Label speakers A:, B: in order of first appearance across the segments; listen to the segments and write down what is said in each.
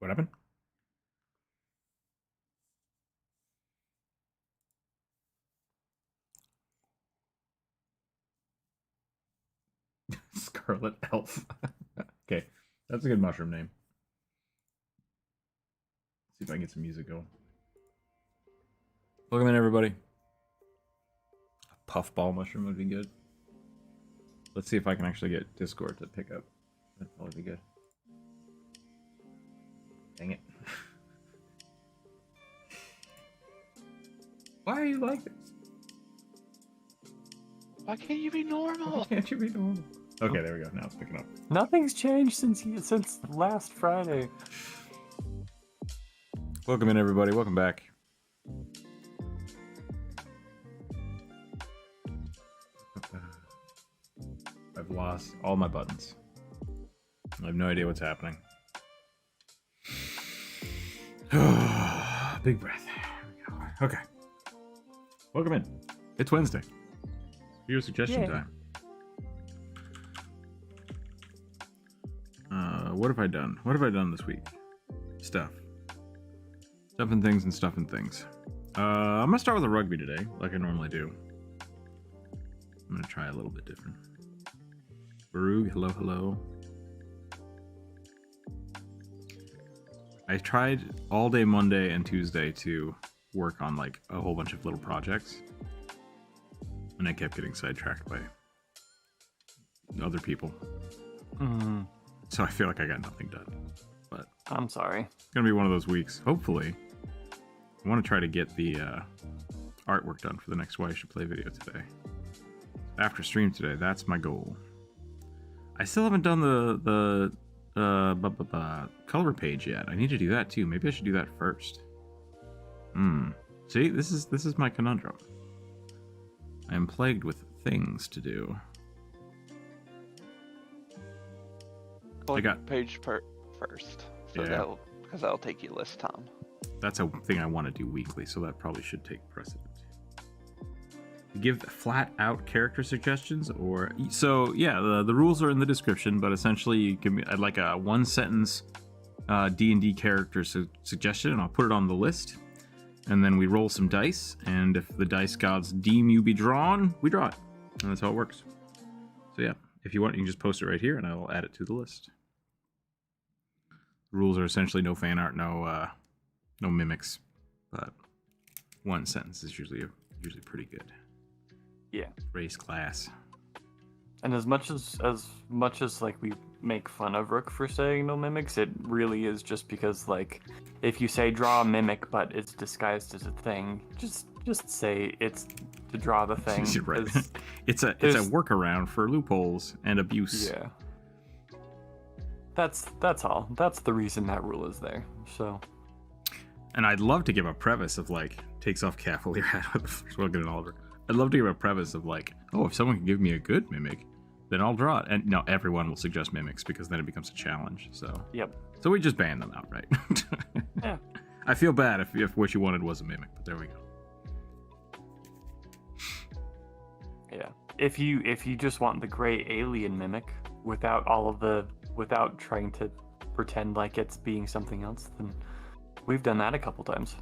A: What happened? Scarlet Elf. Okay, that's a good mushroom name. Let's see if I can get some music going. Welcome in, everybody. A puffball mushroom would be good. Let's see if I can actually get Discord to pick up. That'd probably be good. Dang it. Why are you like this?
B: Why can't you be normal?
A: Why can't you be normal? Okay, there we go. Now it's picking up.
C: Nothing's changed since last Friday.
A: Welcome in, everybody. Welcome back. I've lost all my buttons. I have no idea what's happening. Big breath. There we go. Okay. Welcome in. It's Wednesday. Viewer suggestion time. What have I done? What have I done this week? Stuff and things and stuff and things. I'm gonna start with a rugby today, like I normally do. I'm gonna try a little bit different. Barug, hello, hello. I tried all day Monday and Tuesday to work on like a whole bunch of little projects, and I kept getting sidetracked by other people. So I feel like I got nothing done. But
C: I'm sorry.
A: It's gonna be one of those weeks. Hopefully, I want to try to get the artwork done for the next Why You Should Play video today. After stream today, that's my goal. I still haven't done the color page yet. I need to do that too. Maybe I should do that first. See, this is my conundrum. I am plagued with things to do.
B: I
A: got
B: got page first, so
A: yeah.
B: that'll take you less time.
A: That's a thing I want to do weekly, so that probably should take precedent. Give flat out character suggestions, or so yeah. The rules are in the description, but essentially you give me I'd like a one sentence D&D character suggestion, and I'll put it on the list. And then we roll some dice, and if the dice gods deem you be drawn, we draw it, and that's how it works. So yeah, if you want, you can just post it right here, and I will add it to the list. The rules are essentially no fan art, no mimics, but one sentence is usually pretty good.
C: Yeah.
A: Race, class.
C: And as much as like we make fun of Rook for saying no mimics, it really is just because like if you say draw a mimic but it's disguised as a thing, just say it's to draw the thing.
A: Right. It's a workaround for loopholes and abuse.
C: Yeah. That's all. That's the reason that rule is there. So. And
A: I'd love to give a preface of like takes off cavalier hat with the first one and Oliver. I'd love to give a preface of like, oh, if someone can give me a good mimic, then I'll draw it. And no, everyone will suggest mimics because then it becomes a challenge. So
C: yep.
A: So we just ban them outright.
C: Yeah.
A: I feel bad if what you wanted was a mimic, but there we go.
C: Yeah. If you just want the gray alien mimic without trying to pretend like it's being something else, then we've done that a couple times.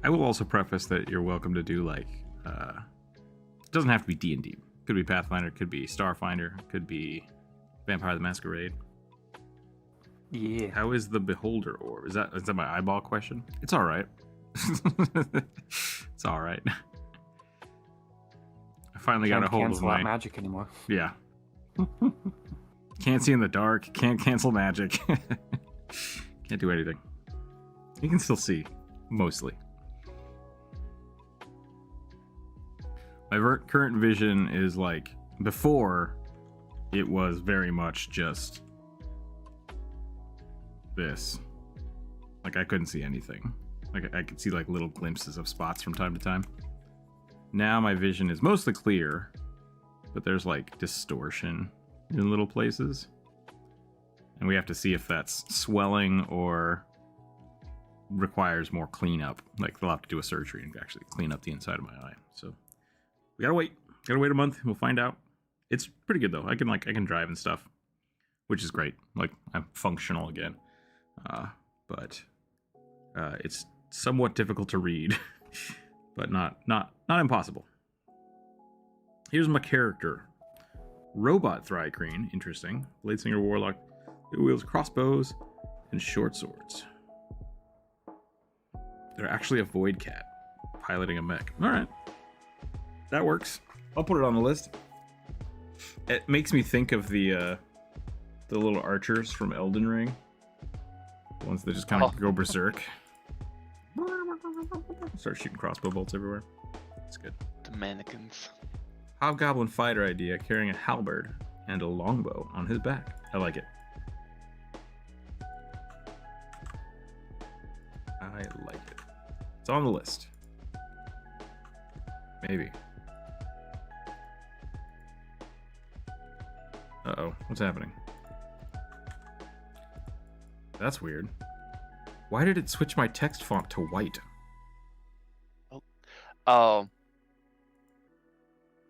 A: I will also preface that you're welcome to do like it doesn't have to be D&D. Could be Pathfinder, could be Starfinder, could be Vampire the Masquerade.
C: Yeah.
A: How is the Beholder Orb? Is that my eyeball question? It's all right. It's all right. I finally got a hold of my
C: magic anymore.
A: Yeah. Can't see in the dark. Can't cancel magic. Can't do anything. You can still see, mostly. My current vision is like before. It was very much just this. Like I couldn't see anything. Like I could see like little glimpses of spots from time to time. Now my vision is mostly clear, but there's like distortion in little places. And we have to see if that's swelling or requires more cleanup. Like they'll have to do a surgery and actually clean up the inside of my eye. So we gotta wait a month. We'll find out. It's pretty good though. I can drive and stuff, which is great. Like I'm functional again. but it's somewhat difficult to read, but not impossible. Here's my character. Robot Thri-Kreen, interesting. Bladesinger Warlock, who wields crossbows and short swords. They're actually a void cat piloting a mech. Alright. That works. I'll put it on the list. It makes me think of the little archers from Elden Ring. The ones that just kind of go berserk. Start shooting crossbow bolts everywhere. It's good.
B: The mannequins.
A: Hobgoblin fighter idea, carrying a halberd and a longbow on his back. I like it. I like it. It's on the list. Maybe. Uh-oh, what's happening? That's weird. Why did it switch my text font to white?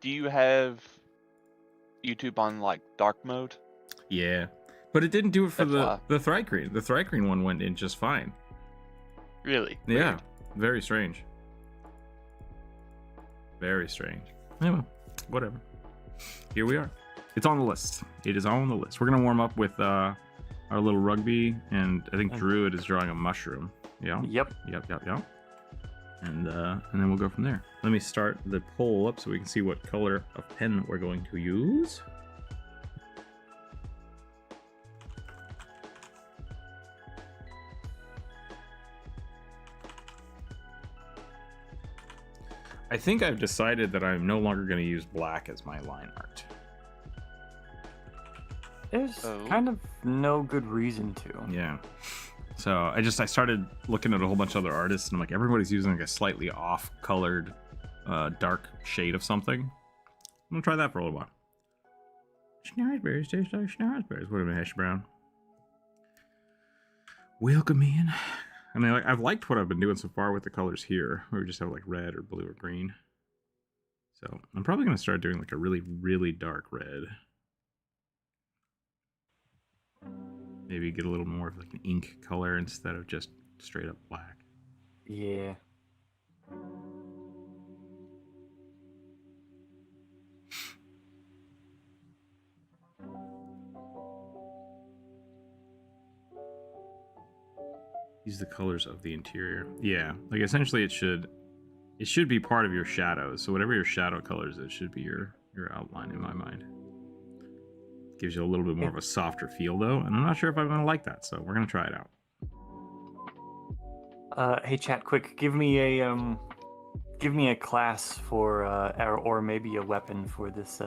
B: Do you have YouTube on like dark mode?
A: Yeah, but it didn't do it for
B: That's
A: the Thri-Kreen. The Thri-Kreen one went in just fine.
B: Really?
A: Yeah,
B: Weird.
A: very strange. Very strange. Anyway, whatever. Here we are. It's on the list. It is on the list. We're gonna warm up with our little rugby, and I think Druid is drawing a mushroom. Yeah.
C: Yep.
A: Yep. And then we'll go from there. Let me start the poll up so we can see what color of pen we're going to use. I think I've decided that I'm no longer going to use black as my line art.
C: There's kind of no good reason to.
A: Yeah. So I started looking at a whole bunch of other artists, and I'm like, everybody's using like a slightly off-colored, dark shade of something. I'm gonna try that for a little while. Schnozberries taste like schnozberries. What a hash brown. Welcome in. I mean, like, I've liked what I've been doing so far with the colors here, where we just have like red or blue or green. So I'm probably gonna start doing like a really, really dark red. Maybe get a little more of like an ink color instead of just straight up black.
C: Yeah.
A: Use the colors of the interior. Yeah, like essentially it should be part of your shadows. So whatever your shadow colors is, should be your outline in my mind. Gives you a little bit more of a softer feel though, and I'm not sure if I'm gonna like that, so we're gonna try it out.
C: Hey chat, quick, give me a class for or maybe a weapon for this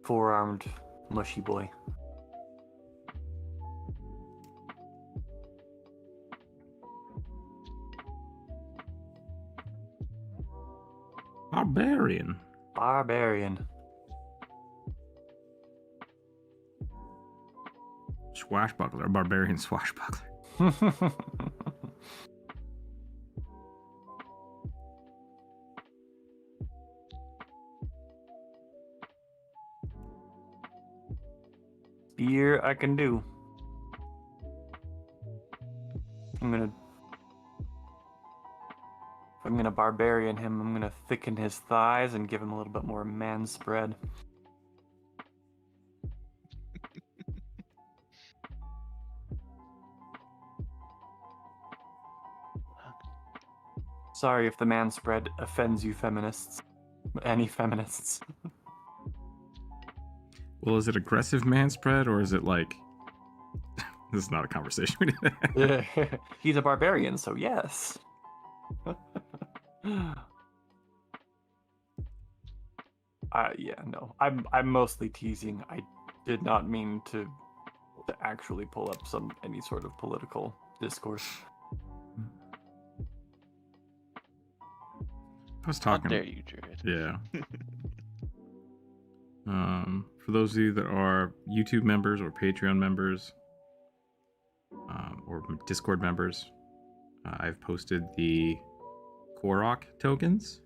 C: four-armed mushy boy.
A: Barbarian. Swashbuckler, barbarian swashbuckler.
C: Spear I can do. I'm gonna barbarian him. I'm gonna thicken his thighs and give him a little bit more man spread. Sorry if the man spread offends you feminists. Any feminists.
A: Well, is it aggressive man spread, or is it like... This is not a conversation we need to have.
C: He's a barbarian, so yes. Yeah, no. I'm mostly teasing. I did not mean to actually pull up any sort of political discourse.
A: I was talking.
B: How dare you, Druid?
A: Yeah. For those of you that are YouTube members or Patreon members, or Discord members, I've posted the Korok tokens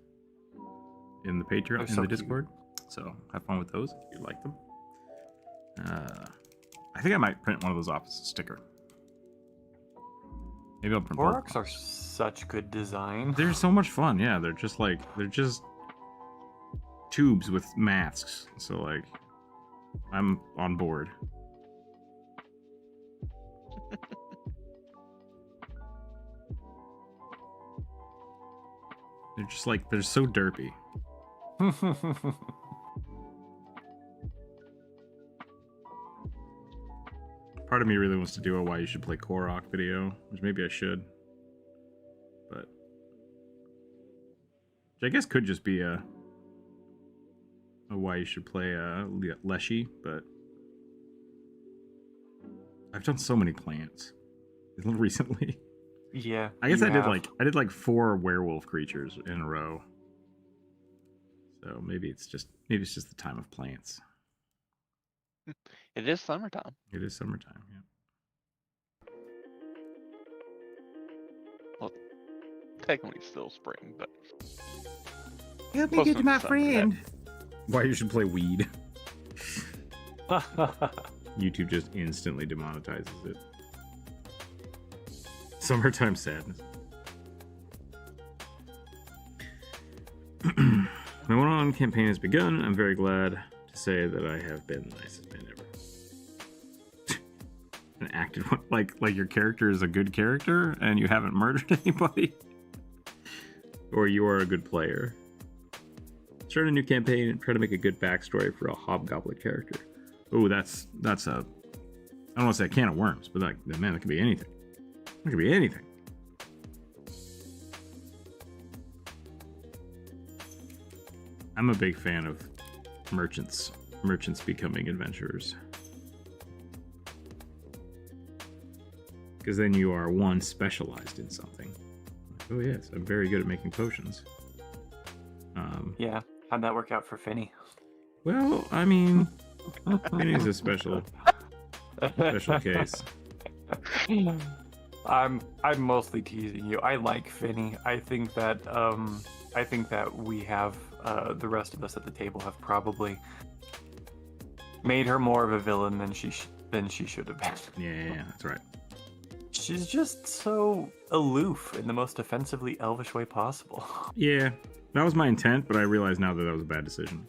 A: in the Patreon, in the Discord. So have fun with those if you like them. I think I might print one of those off as a sticker. Maybe I'll put
C: Koroks are such good design.
A: They're so much fun. Yeah, they're just tubes with masks. So like, I'm on board. They're just like, they're so derpy. Part of me really wants to do a why you should play Korok video, which maybe I should. But which I guess could just be a why you should play Leshy, but I've done so many plants recently.
C: Yeah.
A: I guess I did like 4 werewolf creatures in a row. So maybe it's just the time of plants.
B: It is summertime.
A: It is summertime, yeah.
B: Well, technically still spring, but
A: Help
B: me get to my friend.
A: Why you should play weed. YouTube just instantly demonetizes it. Summertime sadness. My one-on-one campaign has begun. I'm very glad to say that I have been the nicest man ever. An acted one, like your character is a good character and you haven't murdered anybody, or you are a good player. Start a new campaign and try to make a good backstory for a hobgoblin character. Oh, that's a, I don't want to say a can of worms, but like, man, that could be anything. It could be anything. I'm a big fan of merchants becoming adventurers. Because then you are one specialized in something. Like, oh yes, I'm very good at making potions.
C: Yeah, how'd that work out for Finny?
A: Well, I mean, Finny's a special case.
C: I'm mostly teasing you. I like Finny. I think that we have the rest of us at the table have probably made her more of a villain than she should have been.
A: Yeah, that's right.
C: She's just so aloof in the most offensively elvish way possible.
A: Yeah, that was my intent, but I realize now that was a bad decision.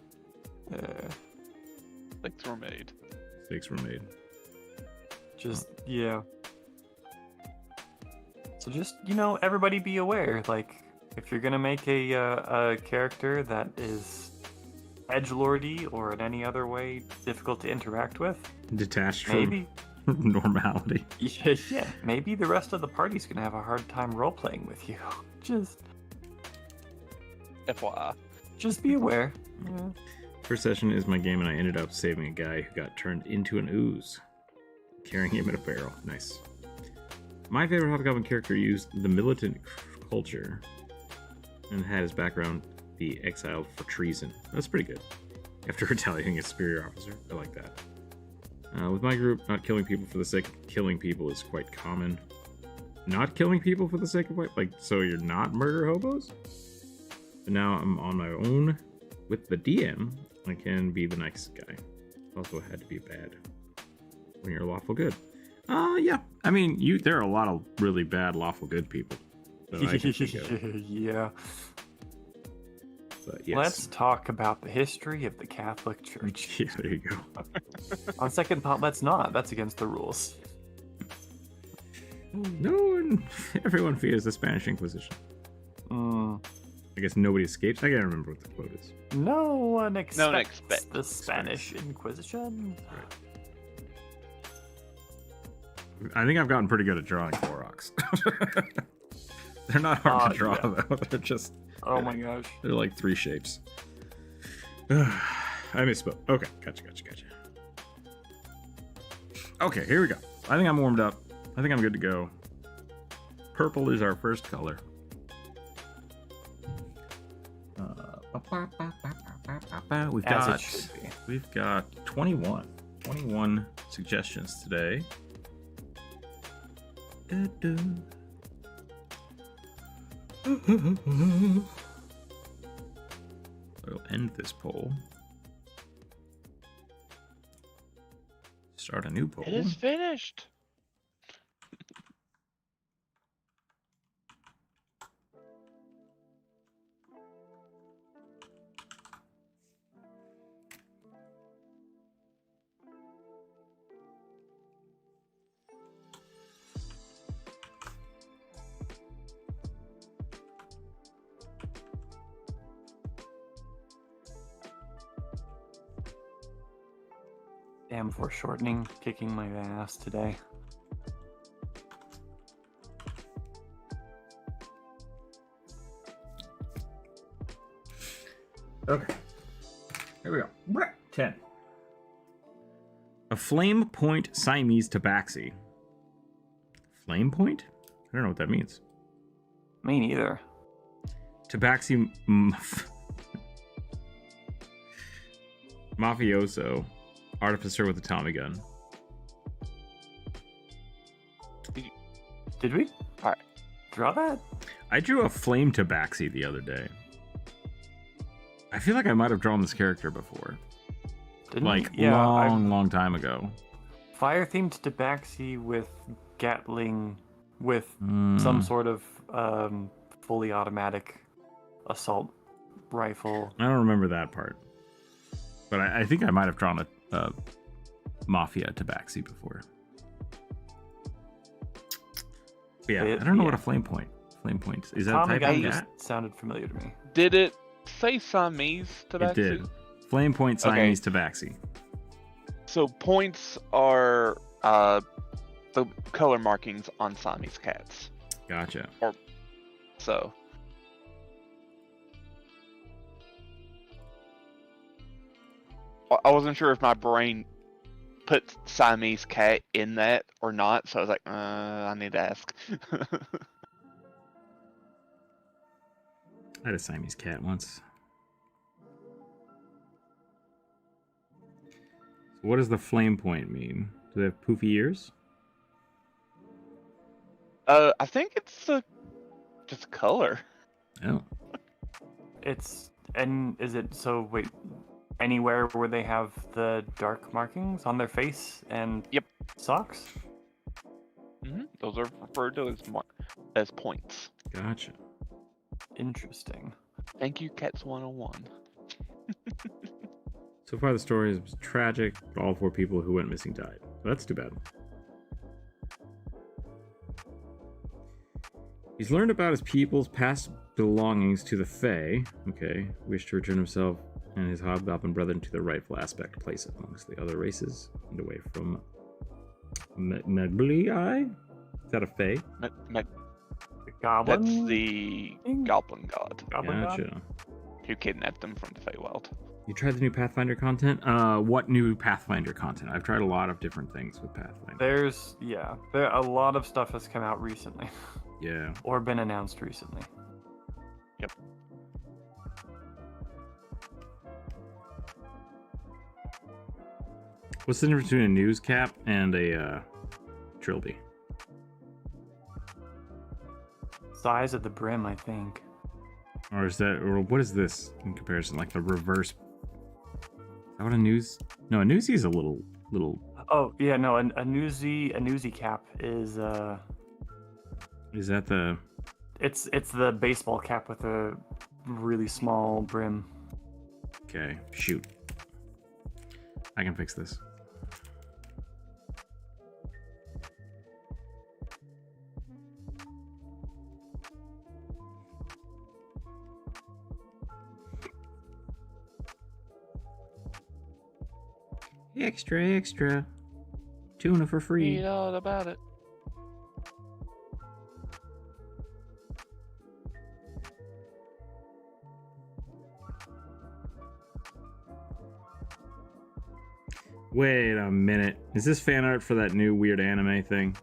B: Mistakes were made.
A: Mistakes were made.
C: Just, yeah. So just, everybody be aware. Like, if you're gonna make a character that is edgelordy or in any other way difficult to interact with,
A: detached
C: maybe
A: from normality.
C: Yeah, maybe the rest of the party's gonna have a hard time role-playing with you. Just
B: FYI.
C: Just be aware. Yeah.
A: First session is my game, and I ended up saving a guy who got turned into an ooze, carrying him in a barrel. Nice. My favorite Hobgoblin character used the militant culture and had his background be exiled for treason. That's pretty good. After retaliating a superior officer. I like that. With my group, not killing people for the sake of killing people is quite common. Not killing people for the sake of what? Like, so you're not murder hobos? But now I'm on my own with the DM. I can be the nice guy. Also had to be bad when you're lawful good. Yeah. I mean, there are a lot of really bad lawful good people. That I can think of.
C: Yeah.
A: But yes.
C: Let's talk about the history of the Catholic Church.
A: Yeah, there you go.
C: On second thought, let's not. That's against the rules.
A: Everyone fears the Spanish Inquisition. I guess nobody escapes. I can't remember what the quote is.
C: No one expects the
B: Spanish
C: Spanish Inquisition.
A: Right. I think I've gotten pretty good at drawing Koroks. They're not hard to draw, though. They're just...
C: Oh my gosh.
A: They're like 3 shapes. I misspoke. Okay, gotcha. Okay, here we go. I think I'm warmed up. I think I'm good to go. Purple is our first color. We've got 21 suggestions today. I'll end this poll. Start a new poll.
B: It is finished.
C: Damn foreshortening, kicking my ass today.
A: Okay. Here we go. 10. A flame point Siamese tabaxi. Flame point? I don't know what that means.
C: Me neither.
A: Tabaxi mafioso. Artificer with a Tommy gun.
C: Did we?
B: Alright.
C: Draw that?
A: I drew a flame tabaxi the other day. I feel like I might have drawn this character before.
C: Didn't
A: Like,
C: we? Yeah,
A: long time ago.
C: fire-themed tabaxi with Gatling, with some sort of fully automatic assault rifle.
A: I don't remember that part. But I think I might have drawn a Mafia tabaxi before. But yeah, I don't know what a flame point. Flame point is. That a
C: Tommy
A: type of
C: gun just
A: cat?
C: sounded familiar to me.
B: Did it say Siamese tabaxi?
A: It did. Flame point Siamese tabaxi.
B: So points are the color markings on Siamese cats.
A: Gotcha.
B: So I wasn't sure if my brain put Siamese cat in that or not, so I was like, I need to ask.
A: I had a Siamese cat once. So what does the flame point mean? Do they have poofy ears?
B: I think it's just color.
A: Oh.
C: Is it so? Wait, anywhere where they have the dark markings on their face and
B: Yep.
C: socks?
B: Those are referred to as points.
A: Gotcha.
C: Interesting.
B: Thank you, Cats 101.
A: So far the story is tragic, but all 4 people who went missing died. So that's too bad. He's learned about his people's past belongings to the Fae. Okay. Wished to return himself and his hobgoblin brethren to their rightful aspect, place amongst the other races, and away from Meglii? Is that a Fae?
C: The goblin?
B: That's the Goblin God
C: Goblin god?
A: Gotcha.
B: who kidnapped them from the Feywild.
A: You tried the new Pathfinder content? What new Pathfinder content? I've tried a lot of different things with Pathfinder.
C: There a lot of stuff has come out recently.
A: Yeah.
C: Or been announced recently.
B: Yep.
A: What's the difference between a news cap and a trilby?
C: Size of the brim, I think.
A: Or is that, or what is this in comparison? Like the reverse? Is that what a news? No, a newsie is a little.
C: Oh yeah, no, a newsy cap is
A: Is that the?
C: it's the baseball cap with a really small brim.
A: Okay, shoot. I can fix this. Extra. Tuna for free.
B: Read all about it.
A: Wait a minute. Is this fan art for that new weird anime thing?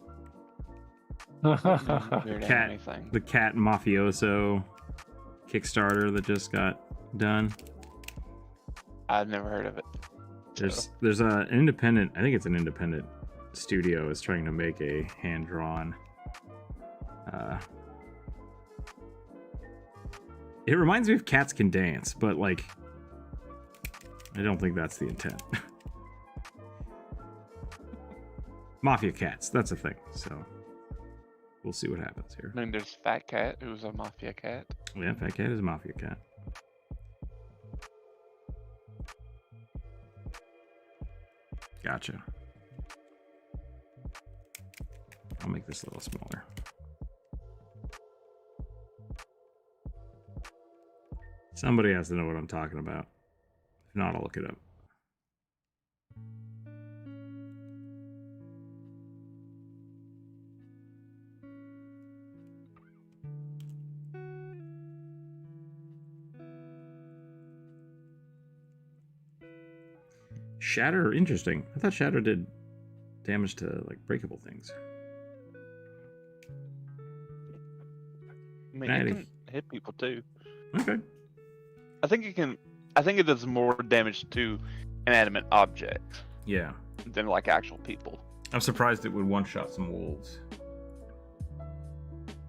B: Weird
A: Cat-
B: anime thing.
A: The Cat Mafioso Kickstarter that just got done.
B: I've never heard of it.
A: There's an independent, I think it's an independent studio is trying to make a hand-drawn it reminds me of Cats Can Dance, but like I don't think that's the intent. Mafia cats, that's a thing, so we'll see what happens here.
B: I mean, there's Fat Cat, who's a mafia cat.
A: Yeah, Fat Cat is a Mafia cat. Gotcha. I'll make this a little smaller. Somebody has to know what I'm talking about. If not, I'll look it up. Shatter, interesting. I thought Shatter did damage to like breakable things.
B: I mean, it can hit people too.
A: Okay.
B: I think it does more damage to inanimate objects
A: Yeah.
B: than like actual people.
A: I'm surprised it would one-shot some wolves.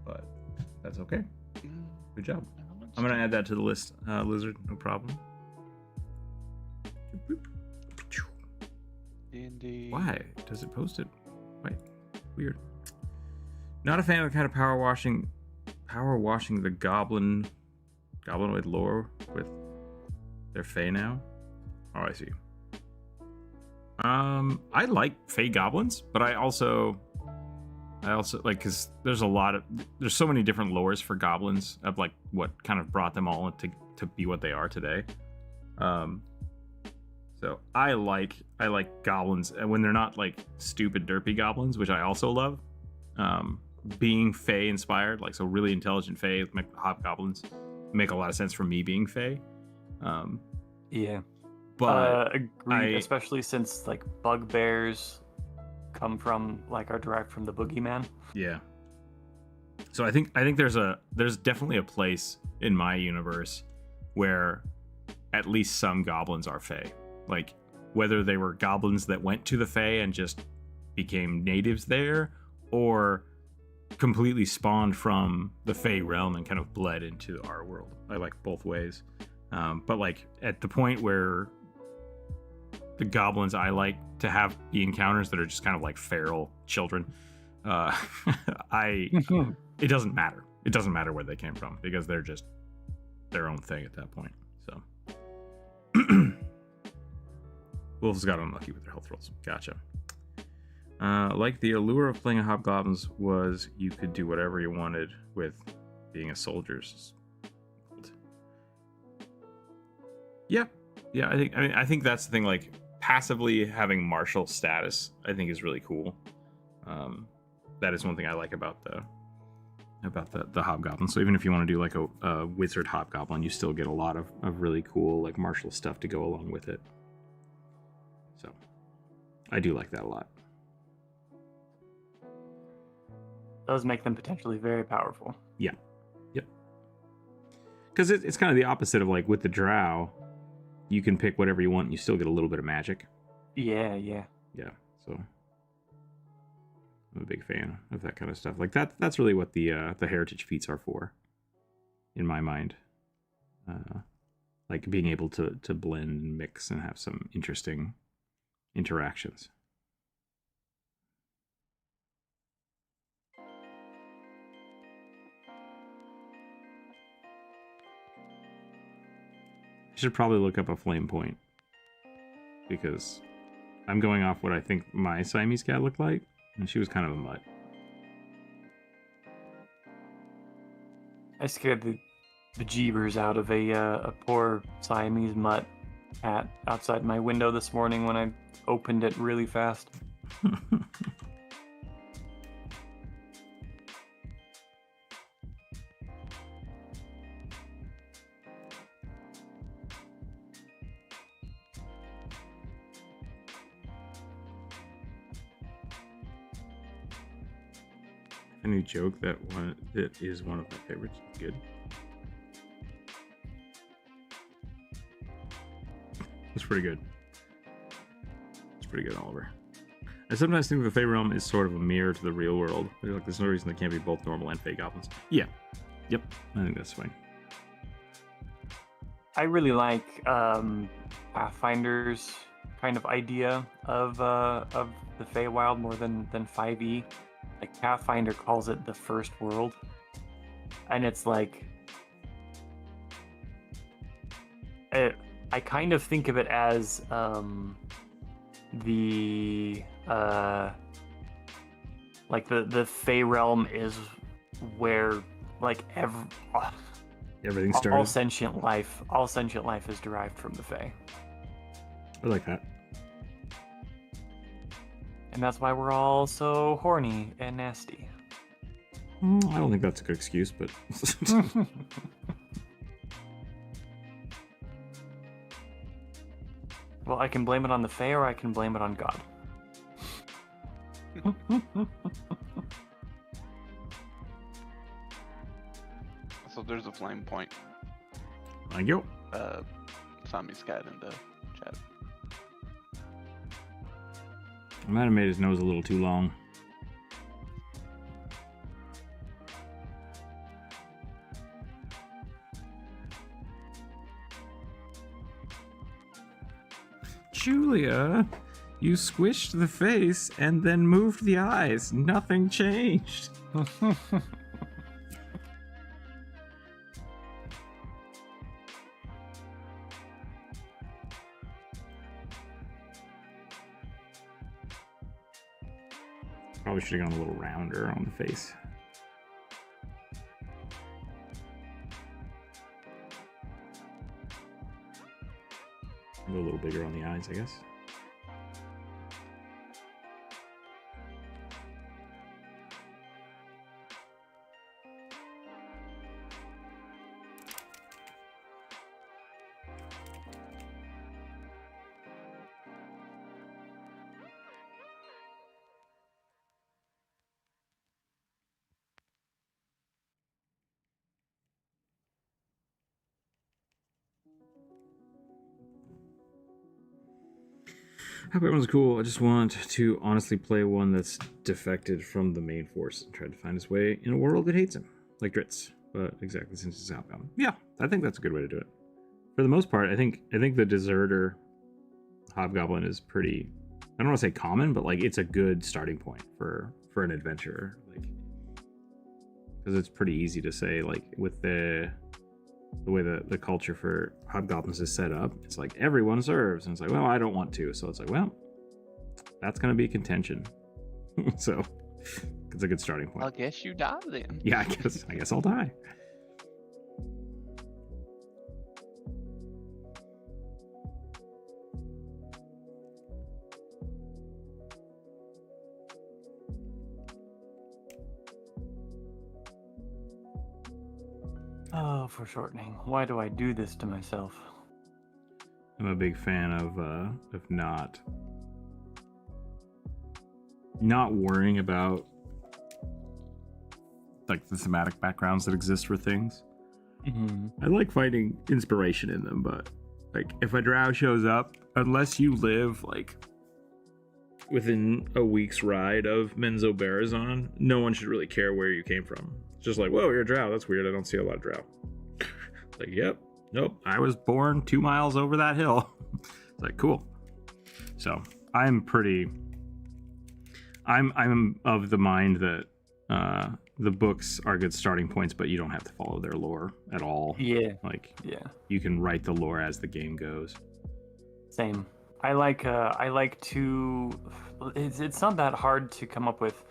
A: But that's okay. Good job. I'm gonna add that to the list, Lizard. No problem.
B: D&D.
A: Why does it post it? Wait, weird. Not a fan of the kind of power washing the goblinoid lore with their Fae now. Oh, I see. I like Fae goblins, but I also like, because there's so many different lores for goblins of like what kind of brought them all to be what they are today. So I like goblins, and when they're not like stupid derpy goblins, which I also love. Being Fae inspired, like, so really intelligent Fae, like hobgoblins, make a lot of sense for me being Fae.
C: Yeah.
A: But
C: agreed, especially since like bugbears come from like are derived from the boogeyman.
A: Yeah. So I think there's definitely a place in my universe where at least some goblins are Fae. Like, whether they were goblins that went to the Fae and just became natives there, or completely spawned from the Fae realm and kind of bled into our world. I like both ways. But like at the point where the goblins I like to have the encounters that are just kind of like feral children, it doesn't matter. It doesn't matter where they came from, because they're just their own thing at that point. So Wolves got unlucky with their health rolls. Gotcha. Like the allure of playing a hobgoblins was you could do whatever you wanted with being a soldier. Yeah, I think that's the thing. Like, passively having martial status, I think, is really cool. That is one thing I like about the hobgoblin. So even if you want to do like a wizard hobgoblin, you still get a lot of really cool like martial stuff to go along with it. So I do like that a lot.
C: Does make them potentially very powerful.
A: Yeah. Yep. Because it's kind of the opposite of like with the drow, you can pick whatever you want and you still get a little bit of magic.
C: Yeah.
A: Yeah. So I'm a big fan of that kind of stuff. Like that's really what the heritage feats are for, in my mind. Like being able to blend and mix and have some interesting interactions. I should probably look up a flame point, because I'm going off what I think my Siamese cat looked like, and she was kind of a mutt.
C: I scared the bejeebers out of a poor Siamese mutt cat outside my window this morning when I opened it really fast.
A: A new joke that is one of my favorites. Good. It's pretty good. It's pretty good, Oliver. I sometimes think the Fae realm is sort of a mirror to the real world. There's no reason they can't be both normal and Fae goblins. Yeah. Yep. I think that's fine.
C: I really like Pathfinder's kind of idea of the Feywild more than 5e. Like, Pathfinder calls it the first world, and it's like I kind of think of it as the Fey realm is where like
A: everything started.
C: All sentient life is derived from the Fey.
A: I like that.
C: And that's why we're all so horny and nasty.
A: I don't think that's a good excuse, but
C: Well, I can blame it on the Fae, or I can blame it on God.
B: So there's a flame point.
A: Thank you.
B: Siamese cat in the chat.
A: I might have made his nose a little too long. Julia, you squished the face and then moved the eyes. Nothing changed. Probably should have gone a little rounder on the face. Go a little bigger on the eyes, I guess. I hope everyone's cool. I just want to honestly play one that's defected from the main force and tried to find his way in a world that hates him, like Dritz. But exactly, since it's outbound. Yeah, I think that's a good way to do it. For the most part, I think the deserter hobgoblin is pretty. I don't want to say common, but like it's a good starting point for an adventurer, like because it's pretty easy to say like with the way the culture for hobgoblins is set up, it's like everyone serves, and it's like, well, I don't want to, so it's like, well, that's gonna be contention. So it's a good starting point.
B: I guess you die then.
A: Yeah, I guess I'll die.
C: Oh, foreshortening. Why do I do this to myself?
A: I'm a big fan of not worrying about like the thematic backgrounds that exist for things.
C: Mm-hmm.
A: I like finding inspiration in them, but like if a drow shows up, unless you live like within a week's ride of Menzo Barazon, no one should really care where you came from. It's just like, whoa, you're a drow. That's weird. I don't see a lot of drow. Like, yep, nope. I was born 2 miles over that hill. It's like, cool. So I'm of the mind that the books are good starting points, but you don't have to follow their lore at all.
C: Yeah.
A: Like,
C: Yeah.
A: you can write the lore as the game goes.
C: Same. I like to. It's not that hard to come up with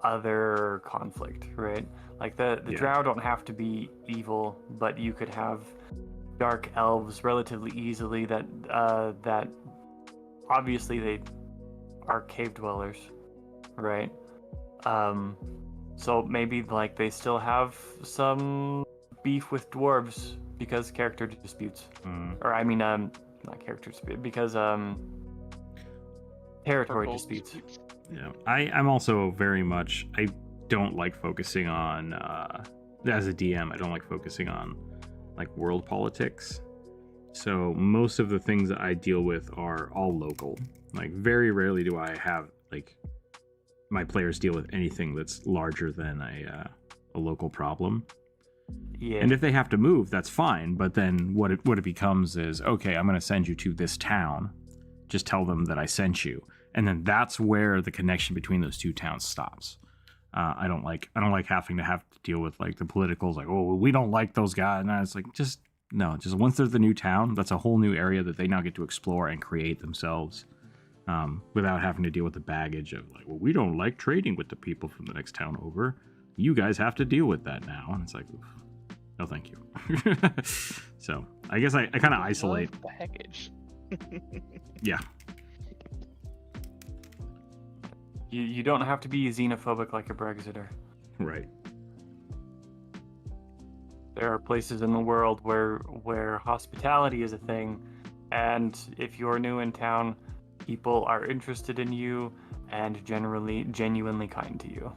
C: other conflict, right? Like the drow don't have to be evil, but you could have dark elves relatively easily that obviously they are cave dwellers, right? So maybe like they still have some beef with dwarves because character disputes, or I mean not character disputes, because territory disputes.
A: Yeah, I'm also very much, I don't like focusing on as a DM, I don't like focusing on like world politics. So most of the things that I deal with are all local. Like very rarely do I have like my players deal with anything that's larger than a local problem.
C: Yeah.
A: And if they have to move, that's fine. But then what it becomes is, okay, I'm going to send you to this town. Just tell them that I sent you, and then that's where the connection between those two towns stops. I don't like having to deal with like the politicals. Like, oh, we don't like those guys. And it's like, just once there's the new town, that's a whole new area that they now get to explore and create themselves. Without having to deal with the baggage of like, well, we don't like trading with the people from the next town over. You guys have to deal with that now. And it's like, no, thank you. So I guess I kind of isolate.
B: Baggage.
A: Yeah.
C: You don't have to be xenophobic like a Brexiter.
A: Right.
C: There are places in the world where hospitality is a thing, And if you're new in town, people are interested in you and generally genuinely kind to you.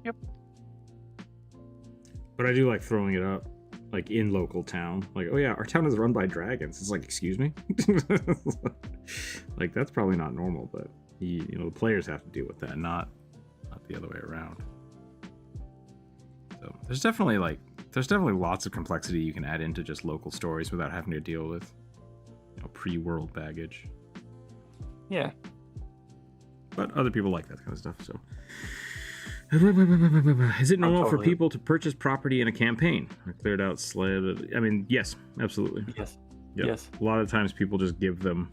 B: Yep.
A: But I do like throwing it up, like in local town. Like, oh yeah, our town is run by dragons. It's like, excuse me? Like, that's probably not normal, but you know, the players have to deal with that, not the other way around. So there's definitely lots of complexity you can add into just local stories without having to deal with, you know, pre-world baggage.
C: Yeah.
A: But other people like that kind of stuff, so. Is it normal for people to purchase property in a campaign? I cleared out slightly. I mean, yes, absolutely.
C: Yes.
A: Yep.
C: Yes.
A: A lot of times people just give them.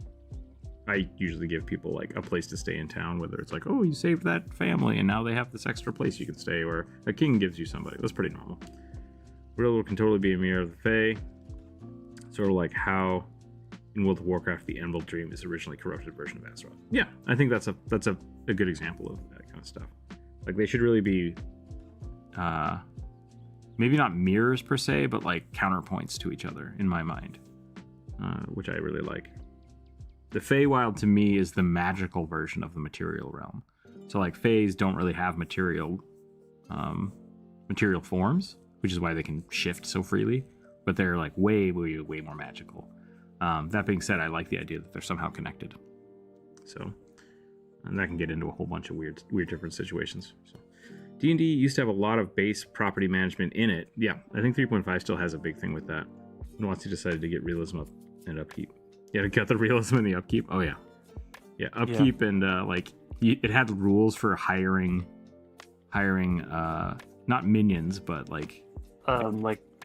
A: I usually give people like a place to stay in town, whether it's like, oh, you saved that family and now they have this extra place you can stay, or a king gives you somebody. That's pretty normal. Railroad can totally be a mirror of the Fae. Sort of like how in World of Warcraft the Emerald Dream is originally a corrupted version of Azeroth. Yeah, I think that's a good example of that kind of stuff. Like, they should really be, maybe not mirrors per se, but like counterpoints to each other in my mind, which I really like. The Feywild to me is the magical version of the material realm. So like Fays don't really have material forms, which is why they can shift so freely, but they're like way more magical. That being said, I like the idea that they're somehow connected. So. And that can get into a whole bunch of weird different situations. So, D&D used to have a lot of base property management in it. Yeah, I think 3.5 still has a big thing with that. Once he decided to get realism up and upkeep. Yeah, to get the realism and the upkeep. Oh yeah, yeah, upkeep. Yeah. And like it had rules for hiring, not minions, but like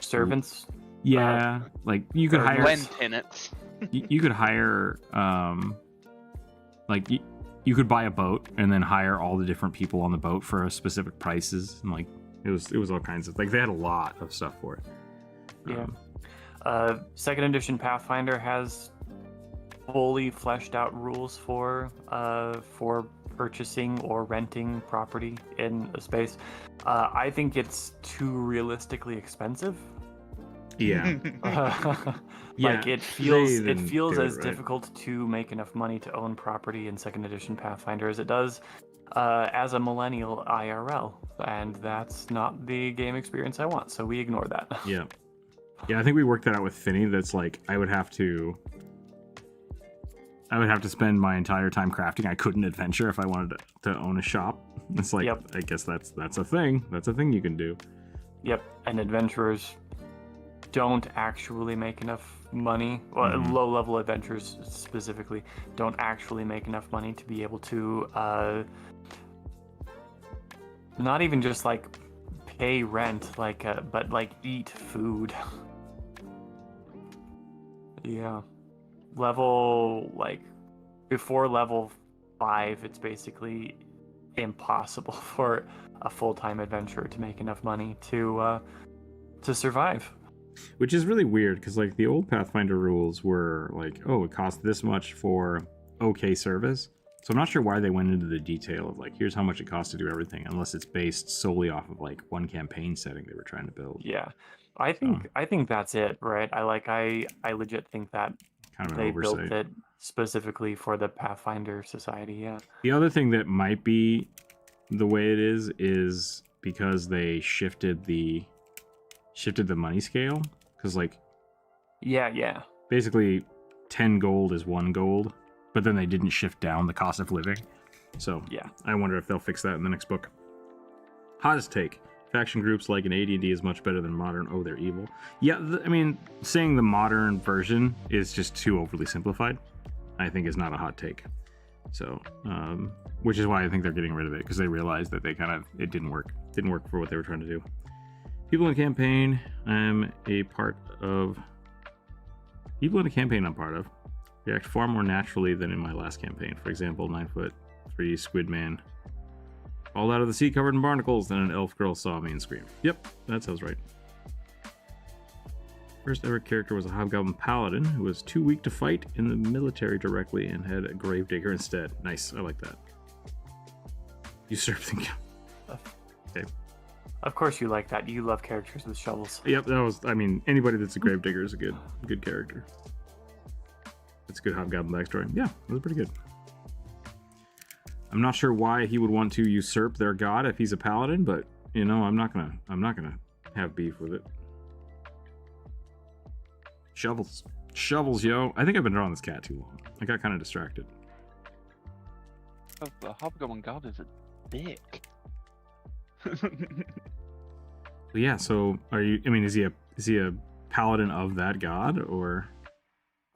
C: servants.
A: Yeah, like you could hire
B: land tenants.
A: You could hire you could buy a boat and then hire all the different people on the boat for specific prices, and like it was all kinds of, like, they had a lot of stuff for it.
C: Yeah. Second edition Pathfinder has fully fleshed out rules for purchasing or renting property in a space. I think it's too realistically expensive.
A: Yeah.
C: Like, it feels as
A: right.
C: difficult to make enough money to own property in second edition Pathfinder as it does as a millennial IRL, and that's not the game experience I want, so we ignore that.
A: Yeah, I think we worked that out with Finney. That's like, I would have to spend my entire time crafting. I couldn't adventure if I wanted to own a shop. It's like, yep. I guess that's a thing. That's a thing you can do.
C: Yep, and adventurers don't actually make enough money. Well, low-level adventurers specifically don't actually make enough money to be able to not even just like pay rent, like but like eat food. Yeah, before level 5, it's basically impossible for a full-time adventurer to make enough money to survive.
A: Which is really weird, because like the old Pathfinder rules were like, oh, it costs this much for okay service. So I'm not sure why they went into the detail of like, here's how much it costs to do everything, unless it's based solely off of like one campaign setting they were trying to build.
C: Yeah, I think that's it, right? I legit think that
A: kind of
C: they
A: an oversight.
C: Built it specifically for the Pathfinder Society. Yeah.
A: The other thing that might be the way it is because they shifted the money scale, because like
C: yeah
A: basically 10 gold is 1 gold, but then they didn't shift down the cost of living. So
C: yeah,
A: I wonder if they'll fix that in the next book. Hottest take: faction groups like an AD&D is much better than modern. Oh, they're evil. Yeah, I mean, saying the modern version is just too overly simplified, I think, is not a hot take. So which is why I think they're getting rid of it, because they realized that it didn't work for what they were trying to do. People in a campaign I'm part of react far more naturally than in my last campaign. For example, 9'3" squid man all out of the sea covered in barnacles, then an elf girl saw me and screamed. Yep, that sounds right. First ever character was a hobgoblin paladin who was too weak to fight in the military directly and had a gravedigger instead. Nice, I like that. Usurp the... Okay.
C: Of course you like that. You love characters with shovels.
A: Yep, that was. I mean, anybody that's a gravedigger is a good character. It's a good hobgoblin backstory. Yeah, it was pretty good. I'm not sure why he would want to usurp their god if he's a paladin, but you know, I'm not gonna have beef with it. Shovels, yo. I think I've been drawing this cat too long. I got kind of distracted.
B: Oh, the hobgoblin god is a dick.
A: But yeah, so are you? I mean, is he a paladin of that god, or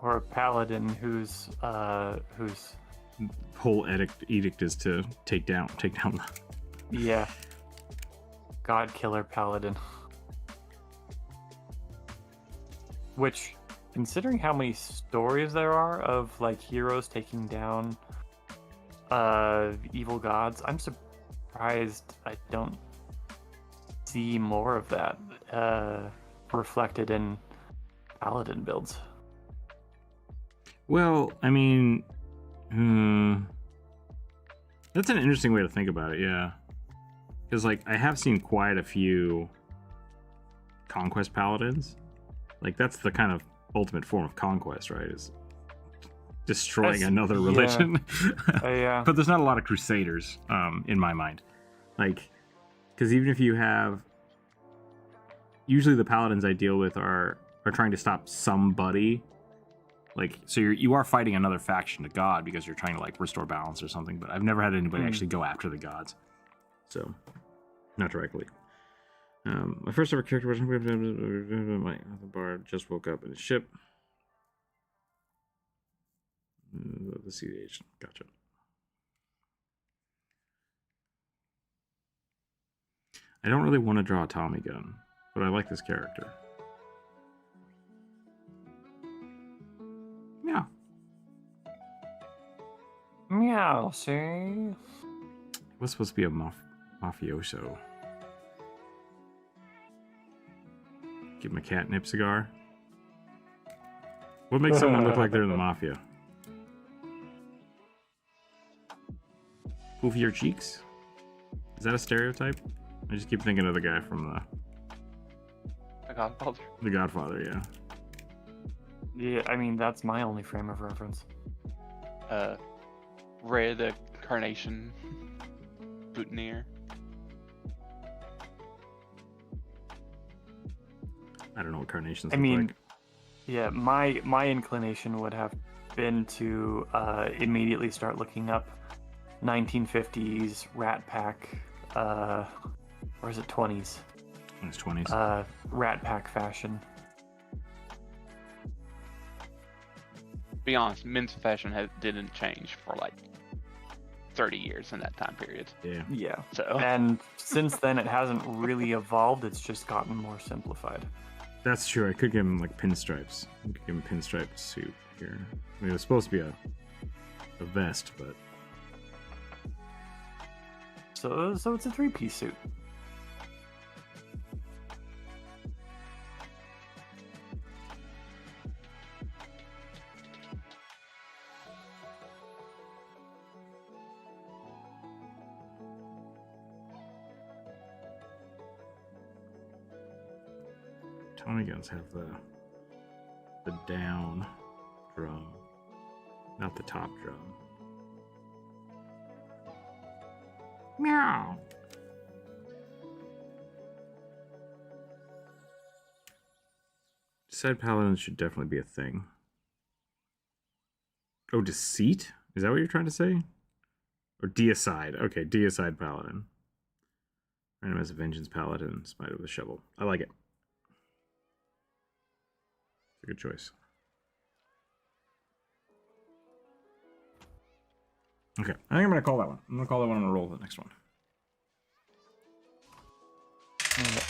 C: a paladin whose
A: whole edict is to take down the...
C: Yeah, god killer paladin. Which, considering how many stories there are of like heroes taking down evil gods, I'm surprised I don't see more of that reflected in paladin builds.
A: Well, I mean, that's an interesting way to think about it, yeah. Because like I have seen quite a few conquest paladins. Like that's the kind of ultimate form of conquest, right? Is destroying another religion.
C: Yeah.
A: But there's not a lot of crusaders, in my mind. Like, because even if you have, usually the paladins I deal with are trying to stop somebody. Like, so you are fighting another faction to God because you're trying to like restore balance or something. But I've never had anybody actually go after the gods, so not directly. My first ever character was my bard just woke up in his ship. The CDH, gotcha. I don't really want to draw a Tommy gun, but I like this character. Yeah.
C: Meow, see?
A: What's supposed to be a mafioso? Give him a catnip cigar. What makes someone look like they're in the mafia? Poofier cheeks? Is that a stereotype? I just keep thinking of the guy from
B: The Godfather.
A: The Godfather, yeah.
C: Yeah, I mean, that's my only frame of reference.
B: Red carnation boutonniere.
A: I don't know what carnations
C: I
A: look
C: mean,
A: like.
C: yeah, my inclination would have been to immediately start looking up 1950s Rat Pack, or is it 20s?
A: It's 20s.
C: Rat Pack fashion.
B: Be honest, men's fashion didn't change for like 30 years in that time period.
A: Yeah.
C: Yeah.
B: So
C: And since then, it hasn't really evolved. It's just gotten more simplified.
A: That's true. I could give him like pinstripes. I could give him a pinstriped suit here. I mean, it was supposed to be a vest, but
C: So it's a three-piece suit.
A: Tommy guns have the down drum, not the top drum. Meow. Decide paladins should definitely be a thing. Oh, deceit? Is that what you're trying to say? Or deicide? Okay, deicide paladin. Randomized vengeance paladin, smite with a shovel. I like it. It's a good choice. Okay, I think I'm gonna call that one. I'm gonna call that one. I'm gonna roll the next one.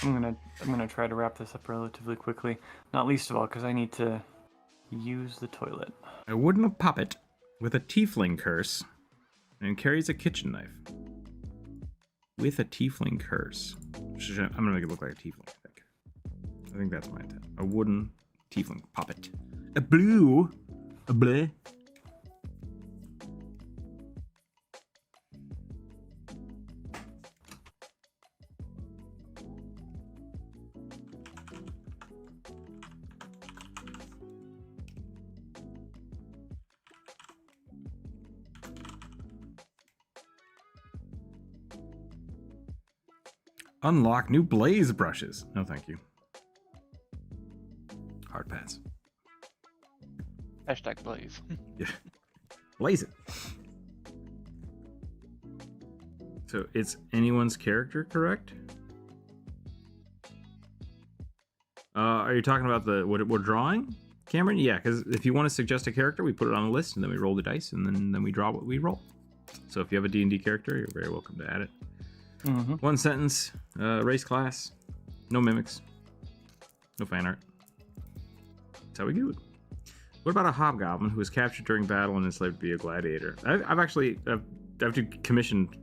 C: I'm gonna try to wrap this up relatively quickly. Not least of all because I need to use the toilet.
A: A wooden puppet with a tiefling curse and carries a kitchen knife. With a tiefling curse. I'm gonna make it look like a tiefling, I think that's my intent. A wooden tiefling puppet. A blue. A bleh. Unlock new blaze brushes. No, thank you. Hard pass.
B: Hashtag blaze.
A: Yeah. Blaze it. So it's anyone's character, correct? Are you talking about what we're drawing, Cameron? Yeah, because if you want to suggest a character, we put it on the list, and then we roll the dice, and then we draw what we roll. So if you have a D&D character, you're very welcome to add it.
C: Mm-hmm.
A: One sentence, race class, no mimics, no fan art. That's how we do it. What about a hobgoblin who was captured during battle and enslaved to be a gladiator? I've do commissioned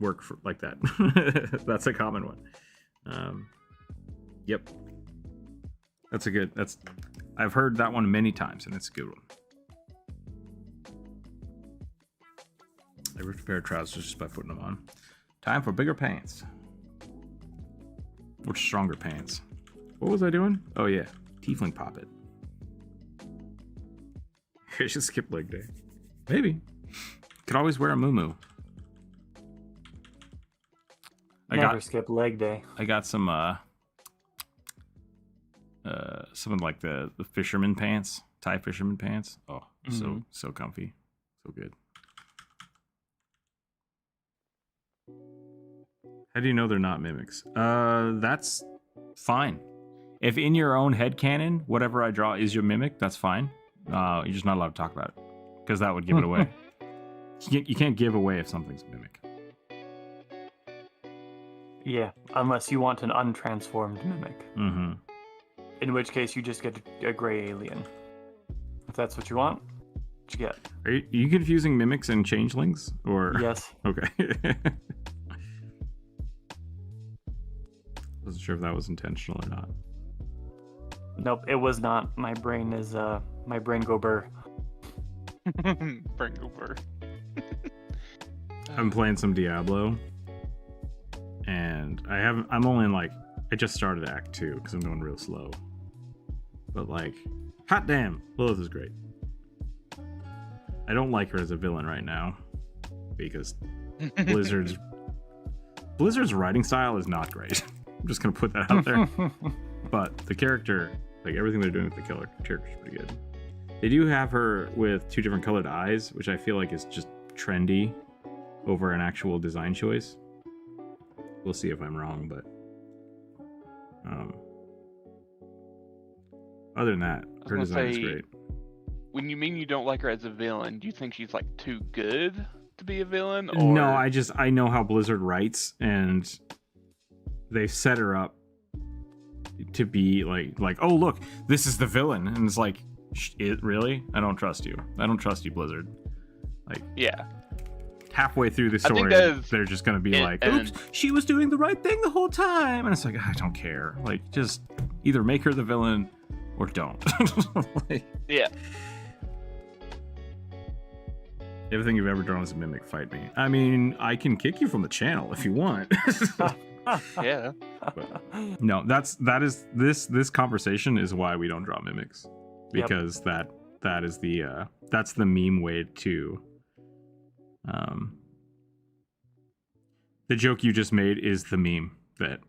A: work like that. That's a common one. Yep. I've heard that one many times, and it's a good one. I ripped a pair of trousers just by putting them on. Time for bigger pants. Or stronger pants. What was I doing? Oh yeah, tiefling poppet. I should skip leg day. Maybe. Could always wear a muumuu.
C: Never skip leg day.
A: I got some of like the fisherman pants, Thai fisherman pants. Oh, so comfy, so good. How do you know they're not mimics? That's fine. If in your own headcanon, whatever I draw is your mimic, that's fine. You're just not allowed to talk about it, because that would give it away. You can't give away if something's a mimic.
C: Yeah, unless you want an untransformed mimic.
A: Mm-hmm.
C: In which case, you just get a gray alien. If that's what you want, what you get.
A: Are you confusing mimics and changelings? Or
C: Yes.
A: Okay. Wasn't sure if that was intentional or not.
C: Nope, it was not. My brain go burr.
B: Bring over.
A: I'm playing some Diablo, and I'm only in I just started Act 2 because I'm going real slow. But hot damn, Lilith is great. I don't like her as a villain right now because Blizzard's writing style is not great. I'm just gonna put that out there. But the character, everything they're doing with the character is pretty good. They do have her with 2 different colored eyes, which I feel like is just trendy over an actual design choice. We'll see if I'm wrong, but other than that, her design is great.
B: When you mean you don't like her as a villain, do you think she's too good to be a villain? Or...
A: No, I know how Blizzard writes, and they set her up to be like, oh look, this is the villain, and it's it really? I don't trust you. I don't trust you, Blizzard.
B: Yeah.
A: Halfway through the story, they're just gonna be oops, she was doing the right thing the whole time, and it's I don't care. Just either make her the villain or don't.
B: Yeah.
A: Everything you've ever drawn is a mimic. Fight me. I mean, I can kick you from the channel if you want.
B: Yeah.
A: But no, this conversation is why we don't draw mimics, because that is that's the meme way to. The joke you just made is the meme that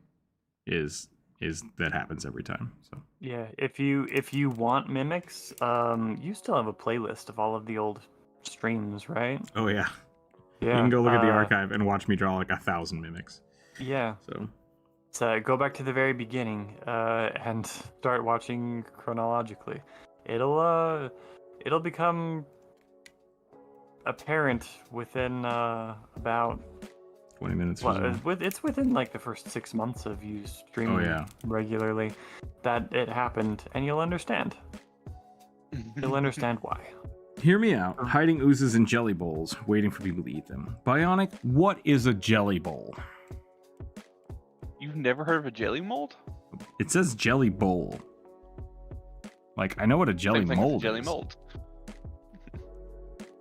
A: that happens every time. So
C: yeah, if you want mimics, you still have a playlist of all of the old streams, right?
A: Oh yeah.
C: Yeah.
A: You can go look at the archive and watch me draw 1,000 mimics.
C: Yeah. So go back to the very beginning and start watching chronologically. It'll become apparent within about
A: 20 minutes.
C: It's within the first 6 months of you streaming regularly that it happened, and you'll understand. You'll understand why.
A: Hear me out. Hiding oozes in jelly bowls, waiting for people to eat them. Bionic, what is a jelly bowl?
B: You've never heard of a jelly mold?
A: It says jelly bowl. I know what a jelly mold is.
B: Jelly mold.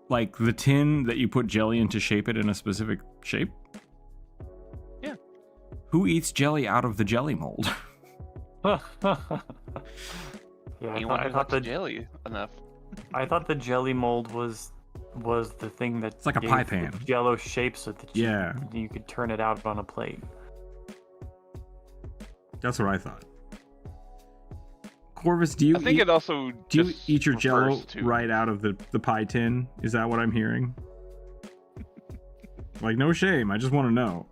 A: The tin that you put jelly in to shape it in a specific shape?
B: Yeah.
A: Who eats jelly out of the jelly mold?
C: Yeah,
B: I thought the jelly enough.
C: I thought the jelly mold was the thing that
A: it's like a pie pan.
C: Jello shape so that you could turn it out on a plate.
A: That's what I thought. Corvus, do you
B: I think it also
A: do you
B: just
A: eat your Jello
B: refers to-
A: right out of the pie tin? Is that what I'm hearing? Like, no shame. I just want to know.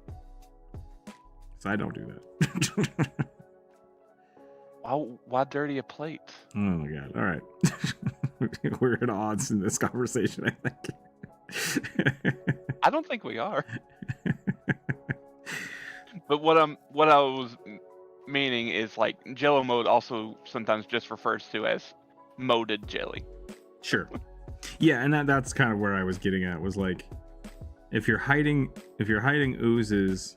A: So I don't do that.
B: Why dirty a plate?
A: Oh my god! All right, we're at odds in this conversation, I think.
B: I don't think we are. But what I was meaning is like Jello mode also sometimes just refers to as molded jelly.
A: Sure. Yeah, and that's kind of where I was getting at, was like, if you're hiding oozes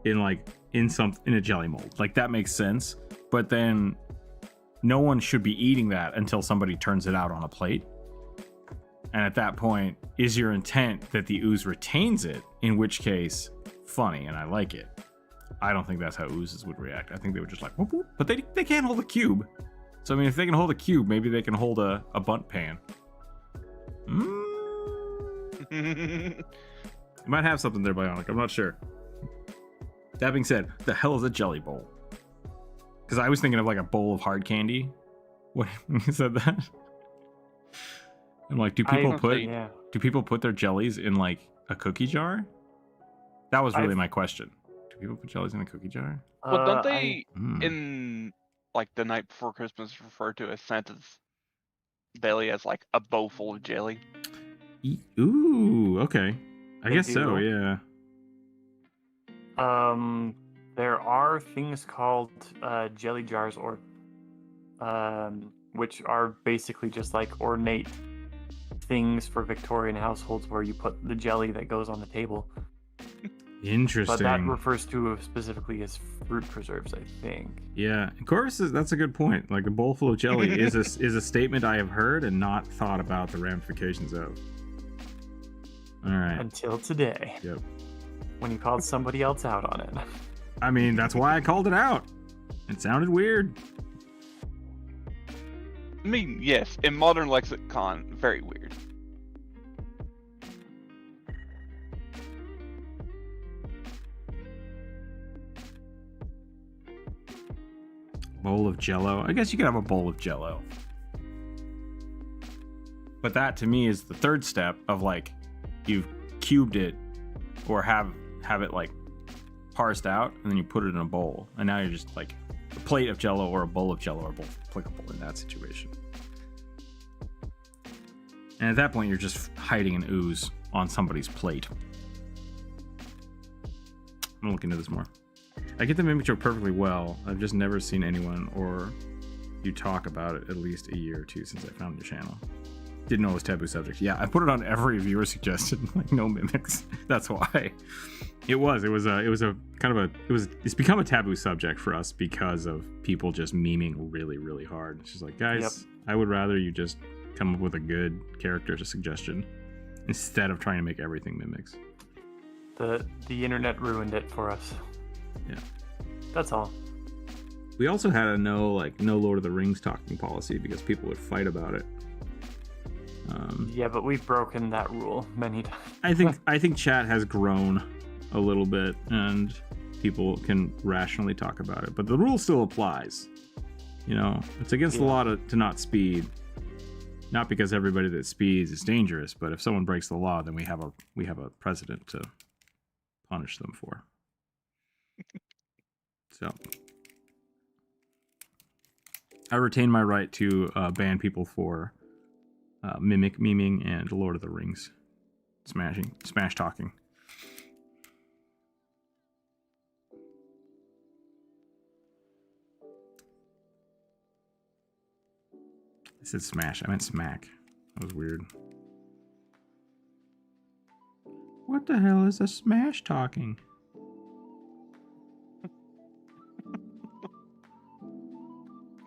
A: in a jelly mold, like, that makes sense. But then no one should be eating that until somebody turns it out on a plate. And at that point, is your intent that the ooze retains it? In which case, funny, and I like it. I don't think that's how oozes would react. I think they would just like, whoop, whoop. But they can't hold a cube. So I mean, if they can hold a cube, maybe they can hold a bunt pan. You might have something there, Bionic. I'm not sure. That being said, the hell is a jelly bowl? Because I was thinking of like a bowl of hard candy when you said that. I'm like, do people put their jellies in like a cookie jar? That was really my question. Do people put jellies in a cookie jar?
B: Well, don't they in like The Night Before Christmas refer to as Santa's belly as like a bowl full of jelly?
A: Ooh, okay. I guess
C: do.
A: so, yeah.
C: There are things called jelly jars, or which are basically just like ornate things for Victorian households where you put the jelly that goes on the table.
A: Interesting.
C: But that refers to specifically as fruit preserves, I think.
A: Yeah, Corvus, that's a good point. Like, a bowl full of jelly is a statement I have heard and not thought about the ramifications of. All right.
C: Until today.
A: Yep.
C: When you called somebody else out on it.
A: I mean, that's why I called it out. It sounded weird.
B: I mean, yes, in modern lexicon, very weird.
A: Bowl of Jello. I guess you could have a bowl of Jello. But that, to me, is the third step of, like, you've cubed it or have it, like, parsed out, and then you put it in a bowl. And now you're just, like, a plate of Jello or a bowl of Jello are both applicable in that situation. And at that point, you're just hiding an ooze on somebody's plate. I'm gonna look into this more. I get the mimic joke perfectly well. I've just never seen anyone or you talk about it at least a year or two since I found your channel. Didn't know it was taboo subject. Yeah, I put it on every viewer suggested, like, no mimics. That's why. It's become a taboo subject for us because of people just memeing really, really hard. It's just like, guys, I would rather you just come up with a good character suggestion instead of trying to make everything mimics.
C: The internet ruined it for us.
A: Yeah.
C: That's all.
A: We also had a no Lord of the Rings talking policy because people would fight about it.
C: Yeah, but we've broken that rule many times.
A: I think chat has grown a little bit and people can rationally talk about it, but the rule still applies. You know, it's against the law to not speed. Not because everybody that speeds is dangerous, but if someone breaks the law, then we have a precedent to punish them for. So I retain my right to ban people for miming and Lord of the Rings smash talking. I said smash, I meant smack. That was weird. What the hell is a smash talking?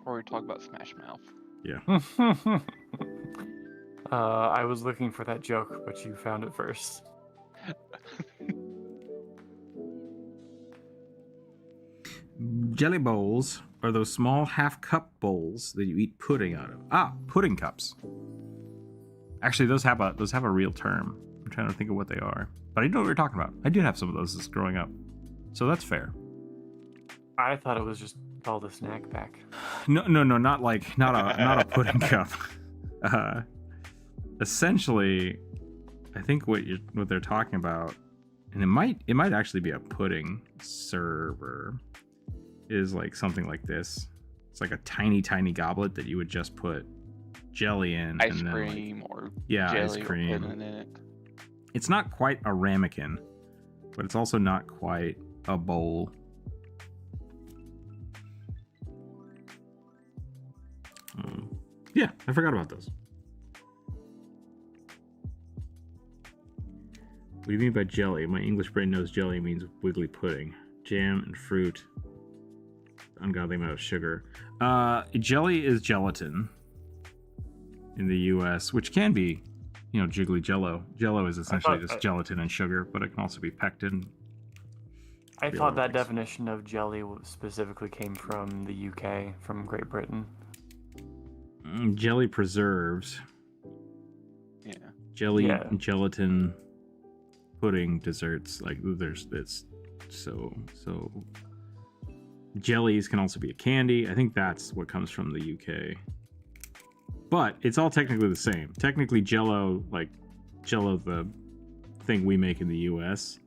B: Or we talk about Smash Mouth.
A: Yeah.
C: I was looking for that joke, but you found it first.
A: Jelly bowls are those small half-cup bowls that you eat pudding out of. Ah, pudding cups. Actually, those have a real term. I'm trying to think of what they are, but I know what you're talking about. I did have some of those as growing up, so that's fair.
C: I thought it was just called a snack pack.
A: No, not like not a pudding cup. Essentially, I think what they're talking about, and it might actually be a pudding server, is like something like this. It's like a tiny goblet that you would just put jelly in,
B: Ice
A: and then
B: cream or
A: yeah,
B: jelly
A: ice cream.
B: or pudding in it.
A: It's not quite a ramekin, but it's also not quite a bowl. Yeah, I forgot about those. What do you mean by jelly? My English brain knows jelly means wiggly pudding. Jam and fruit. Ungodly amount of sugar. Jelly is gelatin in the US, which can be, jiggly jello. Jello is essentially just gelatin and sugar, but it can also be pectin.
C: I thought that definition of jelly specifically came from the UK, from Great Britain.
A: Jelly preserves.
B: Yeah.
A: Jelly, gelatin, pudding, desserts. Like it's so. Jellies can also be a candy. I think that's what comes from the UK. But it's all technically the same. Technically, Jello, the thing we make in the US,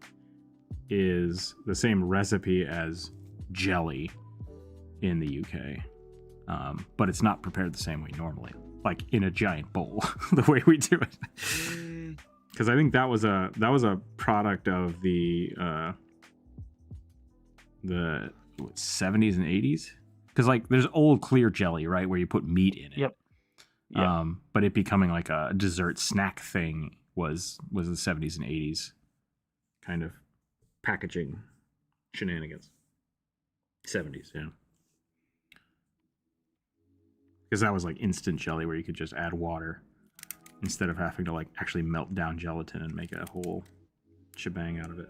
A: is the same recipe as jelly in the UK. But it's not prepared the same way normally, like in a giant bowl, the way we do it. Because I think that was a product of the 70s and 80s. Because there's old clear jelly, right, where you put meat in it.
C: Yep.
A: But it becoming like a dessert snack thing was the 70s and 80s kind of packaging shenanigans. 70s, yeah. Because that was like instant jelly where you could just add water instead of having to actually melt down gelatin and make a whole shebang out of it.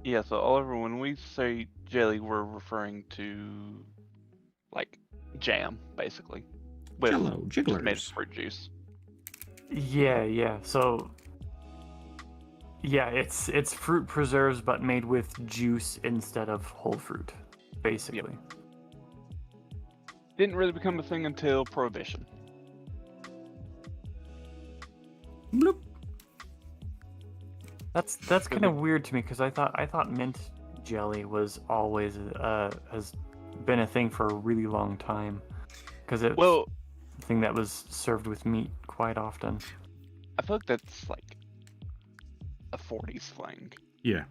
B: Yeah, so Oliver, when we say jelly, we're referring to jam, basically. With
A: Jello, jigglers.
B: made fruit juice.
C: Yeah. So yeah, it's fruit preserves but made with juice instead of whole fruit, basically.
B: Yep. Didn't really become a thing until Prohibition.
A: Bloop.
C: That's kind of weird to me because I thought mint jelly was always has been a thing for a really long time because it's a thing that was served with meat quite often.
B: I feel like that's a 40s thing.
A: Yeah.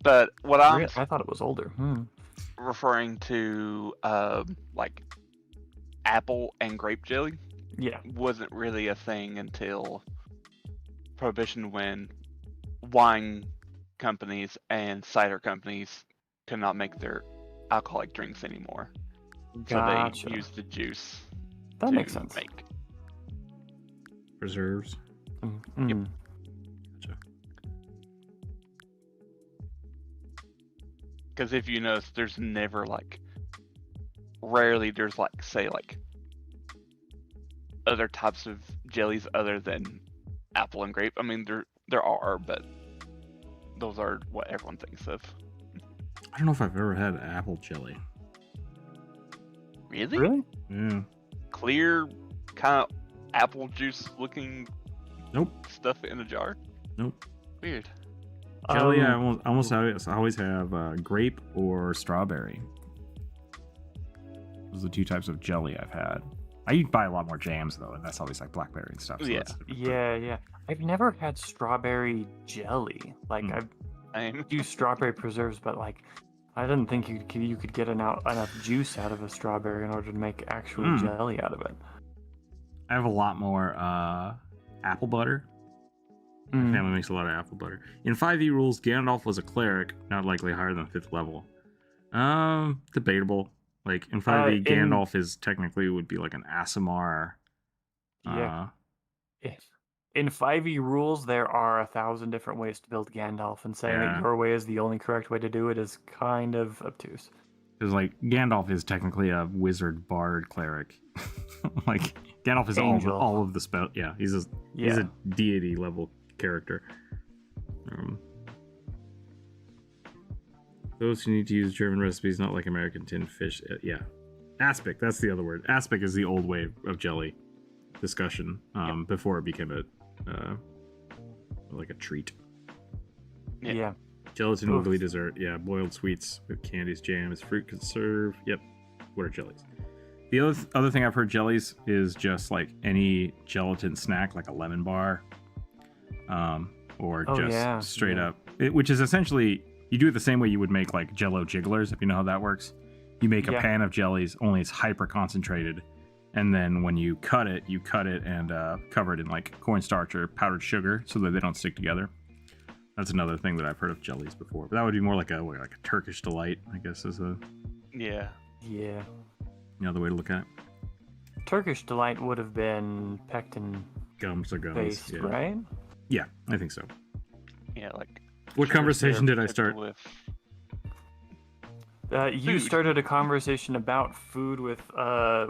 B: But what
C: I thought it was older.
B: referring to apple and grape jelly wasn't really a thing until Prohibition, when wine companies and cider companies could not make their alcoholic drinks anymore.
C: Gotcha.
B: So they used the juice
C: That
B: to
C: makes sense.
B: make
A: Preserves.
B: Yep.
A: Gotcha.
B: Because if you notice, there's never rarely there's say other types of jellies other than apple and grape. I mean, there are, but those are what everyone thinks of.
A: I don't know if I've ever had apple jelly.
B: Really?
A: Yeah.
B: Clear, kind of apple juice looking
A: Nope.
B: stuff in a jar?
A: Nope.
B: Weird.
A: Jelly, I almost always have grape or strawberry. Those are the two types of jelly I've had. I buy a lot more jams though, and that's always blackberry and stuff. So
B: Yeah.
C: Yeah. I've never had strawberry jelly. I've used strawberry preserves, but I didn't think you could get enough juice out of a strawberry in order to make actual jelly out of it.
A: I have a lot more apple butter. My family makes a lot of apple butter. In 5e rules, Gandalf was a cleric, not likely higher than 5th level. Debatable. In 5e, Gandalf is technically would be an Aasimar.
C: Yeah. In 5e rules, there are 1,000 different ways to build Gandalf, and saying that your way is the only correct way to do it is kind of obtuse.
A: Because Gandalf is technically a wizard bard cleric. Gandalf is all of the spell. Yeah, he's a deity level character. Those who need to use German recipes, not like American tinned fish. Yeah. Aspic, that's the other word. Aspic is the old way of jelly discussion before it became like a treat.
C: Yeah.
A: Gelatin wiggly dessert. Yeah, boiled sweets with candies, jams, fruit conserve. Yep. What are jellies? The other thing I've heard jellies is just like any gelatin snack, like a lemon bar, or straight up, which is essentially you do it the same way you would make like Jello jigglers, if you know how that works. You make a pan of jellies, only it's hyper concentrated, and then when you cut it and cover it in like cornstarch or powdered sugar so that they don't stick together. That's another thing that I've heard of jellies before, but that would be more like a Turkish delight, I guess, is a another way to look at it.
C: Turkish delight would have been pectin
A: gums or gums,
C: based, right?
A: Yeah, I think so.
B: Yeah, like.
A: What conversation did I start?
B: With
C: you started a conversation about food with a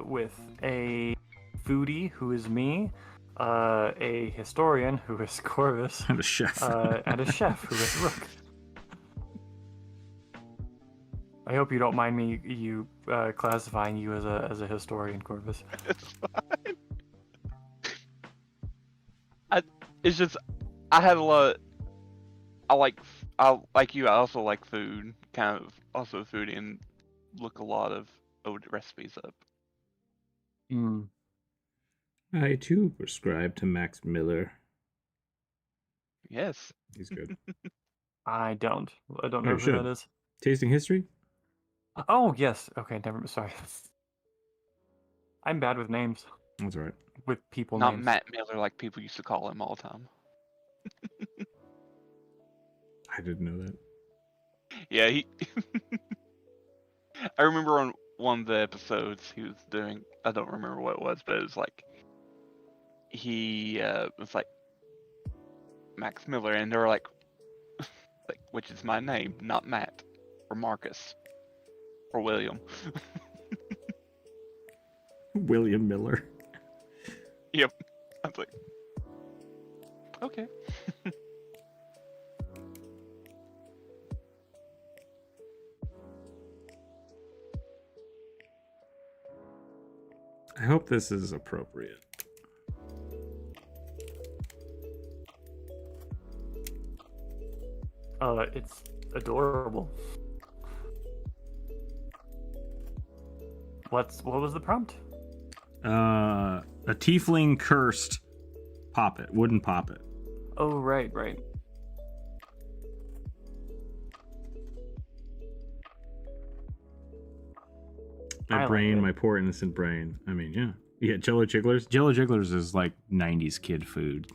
C: foodie who is me, a historian who is Corvus,
A: and a chef,
C: and a chef who is Rook. I hope you don't mind me classifying you as a historian, Corvus.
B: It's fine. It's just I had a lot. I like you. I also like food, kind of also foodie, and look a lot of old recipes up.
A: I too prescribe to Max Miller.
B: Yes,
A: he's good.
C: I don't know who that is.
A: Tasting history.
C: Oh yes. Okay. Sorry. I'm bad with names.
A: That's all right.
C: With people
B: not
C: names.
B: Matt Miller like people used to call him all the time.
A: I didn't know that.
B: Yeah, I remember on one of the episodes he was doing. I don't remember what it was, but it was like he was like Max Miller, and they were like, which is my name, not Matt or Marcus or William.
A: William Miller.
B: Yep. I was like, okay.
A: I hope this is appropriate.
C: It's adorable. What was the prompt?
A: A tiefling cursed poppet, wooden poppet.
C: Oh, right.
A: My brain, my poor innocent brain. I mean, yeah, Jello Jigglers. Jello Jigglers is like 90s kid food.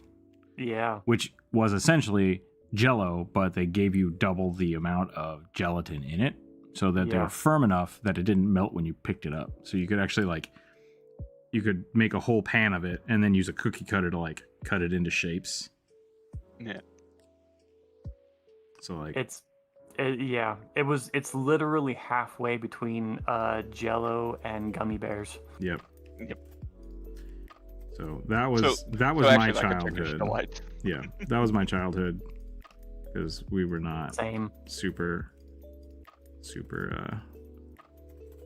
C: Yeah.
A: Which was essentially Jello, but they gave you double the amount of gelatin in it, so that they were firm enough that it didn't melt when you picked it up. So you could actually you could make a whole pan of it and then use a cookie cutter to cut it into shapes.
B: Yeah.
A: So
C: it's literally halfway between Jello and gummy bears.
A: Yep. So that was my childhood. Yeah, that was my childhood, because we were not super.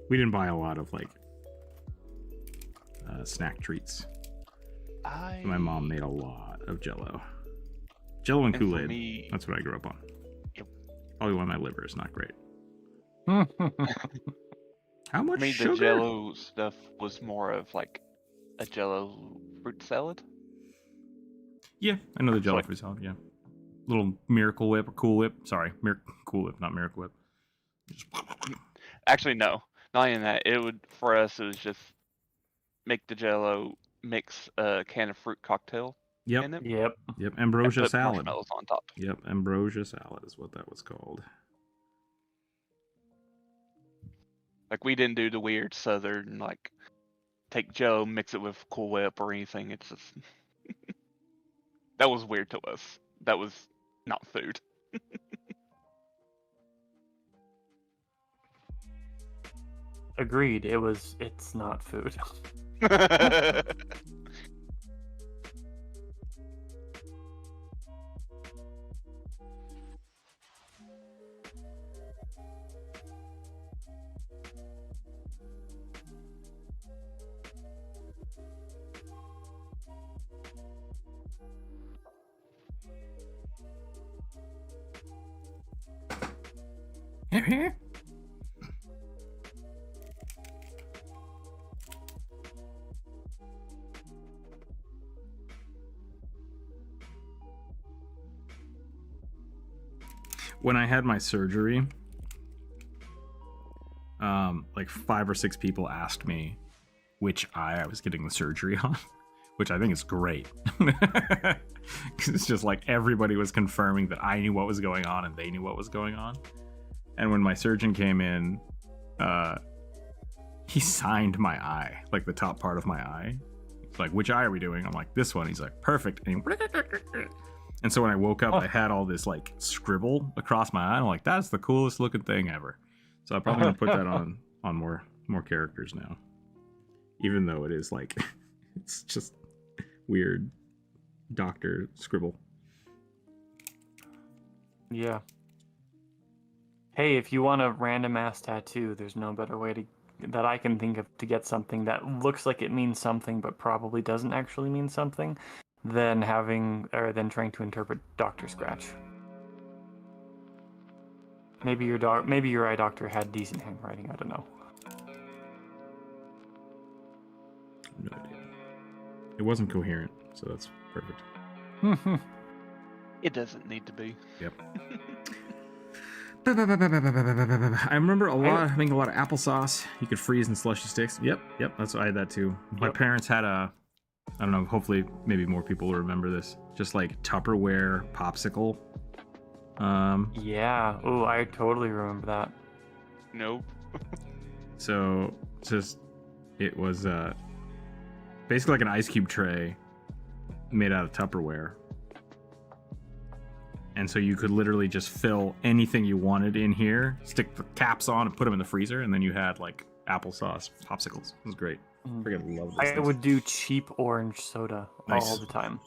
A: We didn't buy a lot of snack treats. My mom made a lot of Jello and Kool-Aid. That's what I grew up on. Probably why my liver is not great. How much sugar?
B: The Jello stuff was more of like a Jello fruit salad.
A: Yeah, I know the Jello fruit salad. Yeah, little Miracle Whip or Cool Whip. Sorry, Cool Whip, not Miracle Whip.
B: Actually, no, not even that. It would for us. It was just make the Jello, mix a can of fruit cocktail. In it.
C: Yep.
A: Ambrosia salad.
B: Marshmallows on top.
A: Yep, ambrosia salad is what that was called.
B: Like, we didn't do the weird Southern take Jello, mix it with Cool Whip or anything. It's just that was weird to us. That was not food.
C: Agreed. It's not food.
A: When I had my surgery, like 5 or 6 people asked me which eye I was getting the surgery on, which I think is great. Because it's just like everybody was confirming that I knew what was going on and they knew what was going on. And when my surgeon came in, he signed my eye, like the top part of my eye. It's like, which eye are we doing? I'm like, this one. He's like, perfect. And so when I woke up, I had all this like scribble across my eye. I'm like, that's the coolest looking thing ever. So I'm probably gonna put that on more characters now. Even though it is like, it's just weird doctor scribble.
C: Yeah. Hey, if you want a random ass tattoo, there's no better way that I can think of to get something that looks like it means something but probably doesn't actually mean something than trying to interpret Dr. Scratch. Maybe your eye doctor had decent handwriting, I don't know.
A: No idea. It wasn't coherent, so that's perfect.
B: It doesn't need to be.
A: Yep. I remember making a lot of applesauce. You could freeze in slushy sticks. Yep. That's I had that too. My parents had I don't know, hopefully maybe more people will remember this. Just like Tupperware popsicle.
C: Yeah. Oh, I totally remember that.
B: Nope.
A: So it was basically like an ice cube tray made out of Tupperware. And so you could literally just fill anything you wanted in here, stick the caps on and put them in the freezer, and then you had like applesauce popsicles. It was great. I freaking love this.
C: I would do cheap orange soda all the time.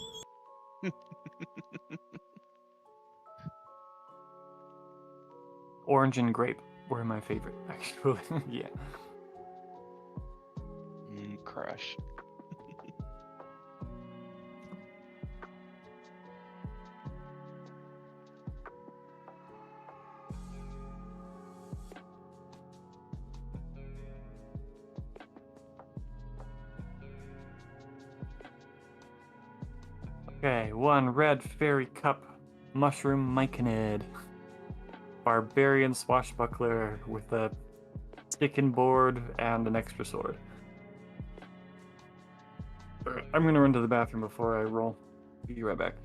C: Orange and grape were my favorite, actually. Yeah.
B: Crush.
C: Okay, 1 red fairy cup mushroom myconid. Barbarian swashbuckler with a stick and board and an extra sword. I'm gonna run to the bathroom before I roll. Be right back.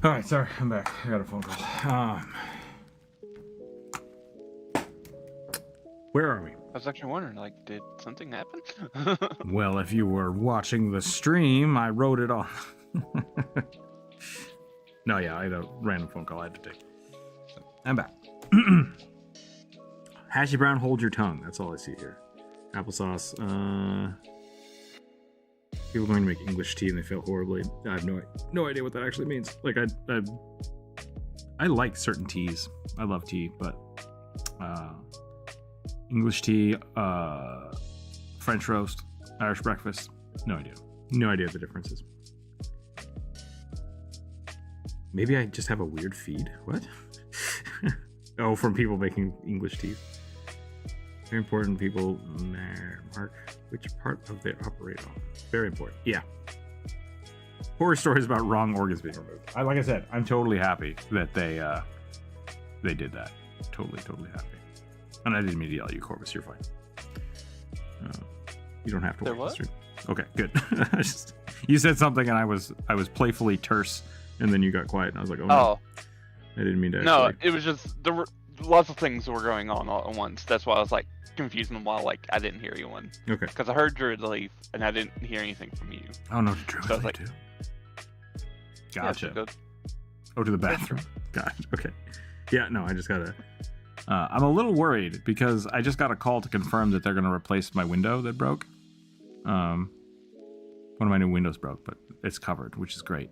A: All right, sorry, I'm back. I got a phone call. Where are we?
B: I was actually wondering, like, did something happen?
A: Well, if you were watching the stream, I wrote it on. No, yeah, I had a random phone call I had to take. So, I'm back. Hashy brown, hold your tongue. That's all I see here. Applesauce. People going to make English tea and they fail horribly. I have no idea what that actually means. Like, I like certain teas. I love tea, but English tea, French roast, Irish breakfast. No idea. No idea what the difference is. Maybe I just have a weird feed. What? Oh, from people making English teas. Very important. People mark which part of they operate on. Very important. Yeah. Horror stories about wrong organs being removed. Like I said, I'm totally happy that they did that. Totally happy. And I didn't mean to yell at you, Corvus. You're fine. You don't have to watch the stream. Okay, good. You said something and I was playfully terse, and then you got quiet, and I was like, oh, no. I didn't mean to.
B: No, it was just there were lots of things that were going on all at once. That's why I was like confused and while like I didn't hear you one.
A: Okay.
B: Because I heard Druid leave and I didn't hear anything from you.
A: Oh no, Druid
B: so
A: leave
B: like,
A: too. Gotcha.
B: Yeah,
A: to the bathroom. Got it. Okay. Yeah. No, I just gotta. I'm a little worried because I just got a call to confirm that they're gonna replace my window that broke. One of my new windows broke, but it's covered, which is great.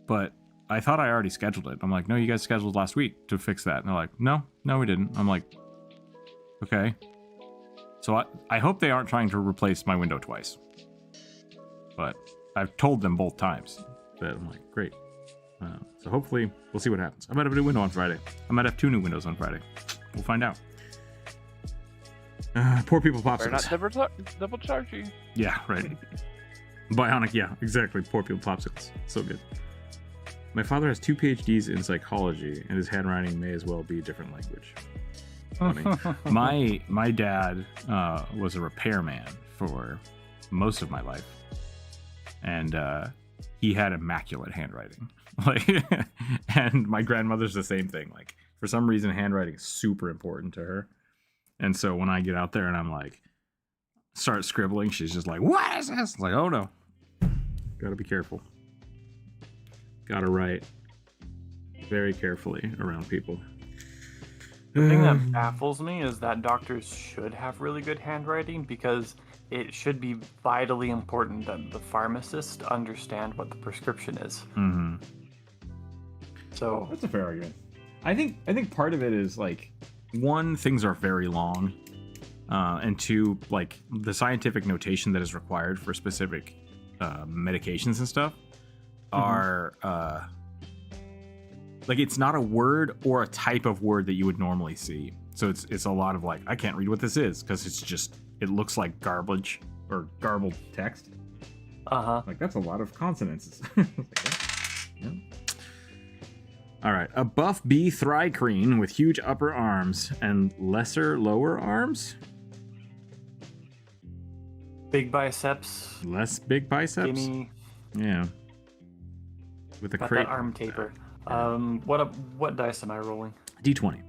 A: But I thought I already scheduled it. I'm like, no, you guys scheduled last week to fix that. And they're like, no, we didn't. I'm like, okay. So I hope they aren't trying to replace my window twice. But I've told them both times that I'm like, great. So hopefully we'll see what happens. I might have a new window on Friday. I might have 2 new windows on Friday. We'll find out. Poor people popsicles.
B: Better not double charge you.
A: Yeah, right. Bionic, yeah, exactly. Poor people popsicles. So good. My father has 2 PhDs in psychology, and his handwriting may as well be a different language. Funny. my dad was a repairman for most of my life, and he had immaculate handwriting. Like, and my grandmother's the same thing. Like, for some reason, handwriting is super important to her. And so when I get out there and I'm like, start scribbling, she's just like, what is this? Like, oh no. Gotta be careful. Gotta write very carefully around people.
C: The thing that baffles me is that doctors should have really good handwriting because it should be vitally important that the pharmacist understand what the prescription is.
A: Mm-hmm.
C: So
A: that's a fair argument. I think part of it is like, 1, things are very long, and 2, like the scientific notation that is required for specific medications and stuff are like, it's not a word or a type of word that you would normally see. So it's a lot of like, I can't read what this is because it looks like garbage or garbled text. Like, that's a lot of consonants. Yeah. All right, a buff bee thri-kreen with huge upper arms and lesser lower arms.
C: Big biceps.
A: Less big biceps.
C: Skinny.
A: Yeah. With a
C: got
A: crate.
C: that arm taper. What dice am I rolling?
A: D20.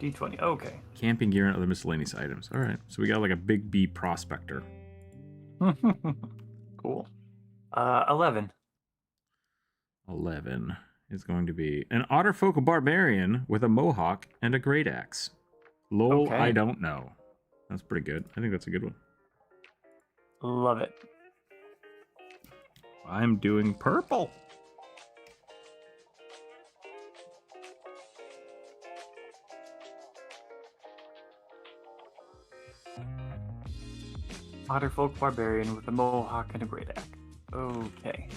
C: D20. Okay.
A: Camping gear and other miscellaneous items. All right, so we got like a big bee prospector.
C: Cool. 11.
A: 11 is going to be an otterfolk barbarian with a mohawk and a great axe. Lol,
C: Okay.
A: I don't know. That's pretty good. I think that's a good one.
C: Love it.
A: I'm doing purple.
C: Otterfolk barbarian with a mohawk and a great axe. Okay.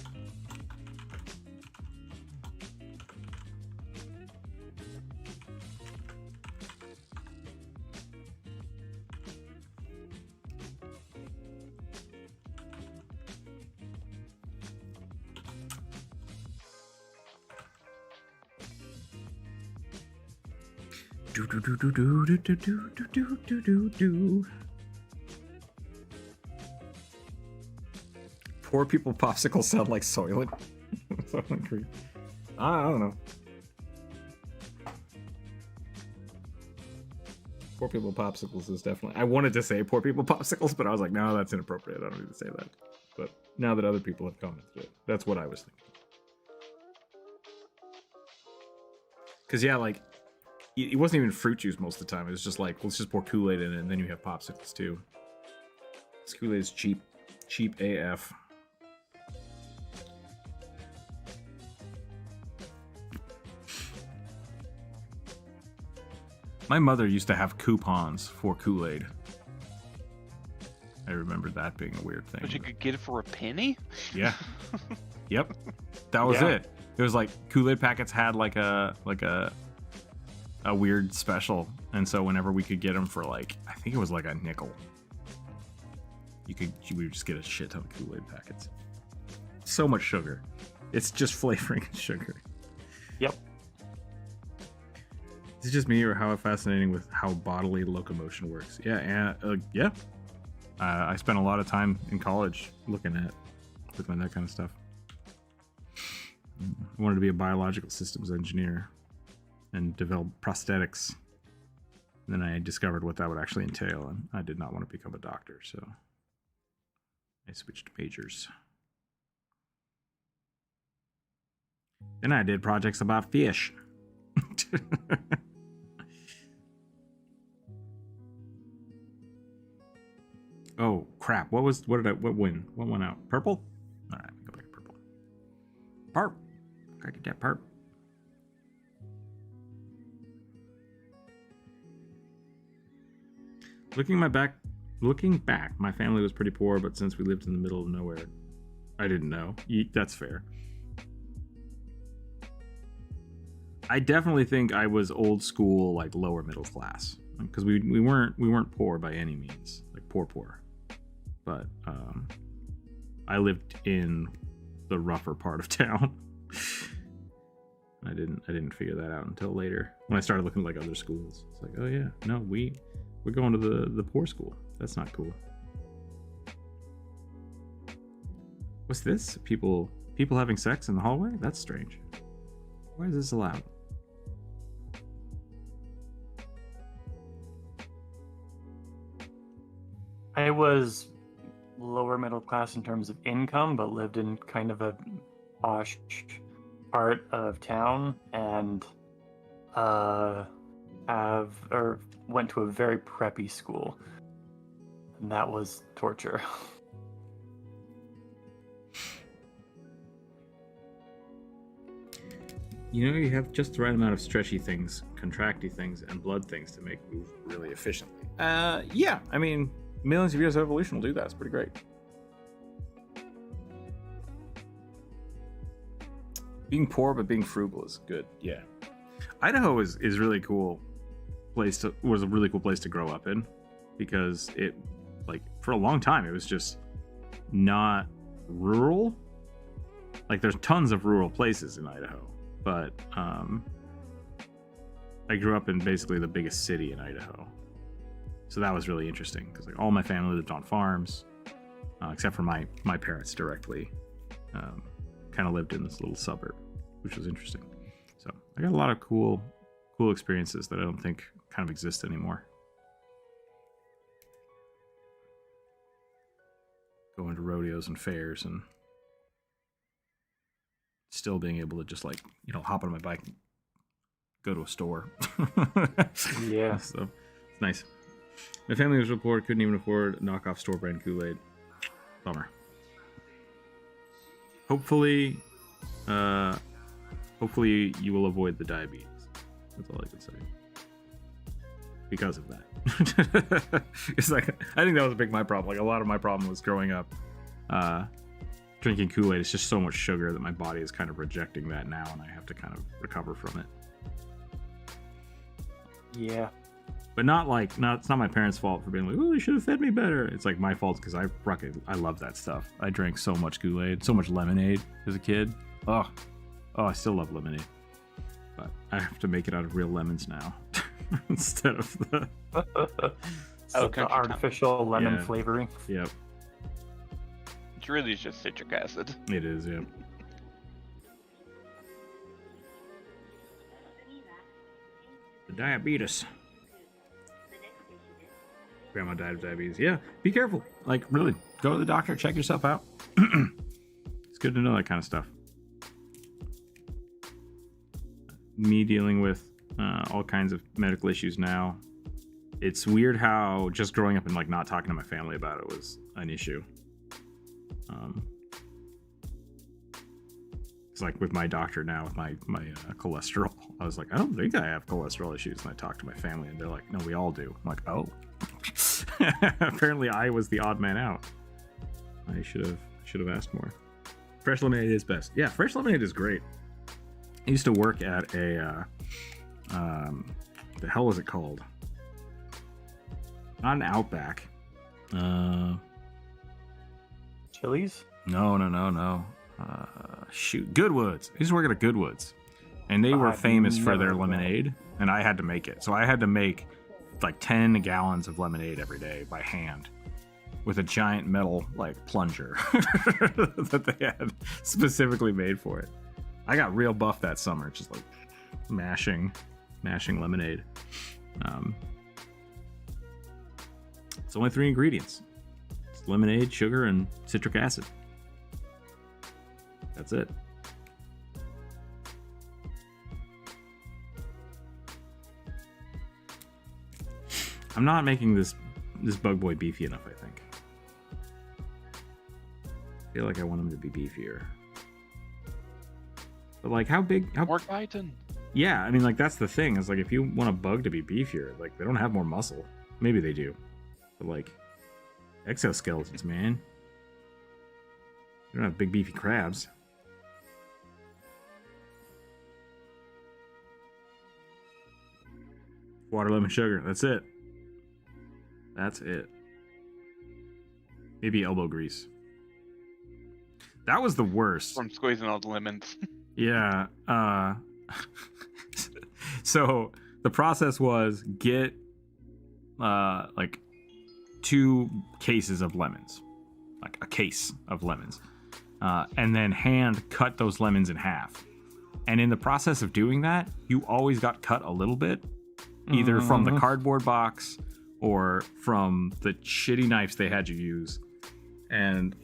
A: Do do do do do do do do do do do do. Poor people popsicles sound like Soylent. Soylent Green. I don't know. Poor people popsicles is definitely. I wanted to say poor people popsicles, but I was like, no, that's inappropriate. I don't need to say that. But now that other people have commented it, that's what I was thinking. Because yeah, like it wasn't even fruit juice most of the time. It was just like, let's just pour Kool-Aid in it, and then you have popsicles too. This Kool-Aid is cheap AF. My mother used to have coupons for Kool-Aid. I remember that being a weird thing.
B: But you could get it for a penny?
A: Yeah. Yep. That was it. It was like Kool-Aid packets had like a weird special, and so whenever we could get them for like, I think it was like a nickel, we would just get a shit ton of Kool-Aid packets. So much sugar. It's just flavoring and sugar.
C: Yep.
A: Is it just me, or how fascinating with how bodily locomotion works? Yeah, and yeah. I spent a lot of time in college looking at that kind of stuff. I wanted to be a biological systems engineer and develop prosthetics. And then I discovered what that would actually entail, and I did not want to become a doctor, so I switched majors. Then I did projects about fish. Oh crap! What win? What went out? Purple? All right, go back to purple. Perp. Gotta get that perp. Looking back, my family was pretty poor, but since we lived in the middle of nowhere, I didn't know. That's fair. I definitely think I was old school, like lower middle class, because we weren't poor by any means, like poor. But I lived in the rougher part of town. I didn't figure that out until later when I started looking at like other schools. It's like, oh yeah, no, we're going to the poor school. That's not cool. What's this? People having sex in the hallway? That's strange. Why is this allowed?
C: I was lower middle class in terms of income, but lived in kind of a posh part of town, and went to a very preppy school, and that was torture.
A: You know, you have just the right amount of stretchy things, contracty things, and blood things to make move really efficiently. Yeah, I mean, millions of years of evolution will do that. It's pretty great. Being poor but being frugal is good. Yeah, Idaho is really cool. Was a really cool place to grow up in, because it, like, for a long time it was just not rural. Like, there's tons of rural places in Idaho, but I grew up in basically the biggest city in Idaho, so that was really interesting because like all my family lived on farms, except for my parents directly kind of lived in this little suburb, which was interesting. So I got a lot of cool experiences that I don't think kind of exist anymore. Going to rodeos and fairs and still being able to just, like, you know, hop on my bike and go to a store.
C: Yeah.
A: So it's nice. My family was poor, couldn't even afford knockoff store brand Kool-Aid. Bummer. Hopefully you will avoid the diabetes. That's all I can say. Because of that. It's like, I think that was a big my problem. Like, a lot of my problem was growing up drinking Kool-Aid. It's just so much sugar that my body is kind of rejecting that now, and I have to kind of recover from it.
C: Yeah.
A: But it's not my parents' fault for being like, oh, you should have fed me better. It's like my fault because I love that stuff. I drank so much Kool-Aid, so much lemonade as a kid. Oh, I still love lemonade. But I have to make it out of real lemons now instead of the
C: the artificial lemon flavoring.
A: Yep.
B: It's really just citric acid.
A: It is, yeah. Diabetes. Grandma died of diabetes. Yeah, be careful. Like, really, go to the doctor, check yourself out. It's good to know that kind of stuff. Me dealing with all kinds of medical issues now. It's weird how just growing up and like not talking to my family about it was an issue. It's like with my doctor now with my cholesterol. I was like, I don't think I have cholesterol issues, and I talked to my family, and they're like, no, we all do. I'm like, oh. Apparently, I was the odd man out. I should have asked more. Fresh lemonade is best. Yeah, fresh lemonade is great. I used to work at a the hell was it called? Not an Outback.
C: Chili's?
A: No. Shoot, Goodwoods. I used to work at a Goodwoods, and they were famous for their lemonade, and I had to make it. So I had to make like 10 gallons of lemonade every day by hand with a giant metal like plunger that they had specifically made for it. I got real buff that summer, just like mashing lemonade. It's only 3 ingredients. It's lemonade, sugar, and citric acid. That's it. I'm not making this bug boy beefy enough, I think. I feel like I want him to be beefier. But like how big
B: more chitin.
A: Yeah, I mean like that's the thing, is like if you want a bug to be beefier, like they don't have more muscle. Maybe they do. But like exoskeletons, man. They don't have big beefy crabs. Water, lemon, sugar. That's it. That's it. Maybe elbow grease. That was the worst.
B: From squeezing all the lemons.
A: Yeah. So the process was get like 2 cases of lemons. Like a case of lemons. And then hand cut those lemons in half. And in the process of doing that, you always got cut a little bit. Either from the cardboard box or from the shitty knives they had you use. And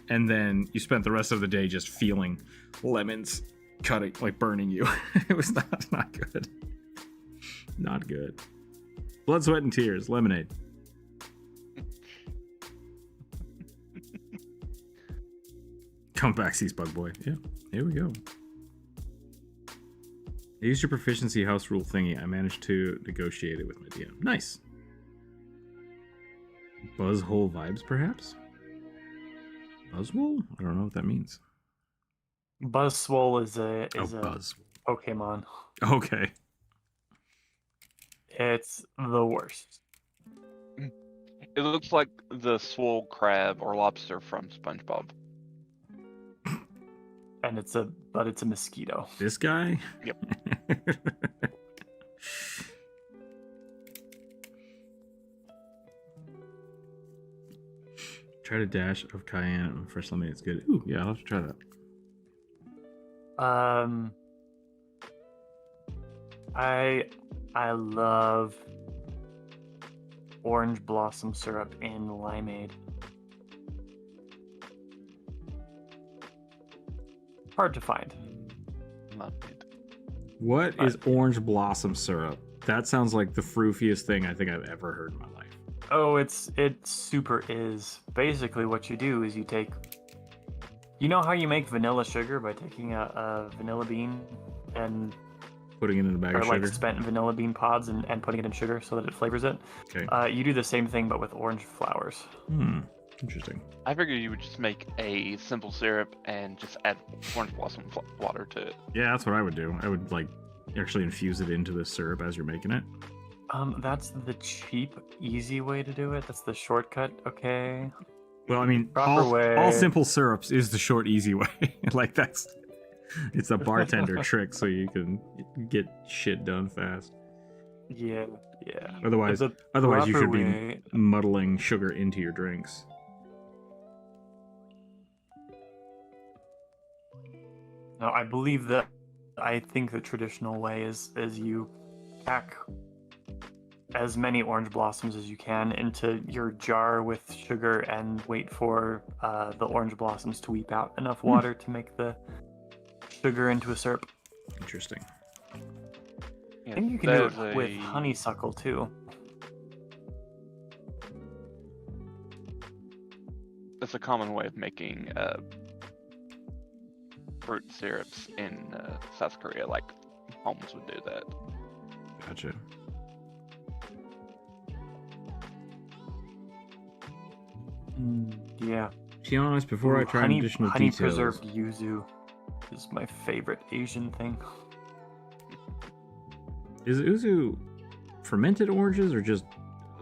A: then you spent the rest of the day just feeling lemons cutting, like burning you. It was not good. Not good. Blood, sweat, and tears. Lemonade. Come back, Seas Bug Boy. Yeah, here we go. I used your proficiency house rule thingy. I managed to negotiate it with my DM. Nice. Buzzhole vibes, perhaps? Buzzwole? I don't know what that means.
C: Buzzwole is a
A: Buzz.
C: Pokemon.
A: Okay.
C: It's the worst.
B: It looks like the swole crab or lobster from SpongeBob.
C: And it's a mosquito.
A: This guy?
B: Yep.
A: Try to dash of cayenne and fresh lemonade. It's good. Ooh, yeah, I'll have to try that.
C: I love orange blossom syrup in limeade. Hard to find.
B: Love it.
A: What is orange blossom syrup? That sounds like the froofiest thing I think I've ever heard in my life.
C: Oh, it super is. Basically what you do is you take... You know how you make vanilla sugar by taking a vanilla bean and...
A: Putting it in a bag of sugar?
C: Or like spent vanilla bean pods and putting it in sugar so that it flavors it.
A: Okay.
C: You do the same thing but with orange flowers.
A: Interesting.
B: I figured you would just make a simple syrup and just add orange blossom water to it.
A: Yeah, that's what I would do. I would like actually infuse it into the syrup as you're making it.
C: That's the cheap, easy way to do it. That's the shortcut, okay?
A: Well, I mean, all simple syrups is the short, easy way. Like it's a bartender trick so you can get shit done fast.
C: Yeah.
A: Otherwise you should be muddling sugar into your drinks.
C: No, I think the traditional way is you pack as many orange blossoms as you can into your jar with sugar and wait for the orange blossoms to weep out enough water to make the sugar into a syrup.
A: Interesting.
C: I think you can do it with honeysuckle too.
B: That's a common way of making fruit syrups in South Korea. Like, homes would do that.
A: Gotcha.
C: Yeah.
A: To be honest, before I try additional
C: honey
A: details...
C: preserved yuzu is my favorite Asian thing.
A: Is yuzu fermented oranges or just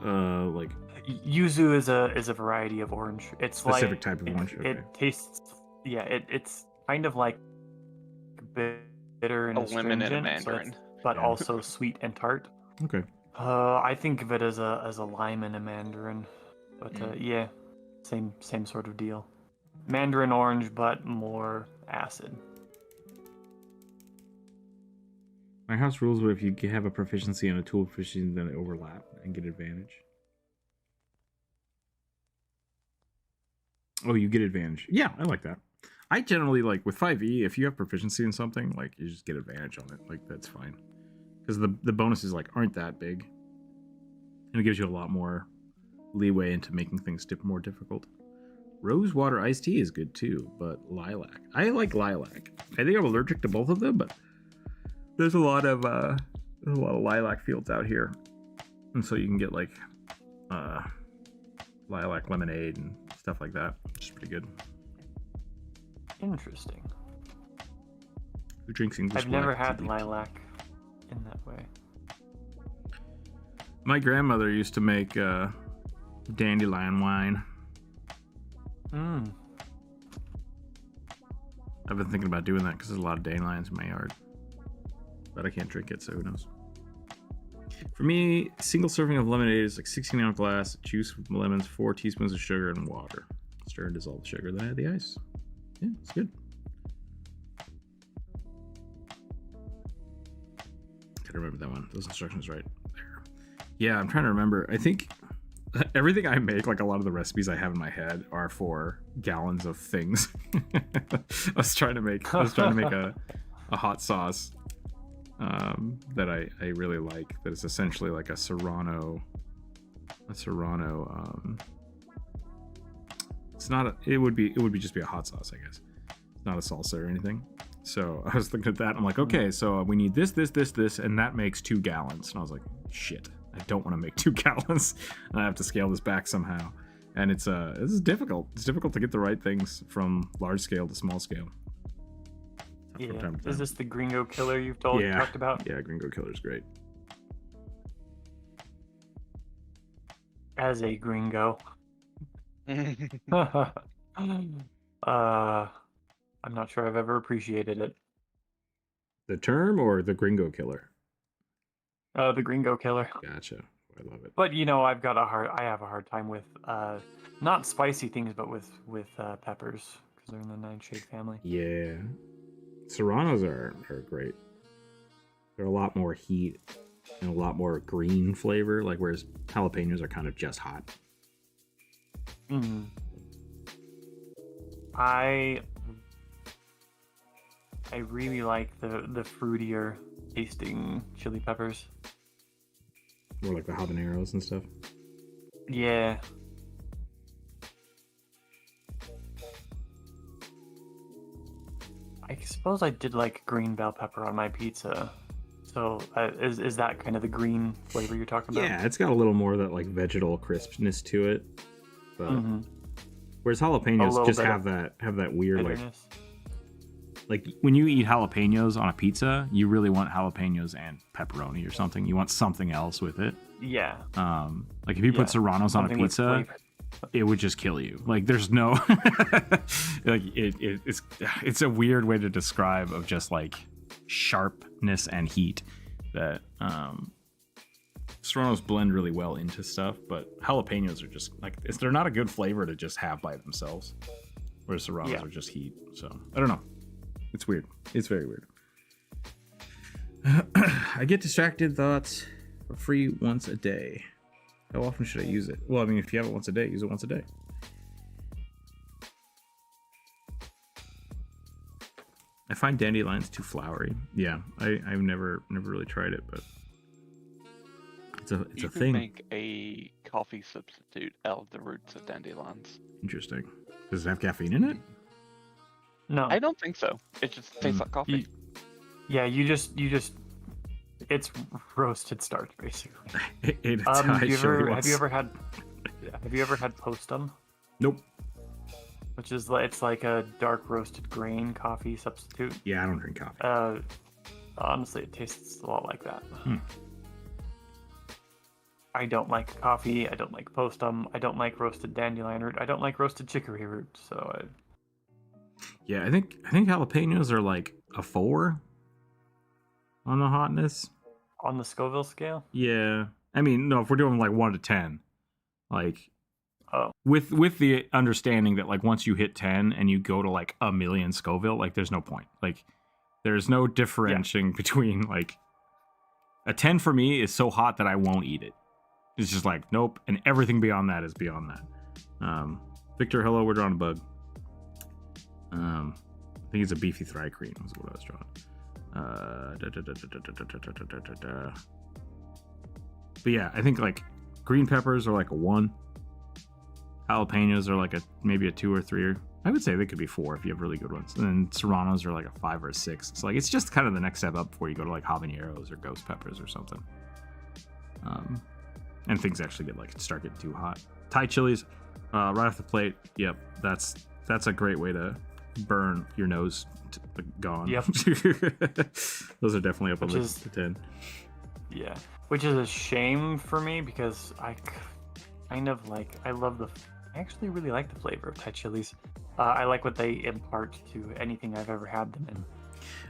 A: like...
C: Yuzu is a variety of orange. It's
A: specific
C: like,
A: type of orange. Okay.
C: It tastes, yeah. It's kind of like bitter and
B: a lemon and a
C: astringent,
B: mandarin,
C: but also sweet and tart.
A: Okay.
C: I think of it as a lime and a mandarin, but yeah, same sort of deal. Mandarin orange, but more acid.
A: My house rules, but if you have a proficiency and a tool proficiency, then they overlap and get advantage. Oh, you get advantage. Yeah, I like that. I generally, like, with 5e, if you have proficiency in something, like, you just get advantage on it. Like, that's fine. Because the bonuses, like, aren't that big. And it gives you a lot more leeway into making things more difficult. Rosewater iced tea is good, too, but lilac. I like lilac. I think I'm allergic to both of them, but there's a lot of lilac fields out here. And so you can get, like, lilac lemonade and stuff like that, which is pretty good.
C: Interesting.
A: Who drinks English?
C: I've never had lilac in that way.
A: My grandmother used to make dandelion wine. I've been thinking about doing that because there's a lot of dandelions in my yard, but I can't drink it, so who knows. For me, single serving of lemonade is like 16-ounce glass, juice with lemons, 4 teaspoons of sugar, and water. Stir and dissolve the sugar, then add the ice. Yeah, it's good. Gotta remember that one. Those instructions right there. Yeah, I'm trying to remember. I think everything I make, like a lot of the recipes I have in my head, are for gallons of things. I was trying to make a hot sauce that I really like. That is essentially like a Serrano. It's not. It would just be a hot sauce, I guess. It's not a salsa or anything. So I was looking at that. And I'm like, okay, so we need this, and that makes 2 gallons. And I was like, shit, I don't want to make 2 gallons. And I have to scale this back somehow. And this is difficult. It's difficult to get the right things from large scale to small scale.
C: Yeah. Is this the Gringo Killer you've talked about?
A: Yeah, Gringo Killer's great.
C: As a gringo. I'm not sure I've ever appreciated it.
A: The term or the Gringo Killer?
C: The Gringo Killer.
A: Gotcha. I love it.
C: But I have a hard time with not spicy things, but with peppers because they're in the nightshade family.
A: Yeah, Serranos are great. They're a lot more heat and a lot more green flavor, like whereas jalapenos are kind of just hot.
C: I really like the fruitier tasting chili peppers.
A: More like the habaneros and stuff.
C: Yeah. I suppose I did like green bell pepper on my pizza. So is that kind of the green flavor you're talking about?
A: Yeah, it's got a little more of that like vegetal crispness to it. But whereas jalapenos just have that weird bitterness. Like when you eat jalapenos on a pizza, you really want jalapenos and pepperoni or something. You want something else with it.
C: Yeah.
A: Like if you put Serranos on a pizza, it would just kill you. Like there's no like it's a weird way to describe of just like sharpness and heat that Serranos blend really well into stuff, but jalapenos are just like they're not a good flavor to just have by themselves. Whereas Serranos are just heat. So I don't know. It's weird. It's very weird. I get distracted thoughts for free once a day. How often should I use it? Well, I mean, if you have it once a day, use it once a day. I find dandelions too flowery. Yeah, I've never really tried it, but it's a
B: you
A: thing.
B: You can make a coffee substitute out of the roots of dandelions.
A: Interesting. Does it have caffeine in it?
C: No,
B: I don't think so. It just tastes like coffee.
C: You just it's roasted starch basically.
A: Have you
C: ever had postum?
A: Nope.
C: Which is it's like a dark roasted grain coffee substitute.
A: Yeah, I don't drink coffee.
C: Honestly, it tastes a lot like that.
A: Hmm.
C: I don't like coffee. I don't like postum. I don't like roasted dandelion root. I don't like roasted chicory root. So
A: yeah, I think jalapenos are like a 4 on the hotness.
C: On the Scoville scale?
A: Yeah. I mean, no, if we're doing like 1 to 10, like
C: oh,
A: with the understanding that like once you hit 10 and you go to like a million Scoville, like there's no point. Like there's no differentiating between like a 10 for me is so hot that I won't eat it. It's just like nope, and everything beyond that is beyond that. Victor, hello, we're drawing a bug. I think it's a beefy thri-creen was what I was drawing. But yeah, I think like green peppers are like a 1. Jalapenos are like maybe a 2 or 3. I would say they could be 4 if you have really good ones. And then serranos are like a 5 or a 6. So like it's just kind of the next step up before you go to like habaneros or ghost peppers or something. And things actually start getting too hot. Thai chilies, right off the plate. Yep, that's a great way to burn your nose gone.
C: Yep.
A: Those are definitely up on list to 10.
C: Yeah, which is a shame for me because I actually really like the flavor of Thai chilies. I like what they impart to anything I've ever had them in.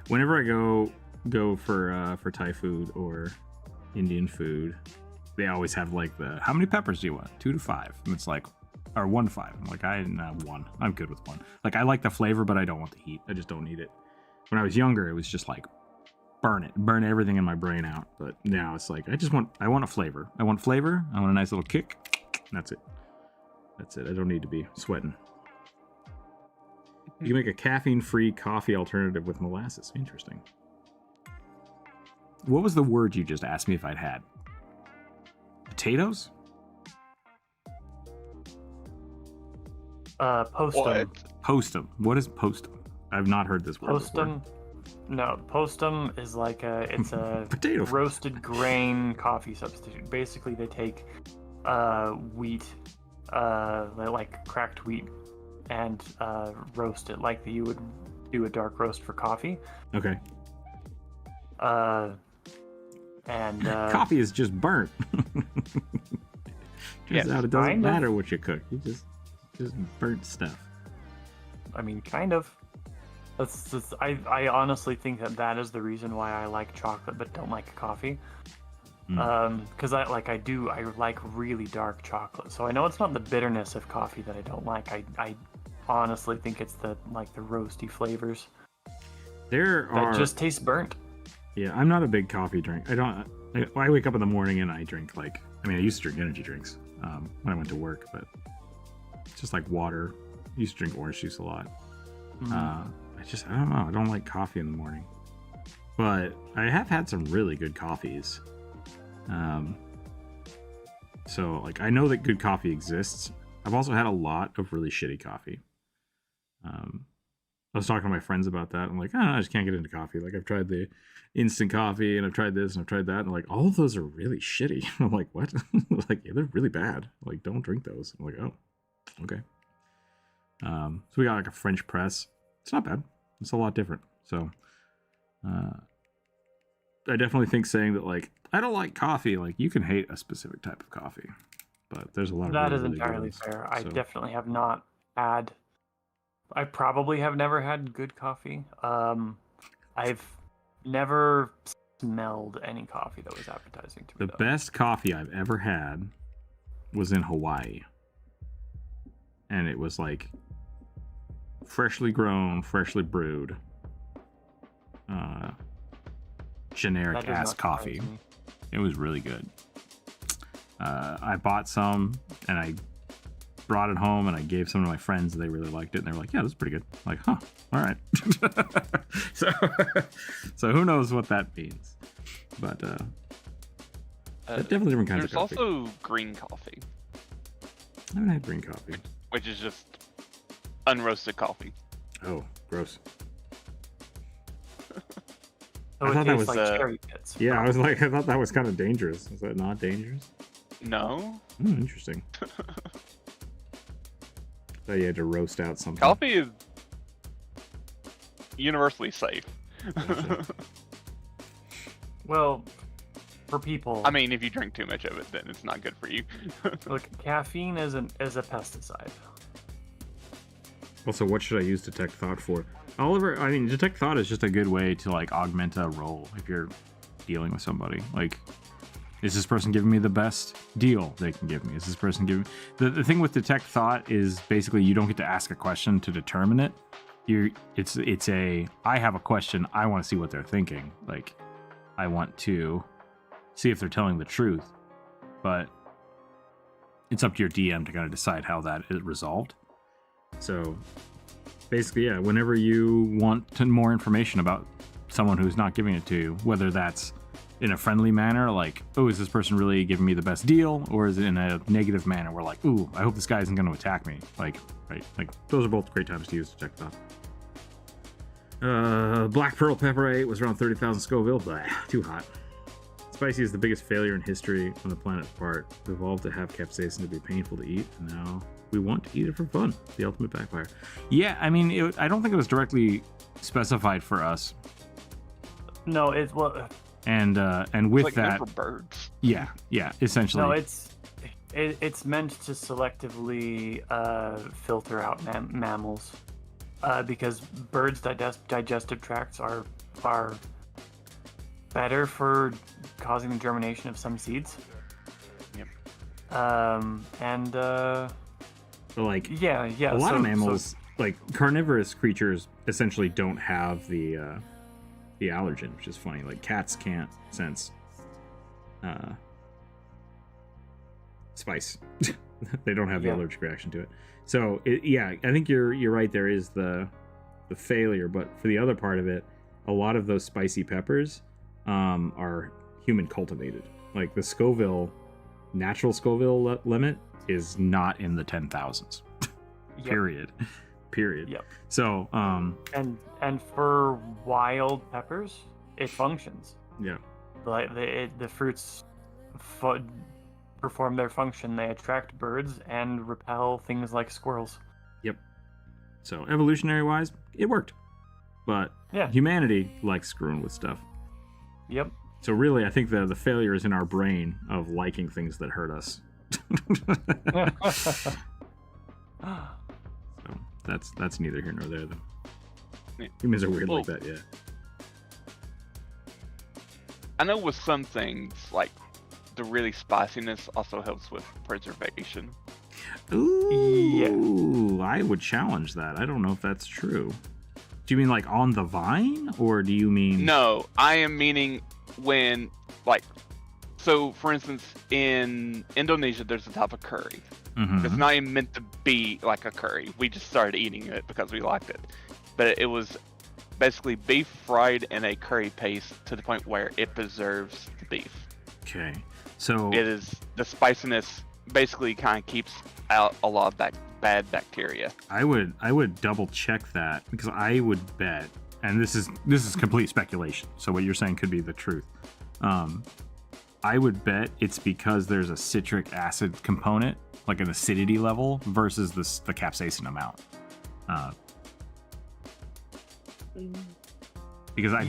A: Whenever I go for Thai food or Indian food, they always have like how many peppers do you want? 2 to 5. And it's like, or 1 to 5. I'm like, 1. I'm good with 1. Like I like the flavor, but I don't want the heat. I just don't need it. When I was younger, it was just like burn everything in my brain out. But now it's like I want a flavor. I want flavor. I want a nice little kick. And that's it. I don't need to be sweating. You can make a caffeine-free coffee alternative with molasses. Interesting. What was the word you just asked me if I'd had? Potatoes?
C: Postum.
A: Postum. What is postum? I've not heard this word
C: Postum.
A: before.
C: No, postum is it's a
A: potato
C: roasted grain coffee substitute. Basically, they take wheat, like cracked wheat, and roast it like you would do a dark roast for coffee.
A: Okay.
C: And
A: coffee is just burnt. It doesn't matter what you cook. You just burnt stuff. I
C: mean, kind of. I honestly think that is the reason why I like chocolate but don't like coffee. Because I like really dark chocolate. So I know it's not the bitterness of coffee that I don't like. I honestly think it's the roasty flavors. That just taste burnt.
A: Yeah, I'm not a big coffee drink. I wake up in the morning and I drink I used to drink energy drinks when I went to work, but it's just like water. I used to drink orange juice a lot. I don't know. I don't like coffee in the morning, but I have had some really good coffees. So I know that good coffee exists. I've also had a lot of really shitty coffee. I was talking to my friends about that. I'm like, I just can't get into coffee. Like I've tried the instant coffee and I've tried this and I've tried that. And like, all of those are really shitty. I'm like, what? Yeah, they're really bad. Like, don't drink those. I'm like, oh, okay. So we got a French press. It's not bad. It's a lot different. So, I definitely think saying that I don't like coffee, you can hate a specific type of coffee, but there's a lot of
C: that is entirely fair. I definitely have not had. I probably have never had good coffee. I've never smelled any coffee that was appetizing to me.
A: The best coffee I've ever had was in Hawaii. And it was freshly grown, freshly brewed. generic
C: does
A: ass
C: not
A: coffee.
C: surprise me.
A: It was really good. I bought some and I brought it home and I gave some to my friends. They really liked it and they were like, "Yeah, this is pretty good." I'm like, huh, all right. so who knows what that means? But definitely different kinds of coffee.
B: There's also green coffee.
A: I haven't had green coffee.
B: Which is just unroasted coffee.
A: Oh, gross.
C: So
A: I
C: it
A: thought that
C: tastes
A: was,
C: like cherry pits.
A: Yeah, I thought that was kind of dangerous. Is that not dangerous?
B: No.
A: Interesting. Thought you had to roast out something.
B: Coffee is universally safe.
C: Well, for people,
B: I mean, if you drink too much of it, then it's not good for you.
C: look, caffeine is a pesticide.
A: Also, what should I use detect thought for? Oliver, I mean, detect thought is just a good way to like augment a role if you're dealing with somebody. Like, is this person giving me the best deal they can give me? Is this person giving... The thing with detect thought is basically you don't get to ask a question to determine it. It's a, I have a question, I want to see what they're thinking. Like, I want to see if they're telling the truth. But it's up to your DM to kind of decide how that is resolved. So basically, yeah, whenever you want more information about someone who's not giving it to you, whether that's in a friendly manner, like, oh, is this person really giving me the best deal? Or is it in a negative manner where like, ooh, I hope this guy isn't going to attack me. Like, right. Like, those are both great times to use Detect Thought. Black Pearl Pepper 8 was around 30,000 Scoville. Blah, too hot. Spicy is the biggest failure in history on the planet part. We evolved to have capsaicin to be painful to eat, and now we want to eat it for fun. The ultimate backfire. Yeah, I mean, I don't think it was directly specified for us.
C: No, it's well.
A: And with
B: like
A: that,
B: for birds.
A: yeah, essentially.
C: No, it's meant to selectively filter out mammals, because birds' digestive tracts are far better for causing the germination of some seeds.
B: Yep.
A: So like,
C: yeah.
A: A lot of mammals, like carnivorous creatures, essentially don't have the allergen, which is funny. Like cats can't sense spice. They don't have the allergic reaction to it. So I think you're right. There is the failure, but for the other part of it, a lot of those spicy peppers are human cultivated. Like the Scoville, natural Scoville limit is not in the 10,000s. Period.
C: Yep.
A: So
C: and for wild peppers, it functions.
A: Yeah.
C: Like the fruits perform their function. They attract birds and repel things like squirrels.
A: Yep. So evolutionary wise, it worked. But humanity likes screwing with stuff.
C: Yep.
A: So really, I think the failure is in our brain of liking things that hurt us. So that's neither here nor there, though.
B: Yeah.
A: Humans are weird like that, yeah.
B: I know with some things, like the really spiciness also helps with preservation.
A: Ooh, I would challenge that. I don't know if that's true. Do you mean like on the vine, or do you mean...
B: No, I am meaning when, like, so for instance, in Indonesia, there's a type of curry.
A: Mm-hmm.
B: It's not even meant to be like a curry. We just started eating it because we liked it. But it was basically beef fried in a curry paste to the point where it preserves the beef.
A: Okay, so...
B: It is, the spiciness basically kind of keeps out a lot of that bad bacteria.
A: I would double check that, because I would bet, and this is complete speculation, so what you're saying could be the truth. I would bet it's because there's a citric acid component, like an acidity level, versus the capsaicin amount. Because I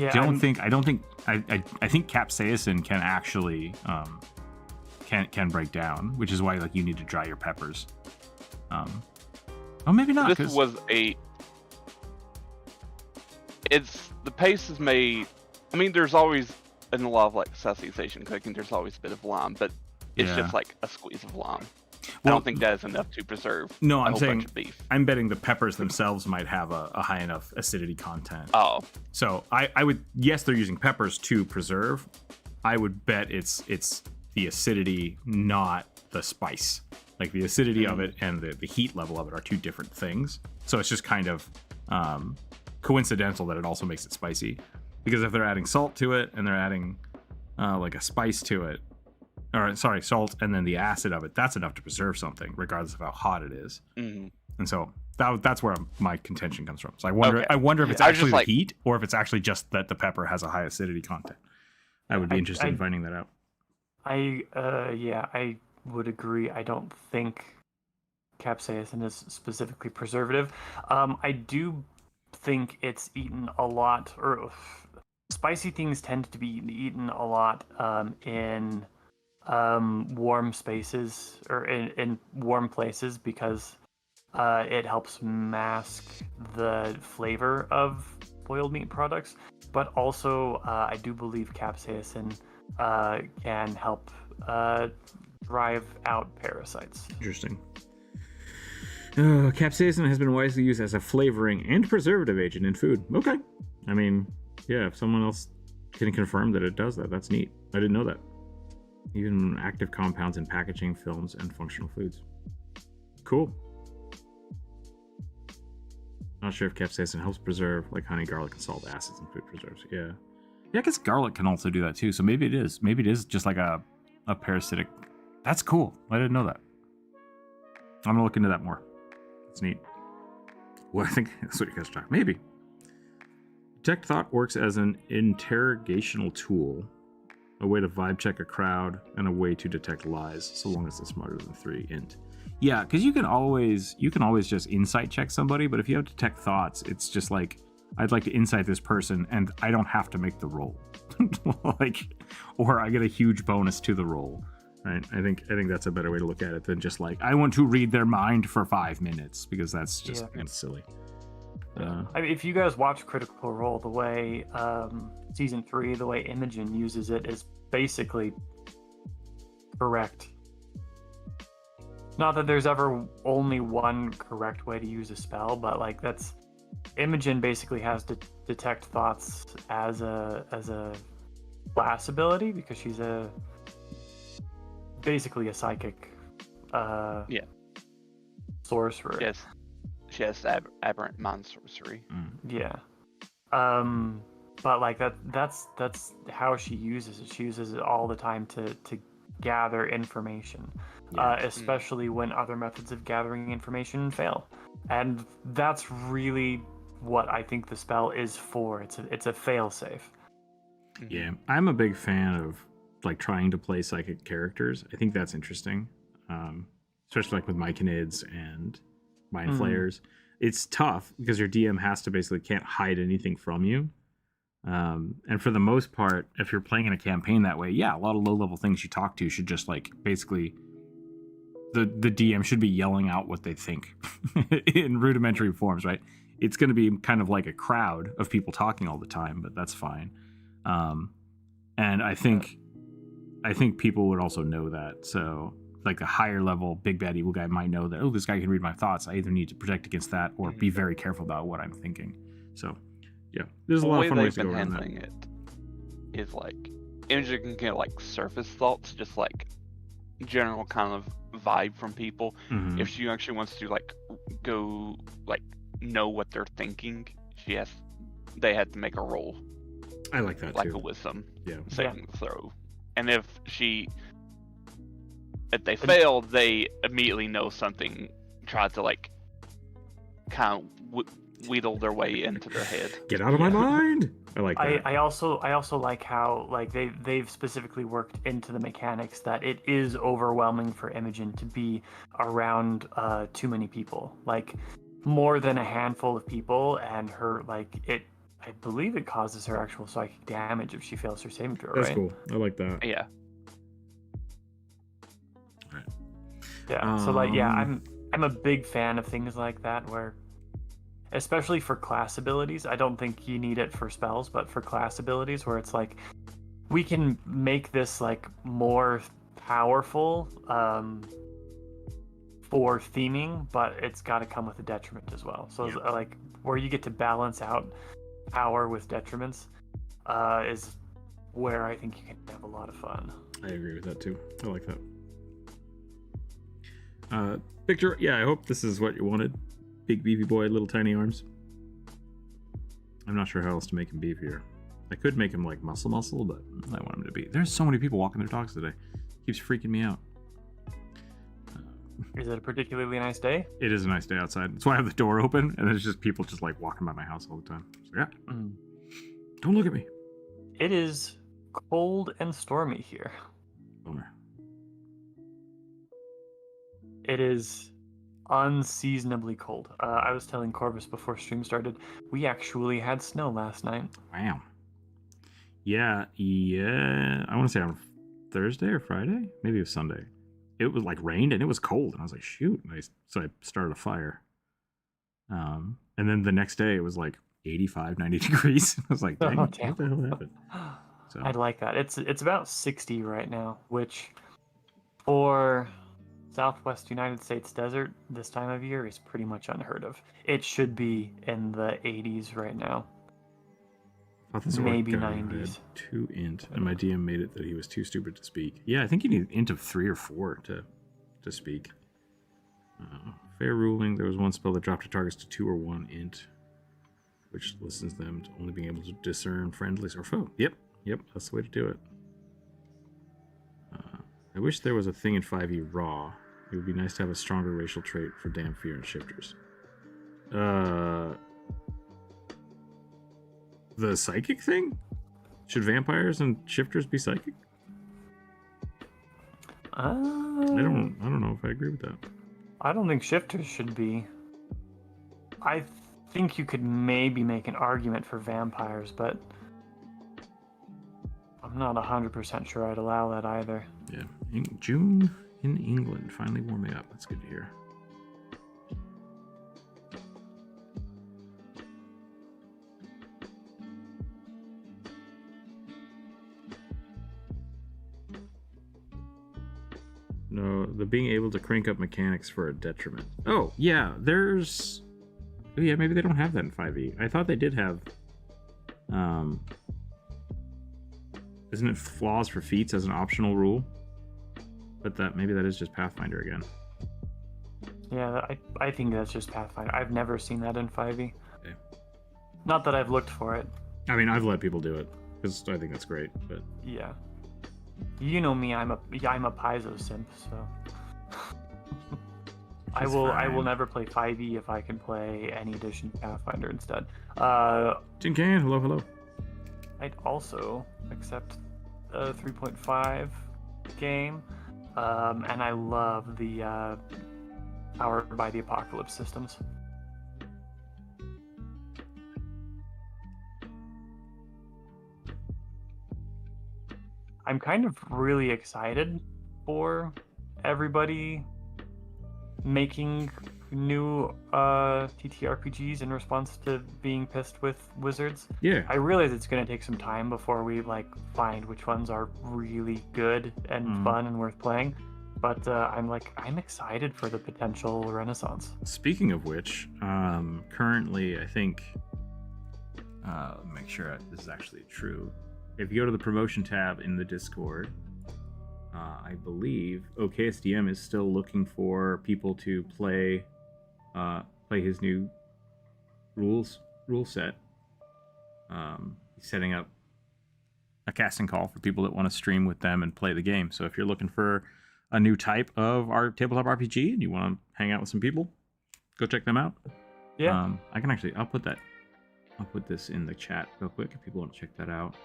A: think capsaicin can actually can break down, which is why like you need to dry your peppers. Oh, maybe not.
B: This was the paste is made. I mean, there's always in a lot of like Southeast Asian cooking, there's always a bit of lime, but it's just like a squeeze of lime. I don't think that is enough to preserve.
A: No,
B: a
A: I'm
B: whole
A: saying
B: bunch of beef.
A: I'm betting the peppers themselves might have a high enough acidity content.
B: Oh,
A: So I would, yes, they're using peppers to preserve. I would bet it's the acidity, not the spice. Like the acidity of it and the heat level of it are two different things. So it's just kind of coincidental that it also makes it spicy. Because if they're adding salt to it and they're adding like a spice to it, or sorry, salt and then the acid of it, that's enough to preserve something, regardless of how hot it is.
B: mm-hmm.
A: And so that's where my contention comes from. So I wonder,
B: Okay.
A: I wonder if it's
B: I was
A: actually
B: just
A: the heat or if it's actually just that the pepper has a high acidity content. I would be interested in finding that out.
C: I would agree. I don't think capsaicin is specifically preservative. I do think it's eaten a lot, or spicy things tend to be eaten a lot in warm spaces or in warm places because it helps mask the flavor of boiled meat products. But also, I do believe capsaicin can help drive out parasites.
A: Interesting. Capsaicin has been widely used as a flavoring and preservative agent in food. Okay. I mean, yeah, if someone else can confirm that it does that, that's neat. I didn't know that. Even active compounds in packaging, films, and functional foods. Cool. Not sure if capsaicin helps preserve like honey, garlic, and salt acids in food preserves. Yeah. Yeah, I guess garlic can also do that too. So maybe it is. Maybe it is just like a parasitic. That's cool. I didn't know that. I'm gonna look into that more. It's neat. Well, I think that's what you guys are talking. Maybe. Detect thought works as an interrogational tool, a way to vibe check a crowd, and a way to detect lies, so long as it's smarter than 3 int. Yeah, because you can always just insight check somebody, but if you have detect thoughts, it's just like, I'd like to insight this person, and I don't have to make the roll, or I get a huge bonus to the roll, right? I think that's a better way to look at it than just like, I want to read their mind for 5 minutes, because that's just it's silly.
C: I mean, if you guys watch Critical Role, the way season 3, the way Imogen uses it is basically correct. Not that there's ever only one correct way to use a spell, but like that's Imogen basically has to detect thoughts as a class ability because she's basically a psychic sorcerer.
B: Yes. She has aberrant mind sorcery.
C: Yeah. But like that's how she uses it. She uses it all the time to gather information. Especially when other methods of gathering information fail. And that's really what I think the spell is for. It's a fail-safe.
A: Yeah, I'm a big fan of like trying to play psychic characters. I think that's interesting. Especially like with Myconids and Mind Flayers. It's tough because your DM has to basically can't hide anything from you. And for the most part, if you're playing in a campaign that way, a lot of low-level things you talk to should just like basically the DM should be yelling out what they think in rudimentary forms, right? It's going to be kind of like a crowd of people talking all the time, but that's fine. And I think people would also know that. So like a higher level big bad evil guy might know that, oh, this guy can read my thoughts. I either need to protect against that or be very careful about what I'm thinking. So yeah, there's a lot of fun ways to go around that.
B: It is like Imogen can get like surface thoughts, just like general kind of vibe from people. If she actually wants to like go like know what they're thinking, they had to make a roll.
A: I like that
B: like
A: too.
B: A wisdom
A: saving
B: throw. And if they fail, they immediately know something, try to like kind of wheedle their way into their head.
A: Get out of my mind. I like that.
C: I also like how like they've specifically worked into the mechanics that it is overwhelming for Imogen to be around too many people, like more than a handful of people, and her like it. I believe it causes her actual psychic damage if she fails her saving throw.
A: That's
C: right?
A: cool. I like that.
B: Yeah.
A: Right.
C: Yeah. So like I'm a big fan of things like that where, especially for class abilities, I don't think you need it for spells, but for class abilities where it's like we can make this like more powerful for theming, but it's got to come with a detriment as well. So like where you get to balance out power with detriments is where I think you can have a lot of fun.
A: I agree with that too. I like that. Victor, yeah, I hope this is what you wanted. Big beefy boy, little tiny arms. I'm not sure how else to make him beefier. I could make him like muscle, but I want him to be. There's so many people walking their dogs today. Keeps freaking me out.
C: Is it a particularly nice day?
A: It is a nice day outside. That's why I have the door open, and there's just people just like walking by my house all the time. So, yeah. Don't look at me.
C: It is cold and stormy here.
A: Bummer.
C: It is unseasonably cold. I was telling Corvus before stream started, we actually had snow last night.
A: Wow. Yeah. I want to say on Thursday or Friday? Maybe it was Sunday. It was like rained and it was cold. And I was like, shoot. So I started a fire. And then the next day it was like 85, 90 degrees. I was like, dang, what the hell happened? So.
C: I'd like that. It's about 60 right now, which for Southwest United States desert this time of year is pretty much unheard of. It should be in the 80s right now. Maybe 90s.
A: 2 int, and my DM made it that he was too stupid to speak. Yeah, I think you need an int of 3 or 4 to speak. Fair ruling. There was one spell that dropped the targets to 2 or 1 int, which listens them to only being able to discern friendlies or foe. Yep, that's the way to do it. I wish there was a thing in 5e raw. It would be nice to have a stronger racial trait for damn fear and shifters. The psychic thing? Should vampires and shifters be psychic? I don't know if I agree with that.
C: I don't think shifters should be. I think you could maybe make an argument for vampires, but I'm not 100% sure I'd allow that either.
A: Yeah, June in England, finally warming up. That's good to hear. No, the being able to crank up mechanics for a detriment. Oh, yeah, there's... Oh, yeah, maybe they don't have that in 5e. I thought they did have... Isn't it flaws for feats as an optional rule? But maybe that is just Pathfinder again.
C: Yeah, I think that's just Pathfinder. I've never seen that in 5e.
A: Okay.
C: Not that I've looked for it.
A: I mean, I've let people do it, because I think that's great, but...
C: Yeah. You know me, I'm a Paizo simp, so... I will never play 5e if I can play any edition of Pathfinder instead.
A: Tin Can, hello.
C: I'd also accept a 3.5 game, and I love the Powered by the Apocalypse systems. I'm kind of really excited for everybody making new TTRPGs in response to being pissed with Wizards.
A: Yeah.
C: I realize it's going to take some time before we find which ones are really good and fun and worth playing. But I'm excited for the potential renaissance.
A: Speaking of which, currently I think make sure this is actually true. If you go to the promotion tab in the Discord, I believe OKSDM is still looking for people to play his new rule set. He's setting up a casting call for people that want to stream with them and play the game. So if you're looking for a new type of our tabletop RPG and you want to hang out with some people, go check them out.
C: Yeah.
A: I'll put this in the chat real quick if people want to check that out.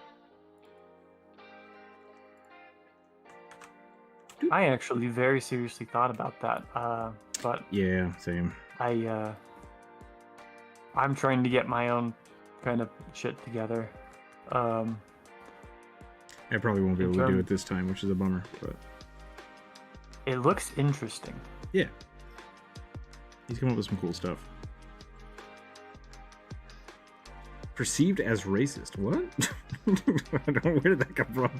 C: I actually very seriously thought about that, but
A: yeah, same.
C: I'm trying to get my own kind of shit together.
A: I probably won't be able to do it this time, which is a bummer, but
C: it looks interesting.
A: Yeah, he's come up with some cool stuff. Perceived as racist? What? Where did that come from?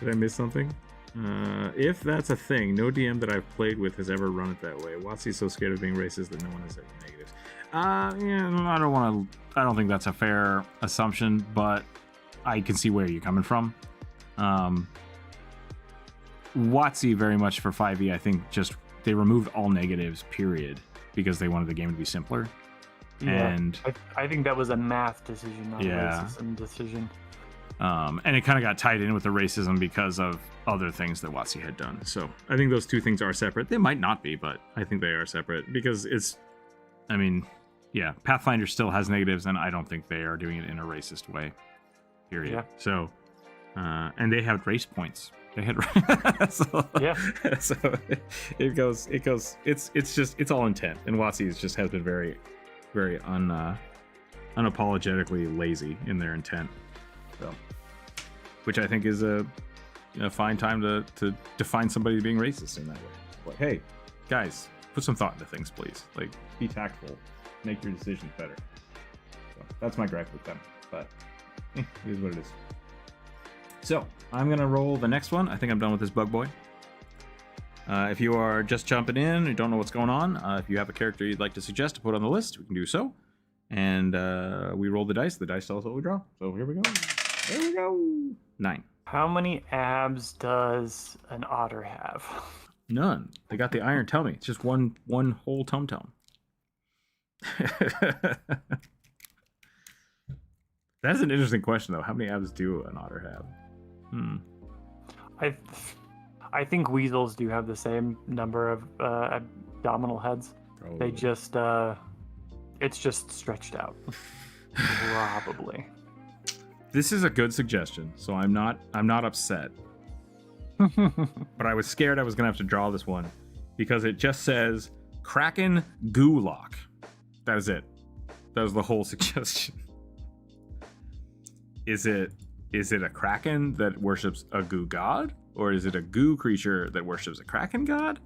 A: Did I miss something? If that's a thing, no DM that I've played with has ever run it that way. Watsy's so scared of being racist that no one has any negatives. Yeah, I don't think that's a fair assumption, but I can see where you're coming from. Watsy very much for 5e, I think they removed all negatives, period, because they wanted the game to be simpler.
C: Yeah,
A: and
C: I think that was a math decision, not a racism decision.
A: And it kind of got tied in with the racism because of other things that Watsy had done. So I think those two things are separate. They might not be, but I think they are separate because Pathfinder still has negatives, and I don't think they are doing it in a racist way, period. Yeah. So, and they have race points. They had so it goes. It's all intent, and Watsy has been very, very unapologetically lazy in their intent. So, which I think is a fine time to define somebody being racist in that way. Like, hey, guys, put some thought into things, please. Like, be tactful, make your decisions better. So that's my gripe with them, but it is what it is. So I'm gonna roll the next one. I think I'm done with this bug boy. If you are just jumping in and don't know what's going on, if you have a character you'd like to suggest to put on the list, we can do so. And we roll the dice. The dice tell us what we draw. So here we go. There we go. 9.
C: How many abs does an otter have?
A: None. They got the iron tummy. It's just one whole tum-tum. That's an interesting question, though. How many abs do an otter have?
C: I think weasels do have the same number of abdominal heads. Probably. They just it's just stretched out. Probably.
A: This is a good suggestion, so I'm not upset. But I was scared I was gonna have to draw this one because it just says Kraken Goo-lock. That is it. That was the whole suggestion. Is it a kraken that worships a goo god, or is it a goo creature that worships a kraken god?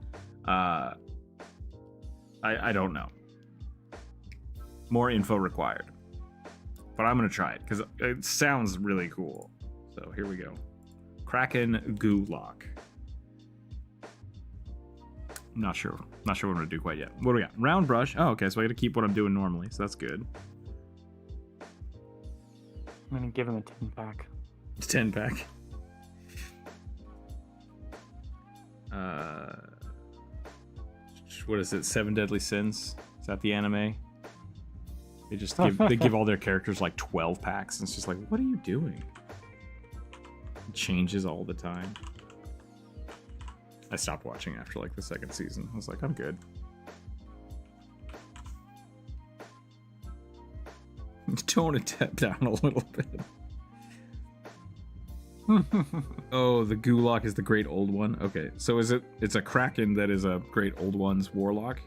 A: I don't know. More info required. But I'm gonna try it because it sounds really cool. So here we go. Kraken Goo-lock. Not sure what I'm gonna do quite yet. What do we got? Round brush. Oh, okay. So I got to keep what I'm doing normally. So that's good.
C: I'm gonna give him a 10-pack.
A: 10-pack. What is it? 7 Deadly Sins? Is that the anime? They just give all their characters like 12 packs, and it's just like, what are you doing? It changes all the time. I stopped watching after like the 2nd season. I was like, I'm good. Tone it down a little bit. Oh, the Goo-lock is the Great Old One. Okay, so it's a Kraken that is a Great Old One's warlock?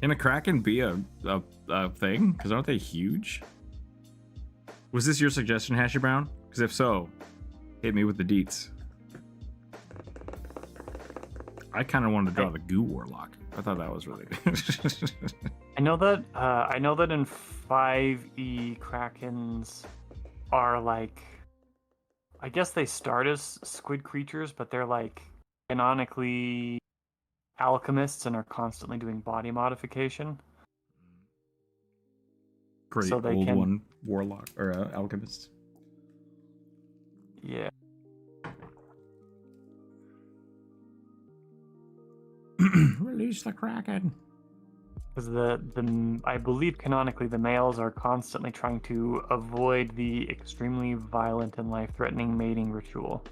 A: Can a Kraken be a thing? Because aren't they huge? Was this your suggestion, Hashy Brown? Because if so, hit me with the deets. I kind of wanted to draw the Goo Warlock. I thought that was really good.
C: I know that in 5e Krakens are like, I guess they start as squid creatures, but they're like canonically alchemists and are constantly doing body modification.
A: Great so old one warlock or alchemist.
C: Yeah.
A: Release the Kraken.
C: Because I believe canonically the males are constantly trying to avoid the extremely violent and life-threatening mating ritual.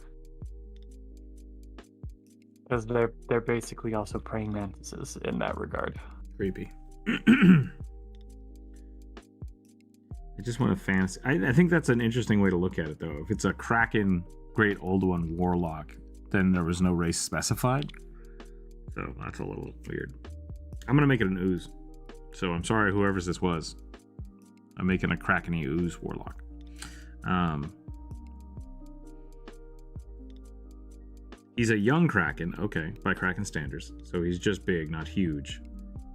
C: Because they're basically also praying mantises in that regard.
A: Creepy. I just want to fantasy. I think that's an interesting way to look at it, though. If it's a Kraken Great Old One Warlock, then there was no race specified. So that's a little weird. I'm gonna make it an ooze. So I'm sorry, whoever's this was. I'm making a Krakeny ooze warlock. He's a young Kraken, okay, by Kraken standards. So he's just big, not huge,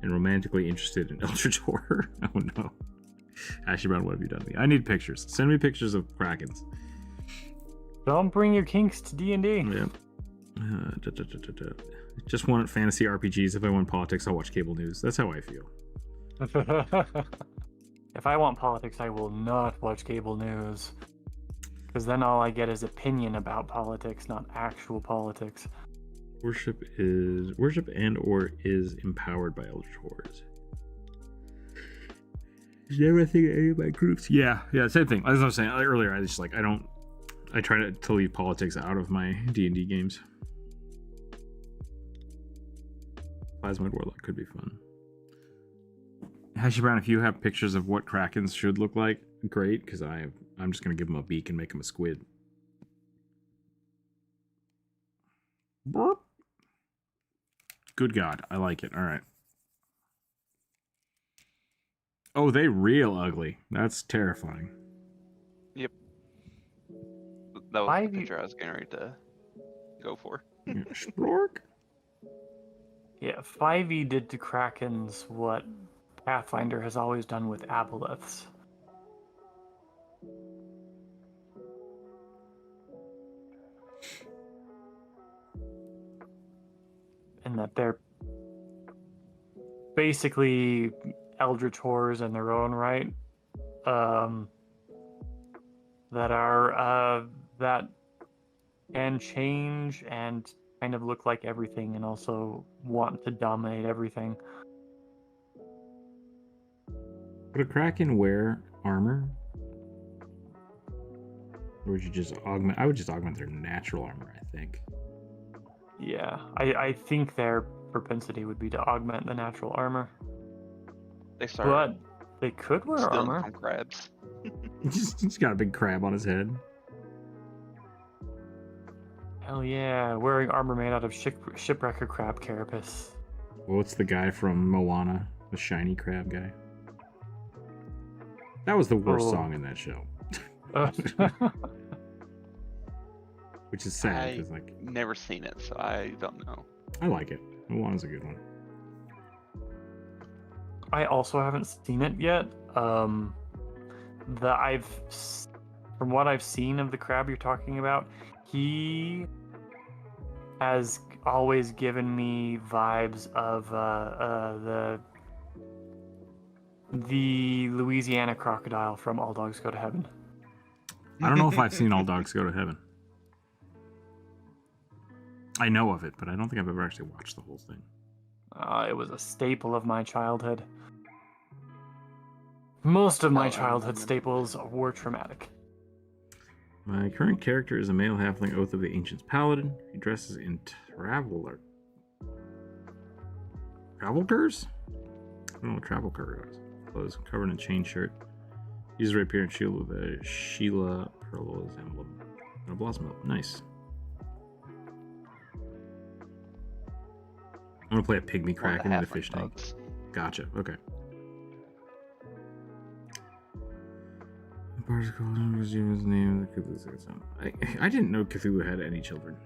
A: and romantically interested in Eldritch horror. Oh no, Ashley Brown, what have you done to me? I need pictures. Send me pictures of Krakens.
C: Don't bring your kinks to D&D.
A: Yep. Just want fantasy RPGs. If I want politics, I'll watch cable news. That's how I feel.
C: If I want politics, I will not watch cable news. Because then all I get is opinion about politics, not actual politics.
A: Worship and or is empowered by Eldritch Horrors. Is there anything in any of my groups? Yeah, same thing. As I was saying earlier, I try to leave politics out of my D&D games. Plasmoid Warlock could be fun. Hashi Brown, if you have pictures of what Krakens should look like, great, because I'm just going to give them a beak and make them a squid. Burp. Good God, I like it. All right. Oh, they real ugly. That's terrifying.
B: Yep. That was the picture I was getting ready to go for.
A: Splork?
C: Yeah, 5e did to Krakens what Pathfinder has always done with aboleths. And that they're basically eldritch horrors in their own right. That can change and kind of look like everything and also want to dominate everything.
A: Would a Kraken wear armor? Or would you just augment? I would just augment their natural armor, I think.
C: Yeah, I think their propensity would be to augment the natural armor. But they could wear armor.
B: From crabs.
A: He's got a big crab on his head.
C: Hell yeah, wearing armor made out of shipwrecker crab carapace.
A: Well, what's the guy from Moana? The shiny crab guy? That was the worst song in that show. Which is sad, because
B: never seen it, so I don't know.
A: I like it. Moana's a good one.
C: I also haven't seen it yet. From what I've seen of the crab you're talking about, he has always given me vibes of the Louisiana crocodile from All Dogs Go to Heaven.
A: I don't know if I've seen All Dogs Go to Heaven. I know of it, but I don't think I've ever actually watched the whole thing.
C: It was a staple of my childhood. Most of my childhood staples were traumatic.
A: My current character is a male halfling Oath of the Ancients paladin. He dresses in travelers? I don't know what traveler is. Clothes covered in a chain shirt. Uses a rapier and shield with a Sheila Perlo's emblem. And a blossom oak. Nice. I'm gonna play a pygmy kraken and a fish tank. Gotcha. Okay. His name. I didn't know Cthulhu had any children.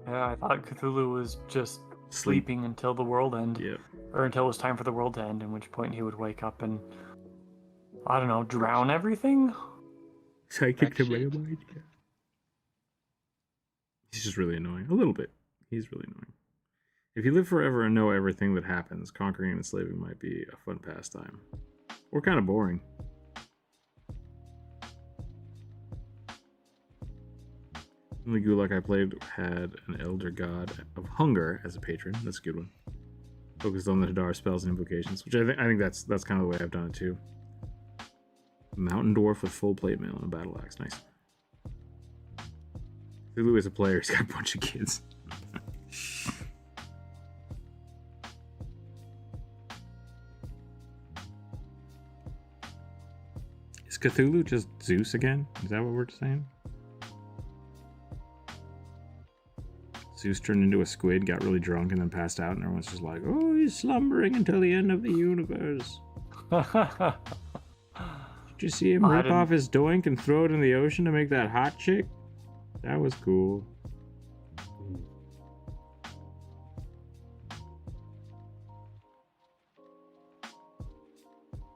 C: Yeah, I thought Cthulhu was just sleeping until the world end.
A: Yeah.
C: Or until it was time for the world to end, in which point he would wake up and, I don't know, drown everything?
A: Psychic to my mind. Yeah. He's just really annoying. A little bit. He's really annoying. If you live forever and know everything that happens, conquering and enslaving might be a fun pastime. Or kind of boring. The only Gulak I played had an Elder God of Hunger as a patron. That's a good one. Focused on the Hadar spells and invocations, which I think that's kind of the way I've done it too. Mountain Dwarf with full plate mail and a battle axe. Nice. Cthulhu is a player. He's got a bunch of kids. Is Cthulhu just Zeus again? Is that what we're saying? Zeus turned into a squid, got really drunk, and then passed out, and everyone's just like, oh, he's slumbering until the end of the universe. Did you see him rip off his doink and throw it in the ocean to make that hot chick? That was cool.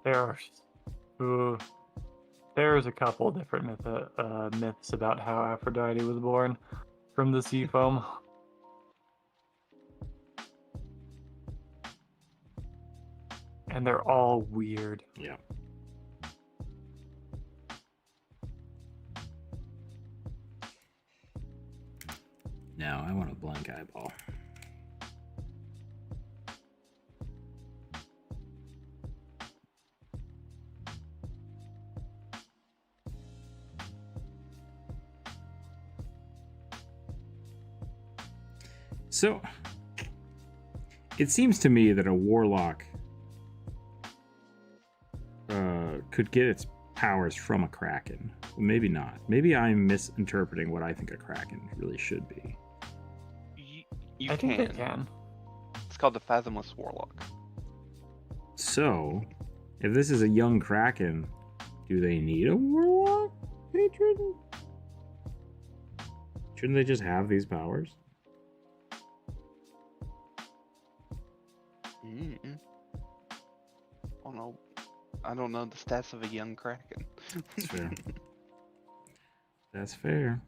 C: There are... There's a couple different myths about how Aphrodite was born from the sea foam. And they're all weird.
A: Yeah. Now I want a blank eyeball. So, it seems to me that a warlock could get its powers from a kraken. Maybe not. Maybe I'm misinterpreting what I think a kraken really should be.
B: I think
C: they can.
B: It's called the Fathomless Warlock.
A: So, if this is a young kraken, do they need a warlock patron? Shouldn't they just have these powers?
B: Oh no. I don't know the stats of a young kraken.
A: That's fair. That's fair.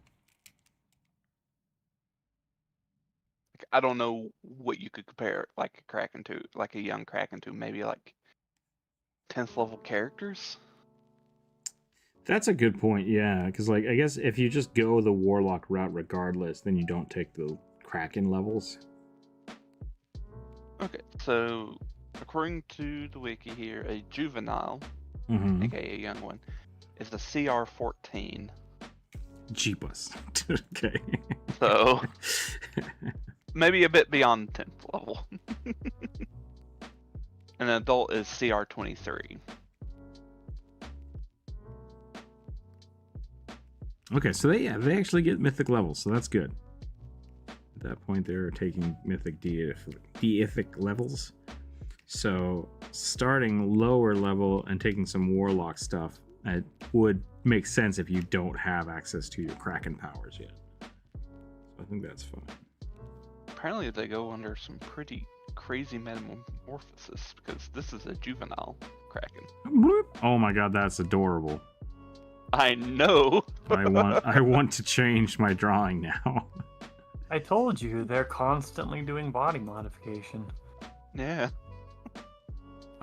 B: I don't know what you could compare like a kraken to, like a young kraken to, maybe like 10th level characters.
A: That's a good point, yeah. Because, like, I guess if you just go the warlock route regardless, then you don't take the kraken levels.
B: Okay, so according to the wiki here, a juvenile,
A: Mm-hmm.
B: aka a young one, is the CR14.
A: Jeepus. Okay.
B: So maybe a bit beyond 10th level. An adult is CR23.
A: Okay, so they actually get mythic levels, so that's good. At that point, they're taking mythic deific levels. So starting lower level and taking some warlock stuff, it would make sense if you don't have access to your kraken powers yet. So I think that's fine.
B: Apparently they go under some pretty crazy metamorphosis because this is a juvenile kraken.
A: Oh my god, that's adorable.
B: I know.
A: I want to change my drawing now.
C: I told you, they're constantly doing body modification.
B: Yeah.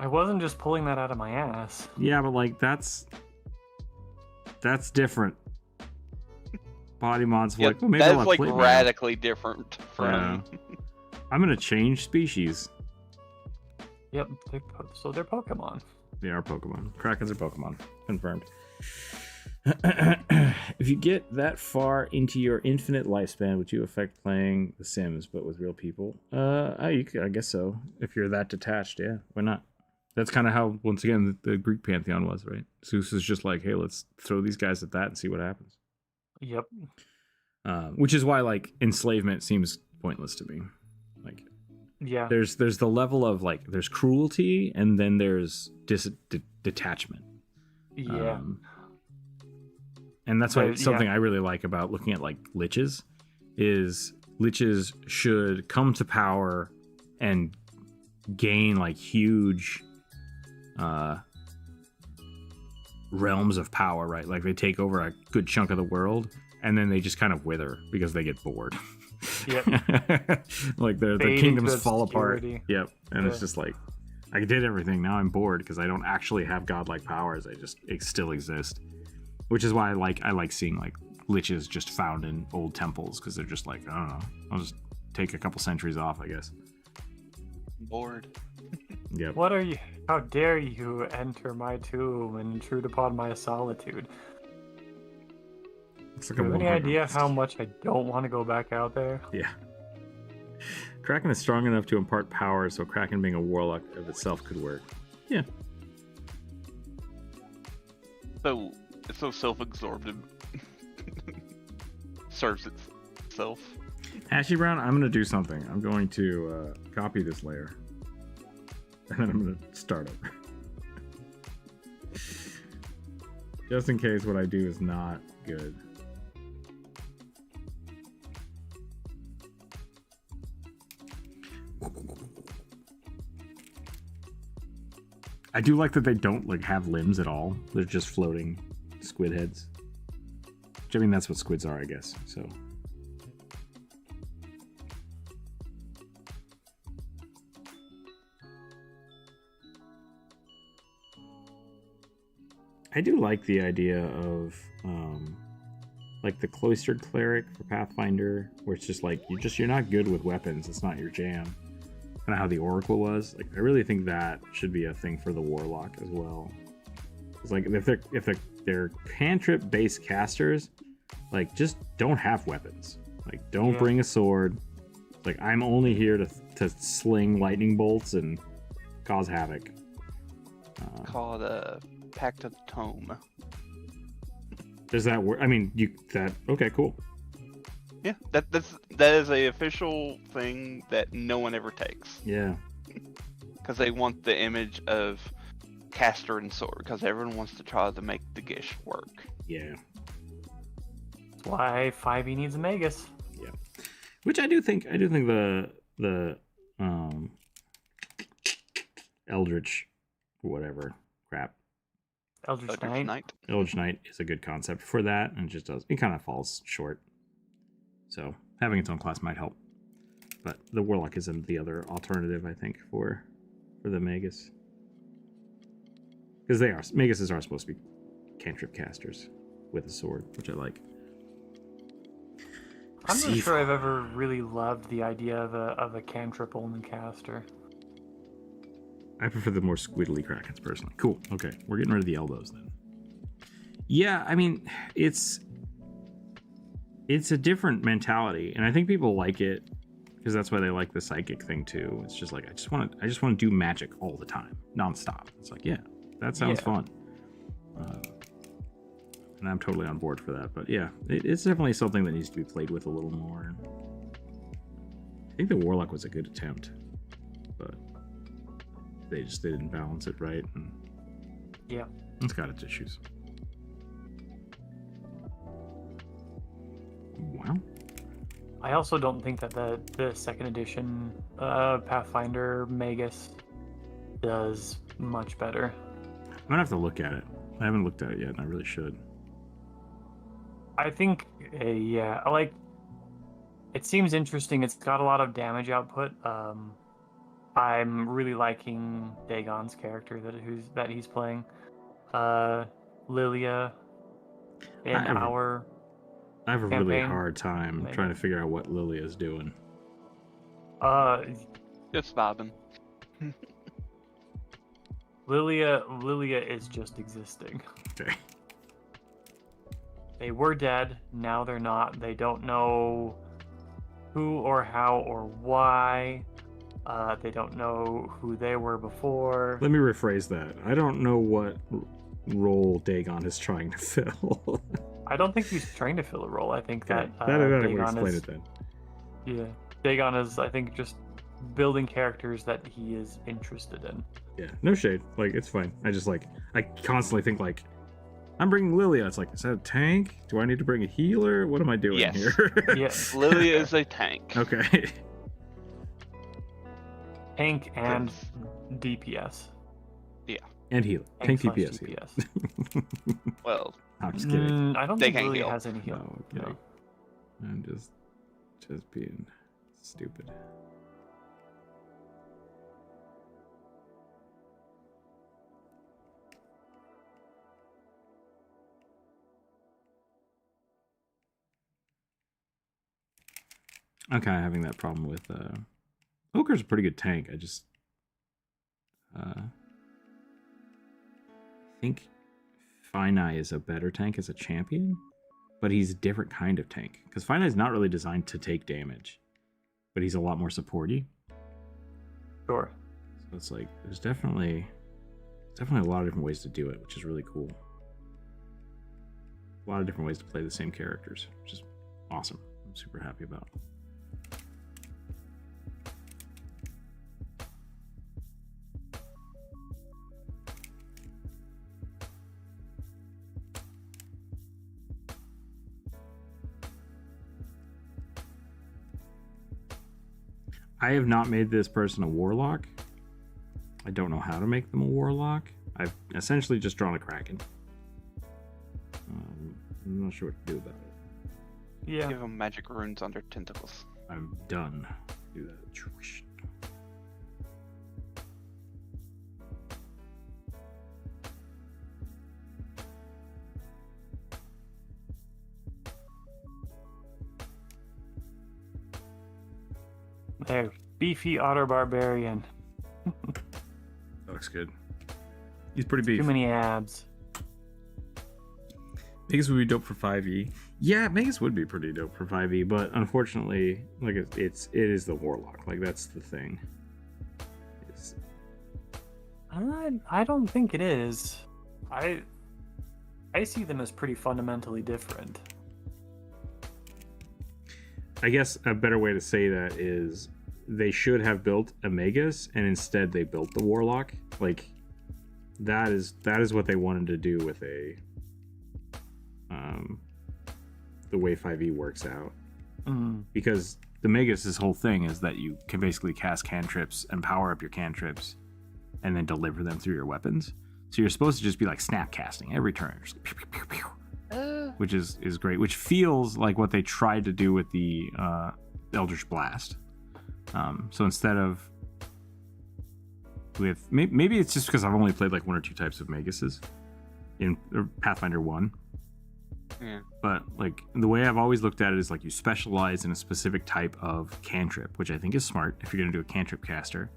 C: I wasn't just pulling that out of my ass.
A: Yeah, but like that's different. Body mods
B: Yeah,
A: like, well, maybe
B: that's
A: I'll
B: like
A: play
B: radically different from.
A: Yeah. I'm gonna change species.
C: Yep, so they're Pokemon.
A: They are Pokemon. Krakens are Pokemon. Confirmed. If you get that far into your infinite lifespan, would you affect playing The Sims but with real people? I guess so. If you're that detached, yeah, why not? That's kind of how, once again, the Greek pantheon was, right? Zeus is just like, hey, let's throw these guys at that and see what happens.
C: Yep.
A: Which is why, like, enslavement seems pointless to me. Like,
C: yeah,
A: there's the level of like, there's cruelty, and then there's detachment.
C: Yeah.
A: And that's why something I really like about looking at like liches is liches should come to power and gain like huge realms of power, right? Like they take over a good chunk of the world and then they just kind of wither because they get bored.
C: Yep.
A: Like their kingdoms fall apart. Yep. And
C: Yeah.
A: it's just like, I did everything, now I'm bored because I don't actually have godlike powers. It still exist. Which is why I like seeing like liches just found in old temples because they're just like, I don't know, I'll just take a couple centuries off, I guess.
B: Bored.
A: Yep.
C: What are you? How dare you enter my tomb and intrude upon my solitude?
A: It's like
C: Do you have any
A: 100.
C: idea how much I don't want to go back out there?
A: Yeah. Kraken is strong enough to impart power, so Kraken being a warlock of itself could work. Yeah.
B: So it's so self-absorbed. Serves itself.
A: Ashy Brown, I'm going to do something. I'm going to copy this layer. And then I'm going to start over. Just in case what I do is not good. I do like that they don't like have limbs at all. They're just floating squid heads. Which, I mean, that's what squids are, I guess. So. I do like the idea of like the cloistered cleric for Pathfinder, where it's just like you're not good with weapons. It's not your jam. Kind of how the Oracle was. Like, I really think that should be a thing for the Warlock as well. It's like if they're cantrip based casters, like just don't have weapons. Like don't bring a sword. Like I'm only here to sling lightning bolts and cause havoc.
B: Called Pact of the Tome.
A: Does that work? I mean, okay, cool.
B: Yeah, that is a official thing that no one ever takes.
A: Yeah.
B: Because they want the image of caster and sword. Because everyone wants to try to make the Gish work.
A: Yeah.
C: That's why 5e needs a Magus.
A: Yeah. Which I do think the Eldritch, whatever crap.
C: Eldritch Knight.
A: Eldritch Knight is a good concept for that, and it kind of falls short. So having its own class might help. But the Warlock isn't the other alternative, I think, for the Magus. Because Maguses are supposed to be cantrip casters with a sword, which I like.
C: I'm not sure I've ever really loved the idea of a cantrip only caster.
A: I prefer the more squiddly Krakens personally. Cool. Okay, we're getting rid of the elbows then. Yeah, I mean, it's a different mentality, and I think people like it because that's why they like the psychic thing too. It's just like I just want to do magic all the time, nonstop. It's like, yeah, that sounds fun, and I'm totally on board for that. But yeah, it's definitely something that needs to be played with a little more. I think the Warlock was a good attempt, but they didn't balance it right, and
C: yeah,
A: it's got its issues. Wow.
C: I also don't think that the second edition Pathfinder Magus does much better.
A: I'm gonna have to look at it. I haven't looked at it yet, and I really should.
C: I think, like, it seems interesting. It's got a lot of damage output. I'm really liking Dagon's character that he's playing. Lilia in our
A: I have a
C: campaign.
A: really hard time trying to figure out what Lilia's doing.
B: Just vibing.
C: Lilia is just existing.
A: Okay.
C: They were dead, now they're not. They don't know who or how or why. They don't know who they were before.
A: Let me rephrase that. I don't know what role Dagon is trying to fill.
C: I don't think he's trying to fill a role. I think that
A: Dagon
C: explain
A: it then.
C: Yeah, Dagon is, I think, just building characters that he is interested in.
A: Yeah, no shade. Like, it's fine. I constantly think, like, I'm bringing Lilia. It's like, is that a tank? Do I need to bring a healer? What am I doing here?
C: Yes.
B: Lilia is a tank.
A: Okay.
C: Tank and DPS.
B: Yeah.
A: And healer. Tank DPS.
B: DPS. Well,
A: I'm just kidding.
C: I don't think Lilia has any heal.
A: No, okay. No. I'm just being stupid. I'm kind of having that problem with Oker's a pretty good tank. I just think Fineye is a better tank as a champion, but he's a different kind of tank because Fineye is not really designed to take damage, but he's a lot more supporty.
C: Sure.
A: So it's like there's definitely a lot of different ways to do it, which is really cool. A lot of different ways to play the same characters, which is awesome. I'm super happy about. I have not made this person a warlock. I don't know how to make them a warlock. I've essentially just drawn a Kraken. I'm not sure what to do about it.
C: Yeah.
B: Give them magic runes on their tentacles.
A: I'm done. Do that.
C: There, beefy otter barbarian.
A: That looks good. He's pretty beefy.
C: Too many abs.
A: Megas would be dope for 5e. Yeah, Megas would be pretty dope for 5e, but unfortunately, like it is the warlock. Like that's the thing.
C: I don't think it is. I see them as pretty fundamentally different.
A: I guess a better way to say that is they should have built a Magus, and instead they built the warlock. Like that is what they wanted to do with the way 5e works out. Because the Magus' whole thing is that you can basically cast cantrips and power up your cantrips and then deliver them through your weapons. So you're supposed to just be like snap casting every turn, just pew, pew, pew, pew, which is great, which feels like what they tried to do with the Eldritch Blast. So instead of with maybe it's just because I've only played like one or two types of Maguses in Pathfinder 1.
B: Yeah.
A: But like the way I've always looked at it is like you specialize in a specific type of cantrip, which I think is smart if you're going to do a cantrip caster.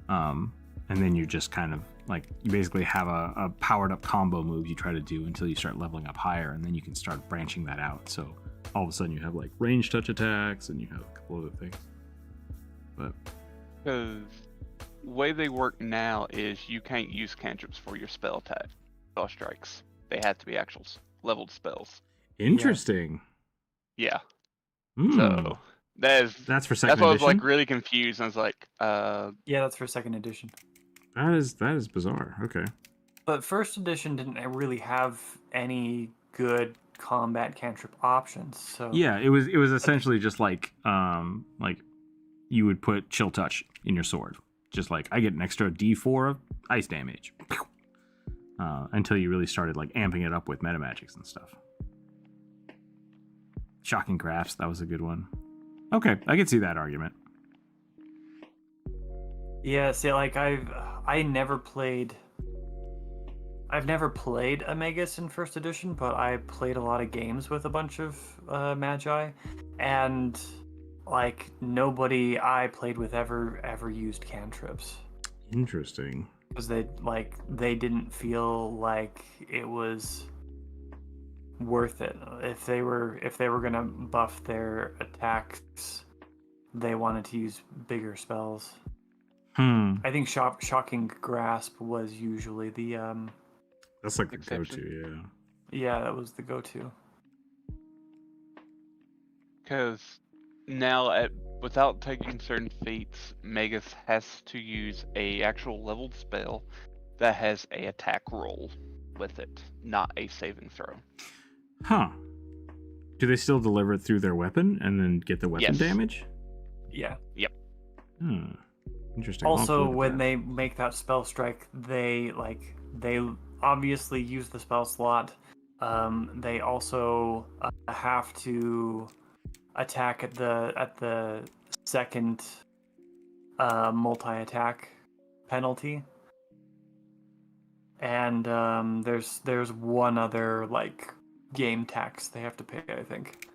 A: And then you just kind of like you basically have a powered up combo move you try to do until you start leveling up higher, and then you can start branching that out. So all of a sudden you have like range touch attacks and you have a couple other things. But
B: because the way they work now is you can't use cantrips for your spell strikes. They have to be actual leveled spells.
A: interesting.
B: Yeah.
A: Mm.
B: So
A: that's for second
B: that's why I was
A: edition?
B: like really confused. I was like,
C: Yeah, that's for second edition.
A: That is bizarre. Okay.
C: But first edition didn't really have any good combat cantrip options. So
A: Yeah, it was essentially just like you would put chill touch in your sword. Just like I get an extra D4 of ice damage. Until you really started like amping it up with meta magics and stuff. Shocking Grasp, that was a good one. Okay, I can see that argument.
C: yeah, see, like I've never played a Magus in first edition, but I played a lot of games with a bunch of magi, and like nobody I played with ever used cantrips.
A: Interesting.
C: Because they didn't feel like it was worth it. If they were gonna buff their attacks, they wanted to use bigger spells. I think Shocking Grasp was usually the
A: That's like the
B: exception.
A: go-to, yeah.
C: Yeah, that was the go-to.
B: because now without taking certain feats, Magus has to use a actual leveled spell that has a attack roll with it, not a saving throw.
A: Huh. Do they still deliver it through their weapon and then get the weapon
B: Yes.
A: damage?
C: Yeah.
A: Interesting. I'll have to
C: Also,
A: look at
C: when
A: that.
C: they make that spell strike, they obviously use the spell slot. They also have to attack at the second multi-attack penalty. And there's one other like game tax they have to pay, I think.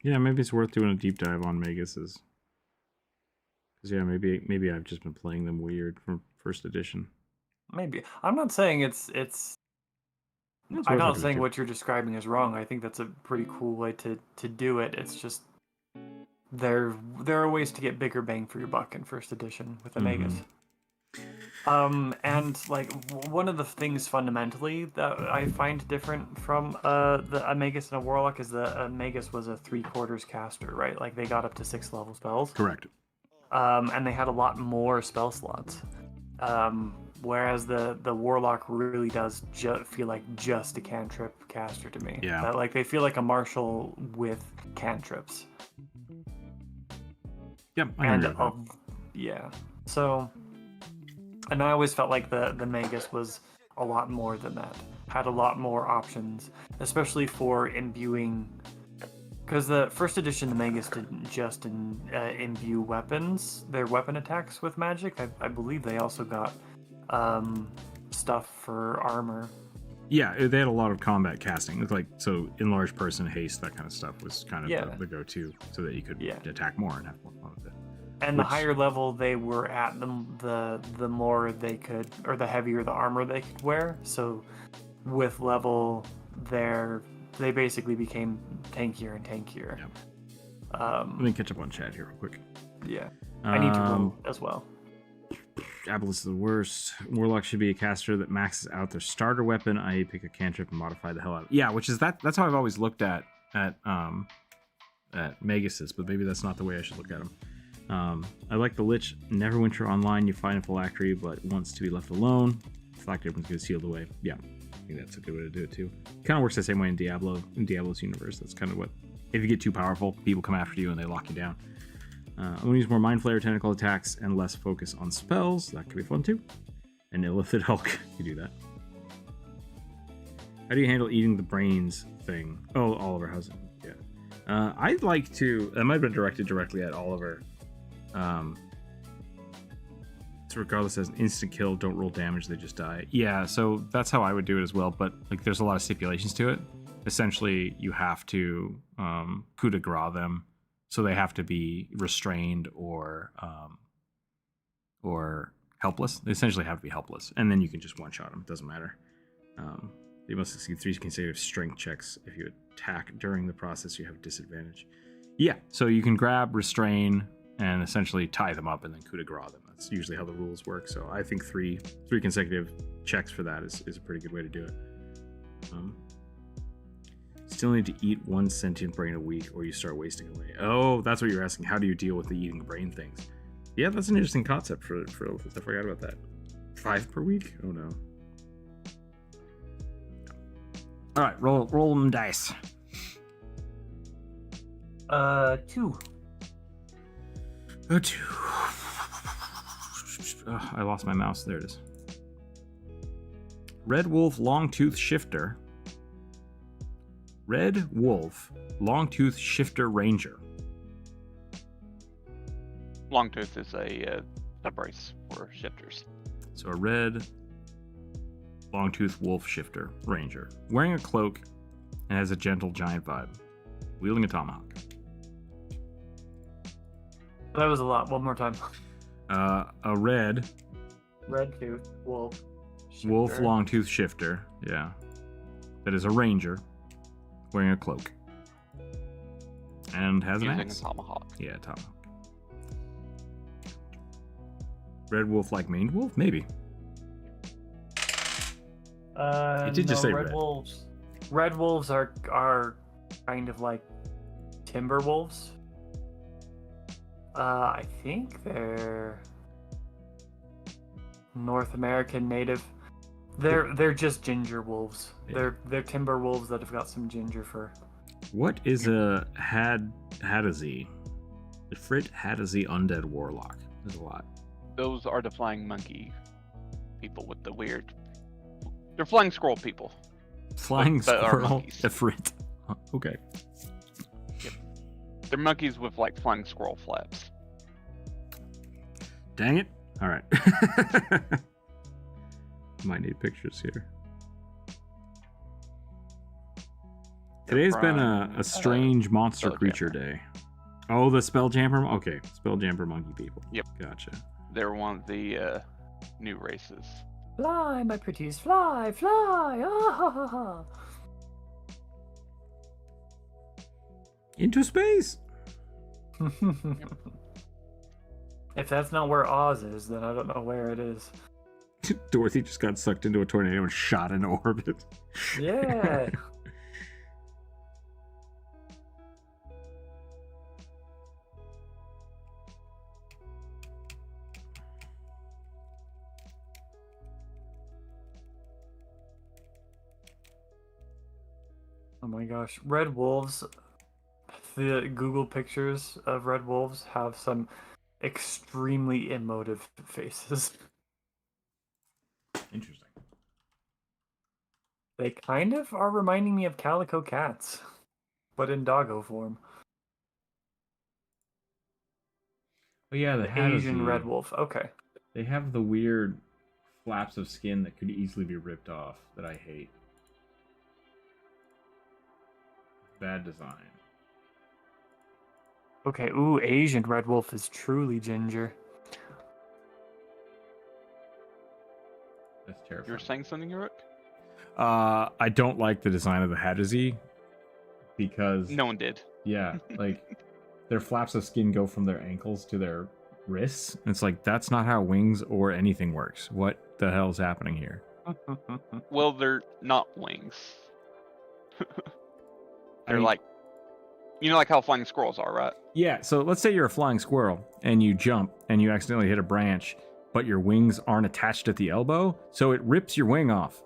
A: Yeah, maybe it's worth doing a deep dive on Maguses. Because yeah, maybe I've just been playing them weird from first edition.
C: Maybe. I'm not saying it's
A: It's
C: I'm
A: worth
C: not
A: looking
C: saying
A: into.
C: what you're describing is wrong. I think that's a pretty cool way to do it. It's just there are ways to get bigger bang for your buck in first edition with the Magus. And like one of the things fundamentally that I find different from a Magus and a Warlock is that a Magus was a 3/4 caster, right? Like they got up to 6 level spells.
A: Correct.
C: And they had a lot more spell slots. Whereas the Warlock really does feel like just a cantrip caster to me.
A: Yeah.
C: That, like they feel like a martial with cantrips.
A: Yep, I agree with that.
C: Yeah. So, and I always felt like the Magus was a lot more than that. had a lot more options, especially for imbuing. Because the first edition, the Magus didn't just imbue weapons, their weapon attacks with magic. I believe they also got stuff for armor.
A: Yeah, they had a lot of combat casting. It's like, so enlarged person, haste, that kind of stuff was kind of the go-to, so that you could attack more and have more fun with it.
C: And the higher level they were at, the more they could, or the heavier the armor they could wear. So with level, they basically became tankier and tankier.
A: Yep. Let me catch up on chat here real quick.
C: Yeah, I need to roll as well.
A: Abolus is the worst. Warlock should be a caster that maxes out their starter weapon, i.e. pick a cantrip and modify the hell out of it. Yeah, which is that's how I've always looked at Maguses, but maybe that's not the way I should look at them. I like the Lich. Neverwinter Online, you find a phylactery, but wants to be left alone. Phylactery one's gonna sealed away. Yeah, I think that's a good way to do it too. Kind of works the same way in Diablo's universe. That's kind of what, if you get too powerful, people come after you and they lock you down. I'm going to use more Mind Flayer tentacle attacks and less focus on spells. That could be fun too. And Illithid Hulk, you do that. How do you handle eating the brains thing? Oh, Oliver, how's it? Yeah. I'd like to... That might have been directed directly at Oliver. So regardless, as an instant kill, don't roll damage, they just die. Yeah, so that's how I would do it as well, but like there's a lot of stipulations to it. Essentially, you have to coup de grace them. So they have to be restrained or helpless. They essentially have to be helpless, and then you can just one-shot them. It doesn't matter. They must succeed 3 consecutive strength checks. If you attack during the process, you have a disadvantage. Yeah, so you can grab, restrain, and essentially tie them up, and then coup de grace them. That's usually how the rules work. So I think three consecutive checks for that is a pretty good way to do it. Still need to eat 1 sentient brain a week or you start wasting away. Oh, that's what you're asking. How do you deal with the eating brain things? Yeah, that's an interesting concept for I forgot about that. 5 per week? Oh no. Alright, roll them dice.
C: 2.
A: 2. Oh, I lost my mouse. There it is. Red Wolf Longtooth Shifter. Red Wolf Longtooth Shifter Ranger.
B: Longtooth is a subrace for shifters.
A: So a red Longtooth Wolf Shifter Ranger. Wearing a cloak and has a gentle giant vibe. Wielding a tomahawk.
C: That was a lot. One more time.
A: A red
C: tooth wolf. Shifter.
A: Wolf Longtooth Shifter. Yeah. That is a ranger. Wearing a cloak. And has an axe.
B: A tomahawk.
A: Yeah, tomahawk. Red wolf like maned wolf? Maybe. It did just say red.
C: Wolves. Red wolves are kind of like timber wolves. I think they're North American native. They're just ginger wolves. Yeah. They're timber wolves that have got some ginger fur.
A: What is a Hadazee? The Frit Hadazee undead warlock. There's a lot.
B: Those are the flying monkey people with the weird. They're flying squirrel people.
A: Flying squirrel. The Frit. Okay.
B: Yep. They're monkeys with like flying squirrel flaps.
A: Dang it! All right. Might need pictures here. Today's been a strange monster creature day. Oh, the Spelljammer? Okay, Spelljammer monkey people.
B: Yep.
A: Gotcha.
B: They're one of the new races.
C: Fly, my pretties, fly, fly! Ah, ha, ha, ha.
A: Into space!
C: If that's not where Oz is, then I don't know where it is.
A: Dorothy just got sucked into a tornado and shot into orbit.
C: Yeah. Oh my gosh. Red wolves. The Google pictures of red wolves have some extremely emotive faces.
A: Interesting.
C: They kind of are reminding me of calico cats, but in doggo form.
A: Oh yeah,
C: the Asian red wolf. Okay.
A: They have the weird flaps of skin that could easily be ripped off that I hate. Bad design.
C: Okay, ooh, Asian red wolf is truly ginger.
A: That's terrifying.
B: You were saying something, Rook?
A: I don't like the design of the Hadizee because
B: No one did.
A: Yeah, like their flaps of skin go from their ankles to their wrists. It's like that's not how wings or anything works. What the hell is happening here?
B: Well, they're not wings. They're like, you know, like how flying squirrels are, right?
A: Yeah, so let's say you're a flying squirrel and you jump and you accidentally hit a branch, but your wings aren't attached at the elbow, so it rips your wing off.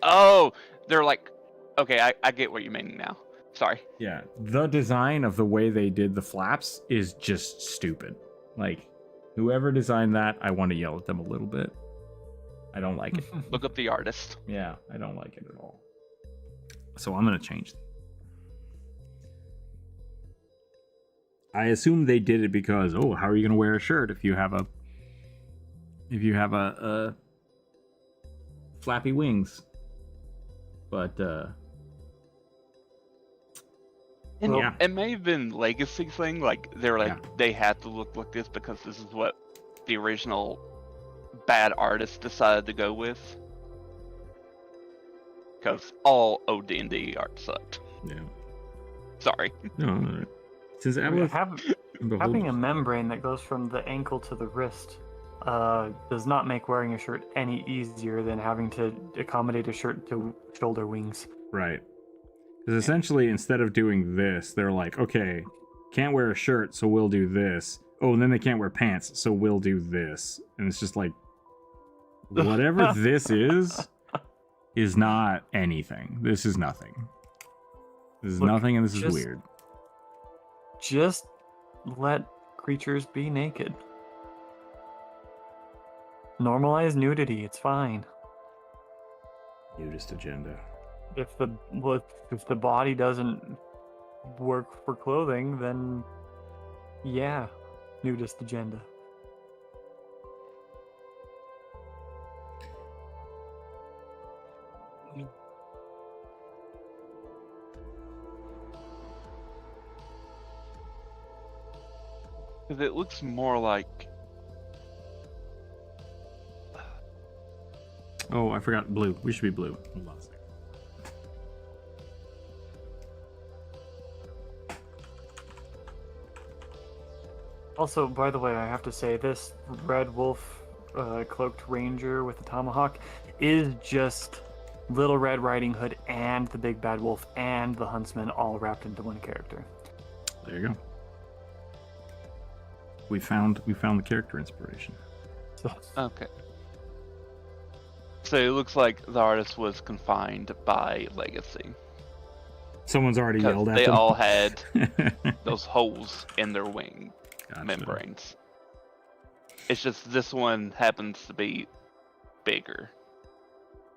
B: Oh, they're like, okay, I get what you mean now. Sorry.
A: Yeah, the design of the way they did the flaps is just stupid. Like, whoever designed that, I want to yell at them a little bit. I don't like it.
B: Look up the artist.
A: Yeah, I don't like it at all. So I'm going to change them. I assume they did it because, oh, how are you going to wear a shirt if you have a flappy wings? But
B: And
A: yeah,
B: it may have been legacy thing. Like they were like they had to look like this because this is what the original bad artist decided to go with. Because all OD&D art sucked.
A: Yeah.
B: Sorry.
A: No. Since
C: having a membrane that goes from the ankle to the wrist does not make wearing a shirt any easier than having to accommodate a shirt to shoulder wings.
A: Right. Because essentially, instead of doing this, they're like, okay, can't wear a shirt, so we'll do this. Oh, and then they can't wear pants, so we'll do this. And it's just like, whatever this is not anything. This is nothing. This is nothing, and this is weird.
C: Just let creatures be naked. Normalize nudity. It's fine.
A: Nudist agenda.
C: If the body doesn't work for clothing, then yeah, nudist agenda.
B: Because it looks more like.
A: Oh, I forgot blue. We should be blue. Hold on a second.
C: Also, by the way, I have to say this red wolf cloaked ranger with the tomahawk is just Little Red Riding Hood and the Big Bad Wolf and the Huntsman all wrapped into one character.
A: There you go. We found the character inspiration.
B: Okay. So it looks like the artist was confined by legacy.
A: Someone's already yelled at
B: them. They all had those holes in their wing membranes. It's just this one happens to be bigger.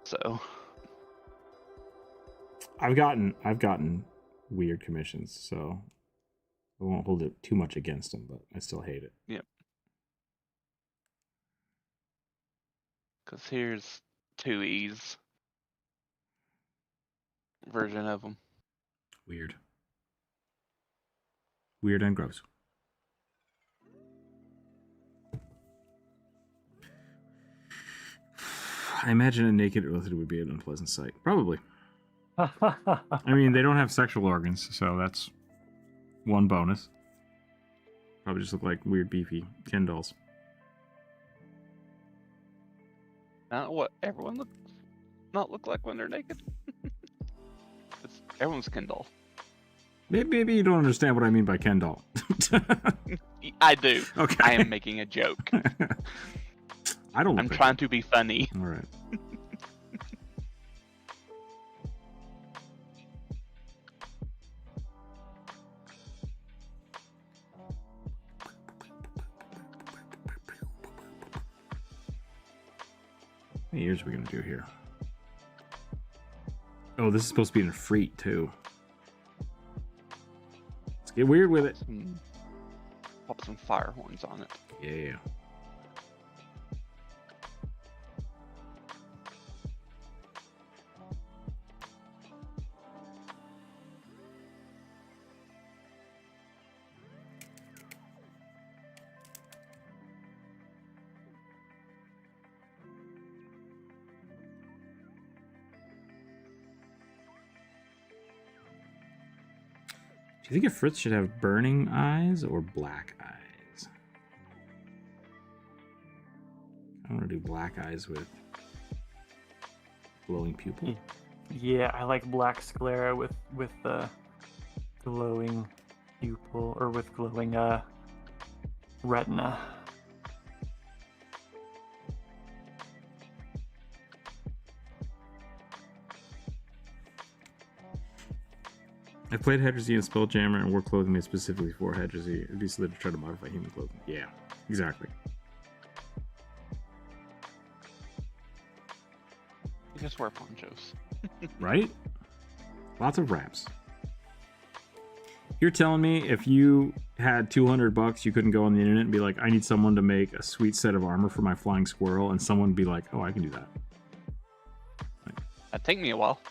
B: So
A: I've gotten weird commissions, so I won't hold it too much against them, but I still hate it.
B: Yep. Because here's 2E's version of them.
A: Weird. Weird and gross. I imagine a naked Illithid would be an unpleasant sight. Probably. I mean, they don't have sexual organs, so that's one bonus. Probably just look like weird, beefy Ken dolls.
B: Not what everyone look like when they're naked. Everyone's Ken doll.
A: Maybe you don't understand what I mean by Ken doll.
B: I do.
A: Okay.
B: I am making a joke.
A: I'm
B: trying to be funny.
A: All right. How many ears are we gonna do here? Oh, this is supposed to be in a freet, too. Let's get weird with it.
B: Pop some fire horns on it.
A: Yeah. Do you think a Fritz should have burning eyes or black eyes? I want to do black eyes with glowing pupil.
C: Yeah, I like black sclera with the glowing pupil, or with glowing retina.
A: I played Hedgersy and Spelljammer and wore clothing made specifically for Hedgersy. It'd be silly to try to modify human clothing. Yeah, exactly.
B: You just wear ponchos.
A: Right? Lots of wraps. You're telling me if you had $200, you couldn't go on the internet and be like, I need someone to make a sweet set of armor for my flying squirrel, and someone would be like, oh, I can do that.
B: That'd take me a while.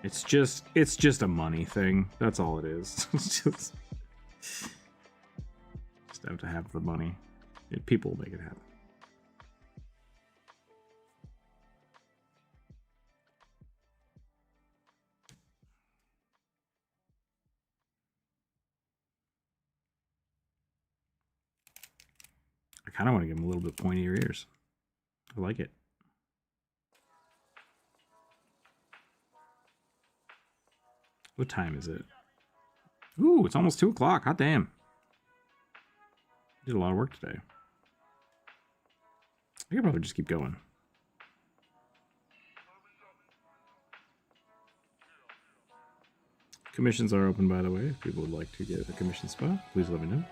A: It's just a money thing. That's all it is. It's just have to have the money. People will make it happen. I kind of want to give him a little bit pointier ears. I like it. What time is it? Ooh, it's almost 2 o'clock. Hot damn. Did a lot of work today. I could probably just keep going. Commissions are open, by the way. If people would like to get a commission spot, please let me know.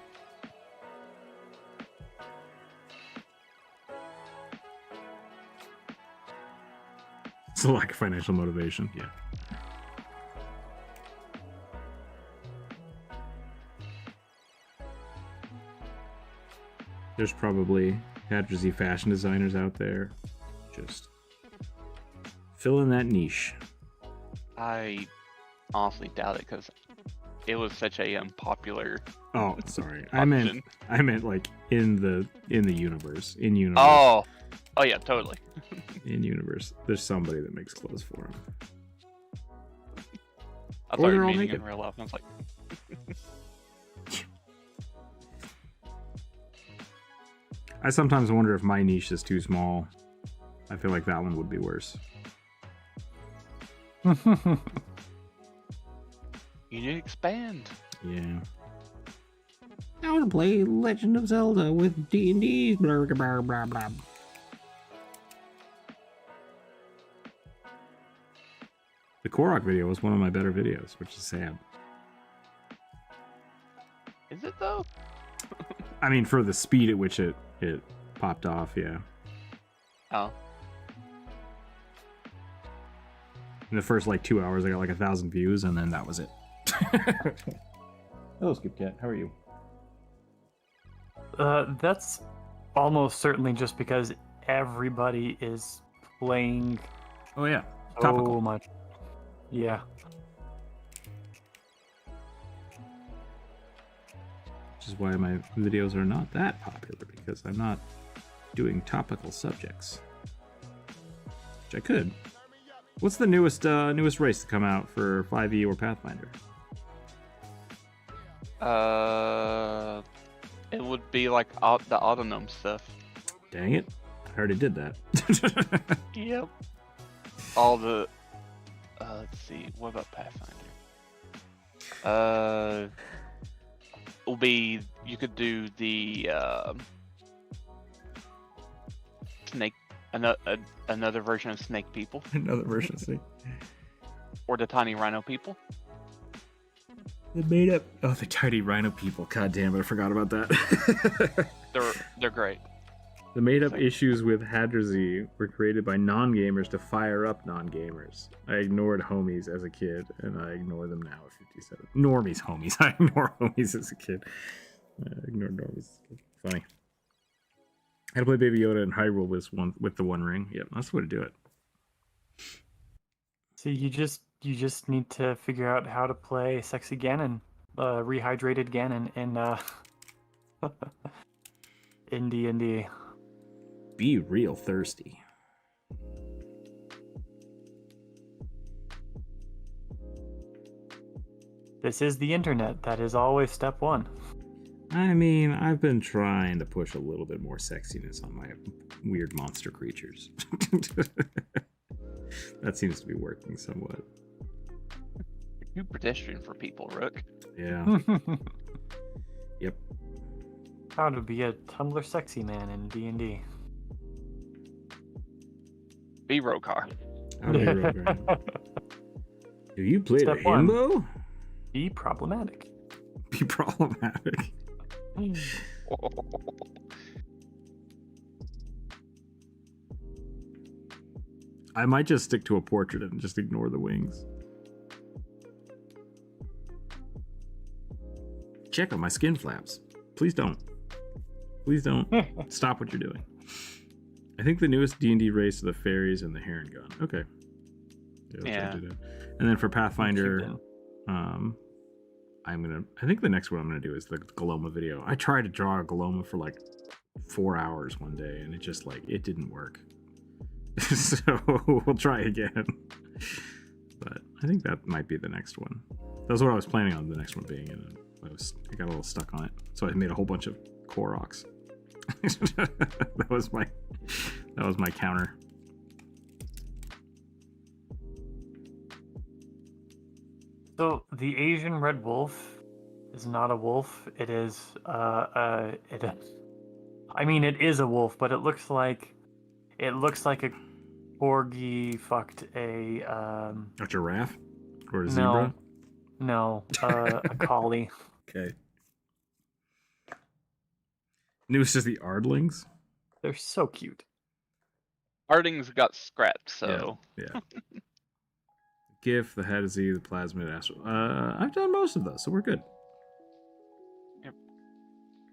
A: It's a lack of financial motivation, yeah. There's probably Hedgersy fashion designers out there just filling that niche.
B: I honestly doubt it because it was such a unpopular.
A: Oh, sorry. I meant like in the universe. In universe.
B: Oh yeah, totally.
A: In universe, there's somebody that makes clothes for him.
B: I thought you were meaning in real life. I was like.
A: I sometimes wonder if my niche is too small. I feel like that one would be worse.
B: You need to expand.
A: Yeah. I want to play Legend of Zelda with D&D. Blah, blah, blah, blah. The Korok video was one of my better videos, which is sad.
B: Is it though?
A: I mean, for the speed at which it popped off, yeah.
B: Oh.
A: In the first like 2 hours, I got like 1,000 views, and then that was it. Hello, Skip Cat. How are you?
C: That's almost certainly just because everybody is playing.
A: Oh yeah,
C: topical. So much. Yeah.
A: Which is why my videos are not that popular, because I'm not doing topical subjects. Which I could. What's the newest race to come out for 5e or Pathfinder?
B: It would be like the autonym stuff.
A: Dang it. I already did that.
B: Yep. All the... let's see. What about Pathfinder? Will be... You could do the... Snake... Another version of Snake People.
A: Another version of Snake.
B: Or the Tiny Rhino People.
A: The made up... Oh, the Tiny Rhino People. God damn it, I forgot about that.
B: They're great.
A: The made-up issues with Hadrazi were created by non-gamers to fire up non-gamers. I ignored homies as a kid, and I ignore them now at 57. Normies, homies. I ignore homies as a kid. I ignored normies as a kid. Funny. How to play Baby Yoda in Hyrule with the One Ring. Yep, that's the way to do it.
C: So you just need to figure out how to play Sexy Ganon, rehydrated Ganon in D&D.
A: Be real thirsty.
C: This is the internet. That is always step one.
A: I mean, I've been trying to push a little bit more sexiness on my weird monster creatures. That seems to be working somewhat.
B: You're too pedestrian for people, Rook.
A: Yeah. Yep.
C: How to be a Tumblr sexy man in D&D.
B: Be Rokar.
A: Do you play
C: Step
A: the
C: one.
A: himbo?
C: Be problematic.
A: Be problematic. I might just stick to a portrait and just ignore the wings. Check on my skin flaps. Please don't. Please don't. Stop what you're doing. I think the newest D&D race are the fairies and the heron gun. Okay. Yeah. And then for Pathfinder, I think the next one I'm gonna do is the Galoma video. I tried to draw a Galoma for like 4 hours one day, and it didn't work. So we'll try again. But I think that might be the next one. That's what I was planning on the next one being, and I got a little stuck on it. So I made a whole bunch of Koroks. that was my counter.
C: So the Asian red wolf is not a wolf. It is I mean, it is a wolf, but it looks like a corgi fucked a
A: giraffe or a zebra.
C: No, a collie.
A: Okay. Newest is the Ardlings.
C: They're so cute.
B: Ardings got scrapped, so
A: yeah. GIF, the Hadrazi, the Plasmid, Astral. I've done most of those, so we're good.
B: Yep.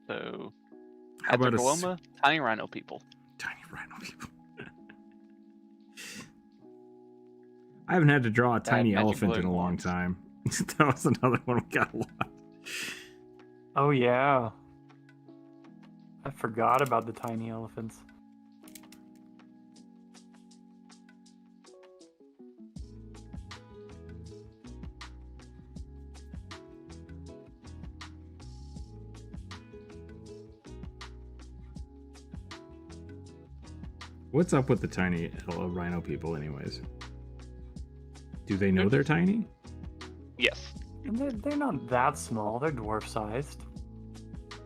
B: So,
A: how about
B: Galoma, tiny rhino people.
A: Tiny rhino people. I haven't had to draw a tiny elephant in a long time. That was another one we got a lot.
C: Oh yeah. I forgot about the tiny elephants.
A: What's up with the tiny rhino people anyways? Do they know they're tiny?
B: Yes.
C: They're not that small. They're dwarf-sized.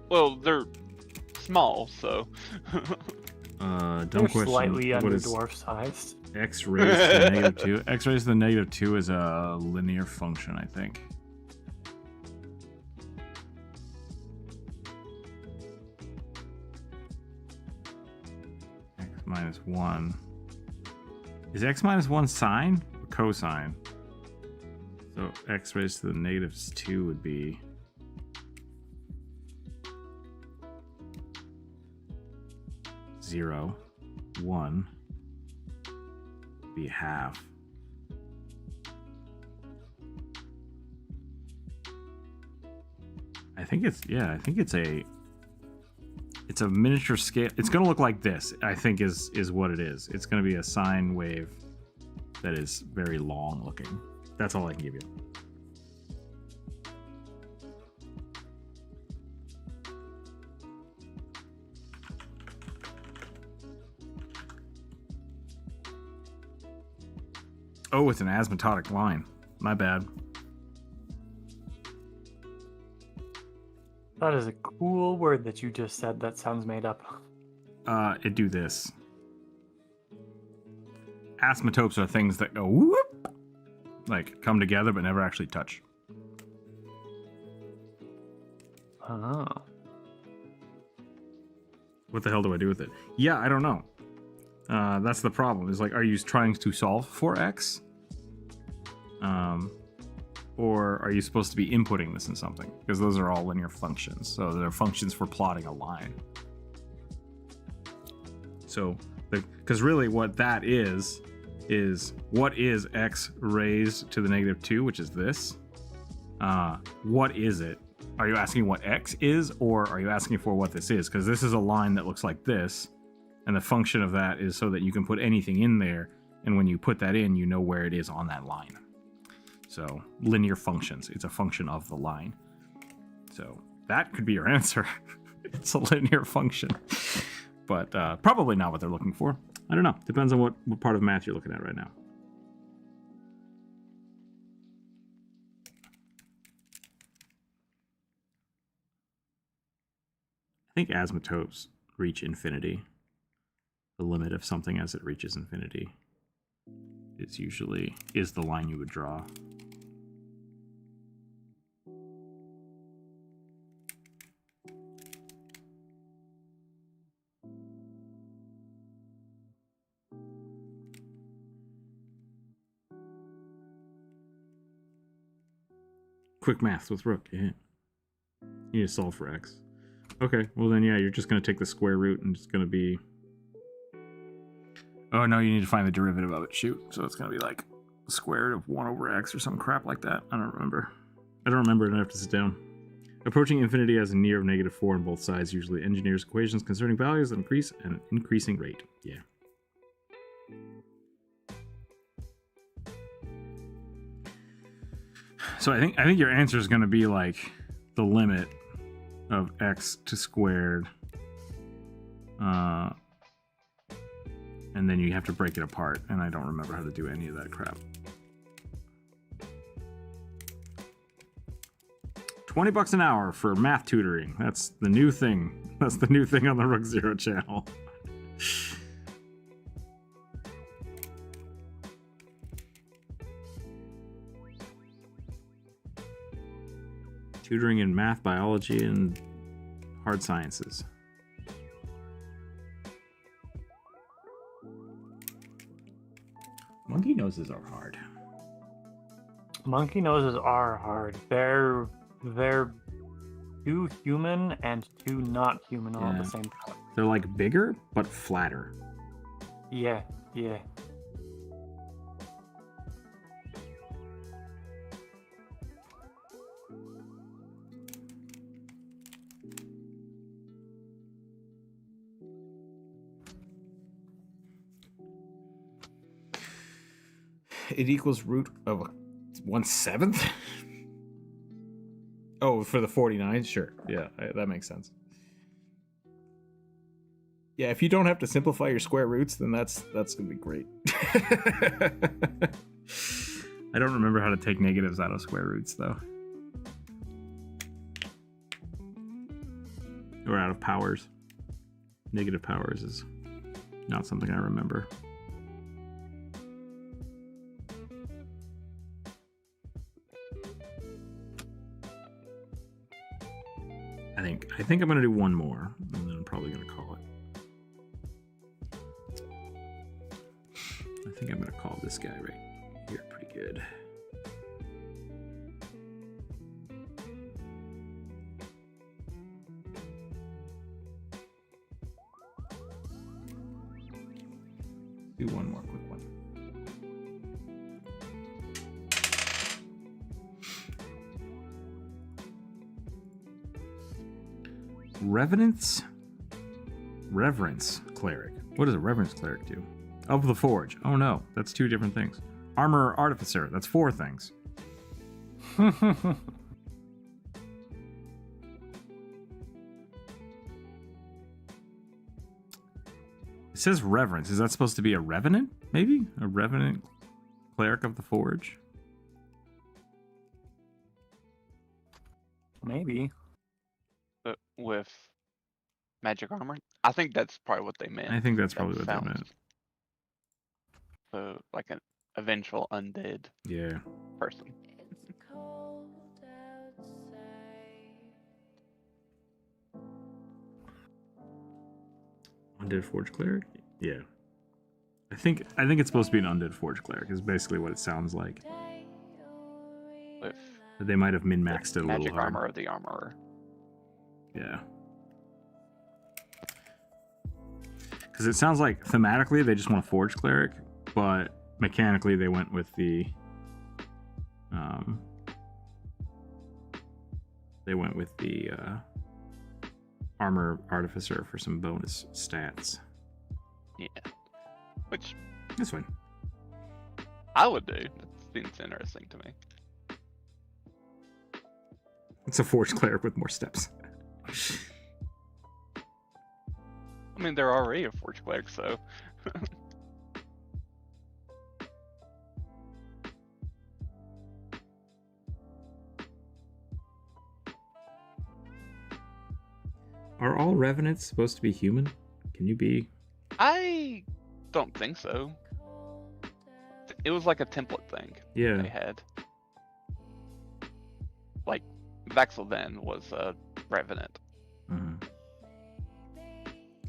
B: Well, they're small, so.
C: They're slightly under dwarf-sized.
A: X raised to the -2. X raised to the -2 is a linear function, I think. X -1. Is X -1 sine or cosine? So X raised to the -2 would be 0, 1, be half. I think it's a miniature scale. It's gonna look like this, I think is what it is. It's gonna be a sine wave that is very long looking. That's all I can give you. Oh, it's an asymptotic line. My bad.
C: That is a cool word that you just said. That sounds made up.
A: It do this. Asymptotes are things that go whoop, like come together but never actually touch.
C: Oh.
A: What the hell do I do with it? Yeah, I don't know. That's the problem. Is like, are you trying to solve for X? Or are you supposed to be inputting this in something? Because those are all linear functions. So they're functions for plotting a line. So, because really what that is what is X raised to the -2, which is this? What is it? Are you asking what X is, or are you asking for what this is? Because this is a line that looks like this, and the function of that is so that you can put anything in there, and when you put that in, you know where it is on that line. So, linear functions. It's a function of the line. So, that could be your answer. It's a linear function. But probably not what they're looking for. I don't know. Depends on what part of math you're looking at right now. I think asymptotes reach infinity. The limit of something as it reaches infinity is usually the line you would draw. Quick math with Rook, yeah. You need to solve for X. Okay, well then, yeah, you're just going to take the square root and it's going to be... Oh, no, you need to find the derivative of it. Shoot. So it's going to be like the square root of 1 over X or some crap like that. I don't remember. And I have to sit down. Approaching infinity has a near of -4 on both sides usually engineers equations concerning values that increase at an increasing rate. Yeah. So I think your answer is going to be like the limit of X to squared, and then you have to break it apart, and I don't remember how to do any of that crap. $20 an hour for math tutoring. That's the new thing. That's the new thing on the Rookzer0 channel. Tutoring in math, biology, and hard sciences. Monkey noses are hard.
C: Monkey noses are hard. They're too human and too not human all at the same time.
A: They're like bigger, but flatter.
C: Yeah, yeah.
A: It equals root of 1/7? Oh, for the 49? Sure. Yeah, that makes sense. Yeah, if you don't have to simplify your square roots, then that's gonna be great. I don't remember how to take negatives out of square roots, though. Or out of powers. Negative powers is not something I remember. I think I'm gonna do one more, and then I'm probably gonna call it. I think I'm gonna call this guy right here pretty good. Do one more quick one. Reverence cleric. What does a reverence cleric do? Of the Forge. Oh no, that's 2 different things. Armor artificer. That's 4 things. It says reverence. Is that supposed to be a revenant? Maybe? A revenant cleric of the Forge?
C: Maybe.
B: With magic armor? I think that's probably what they meant.
A: I think that's probably what they meant.
B: So, like an eventual undead person.
D: It's cold outside.
A: Undead Forge Cleric? Yeah. I think it's supposed to be an Undead Forge Cleric, is basically what it sounds like.
B: With
A: But they might have min-maxed it a little
B: magic
A: hard.
B: armor of the armorer.
A: Yeah. Because it sounds like thematically they just want a Forge Cleric, but mechanically they went with the Armor Artificer for some bonus stats.
B: Yeah. Which
A: This one.
B: I would do. That seems interesting to me.
A: It's a Forge Cleric with more steps.
B: I mean, they're already a Forge Cleric, so...
A: Are all Revenants supposed to be human? Can you be?
B: I don't think so. It was like a template thing
A: Yeah.
B: they had. Like, Vexel then was a Revenant.
A: Mm-hmm.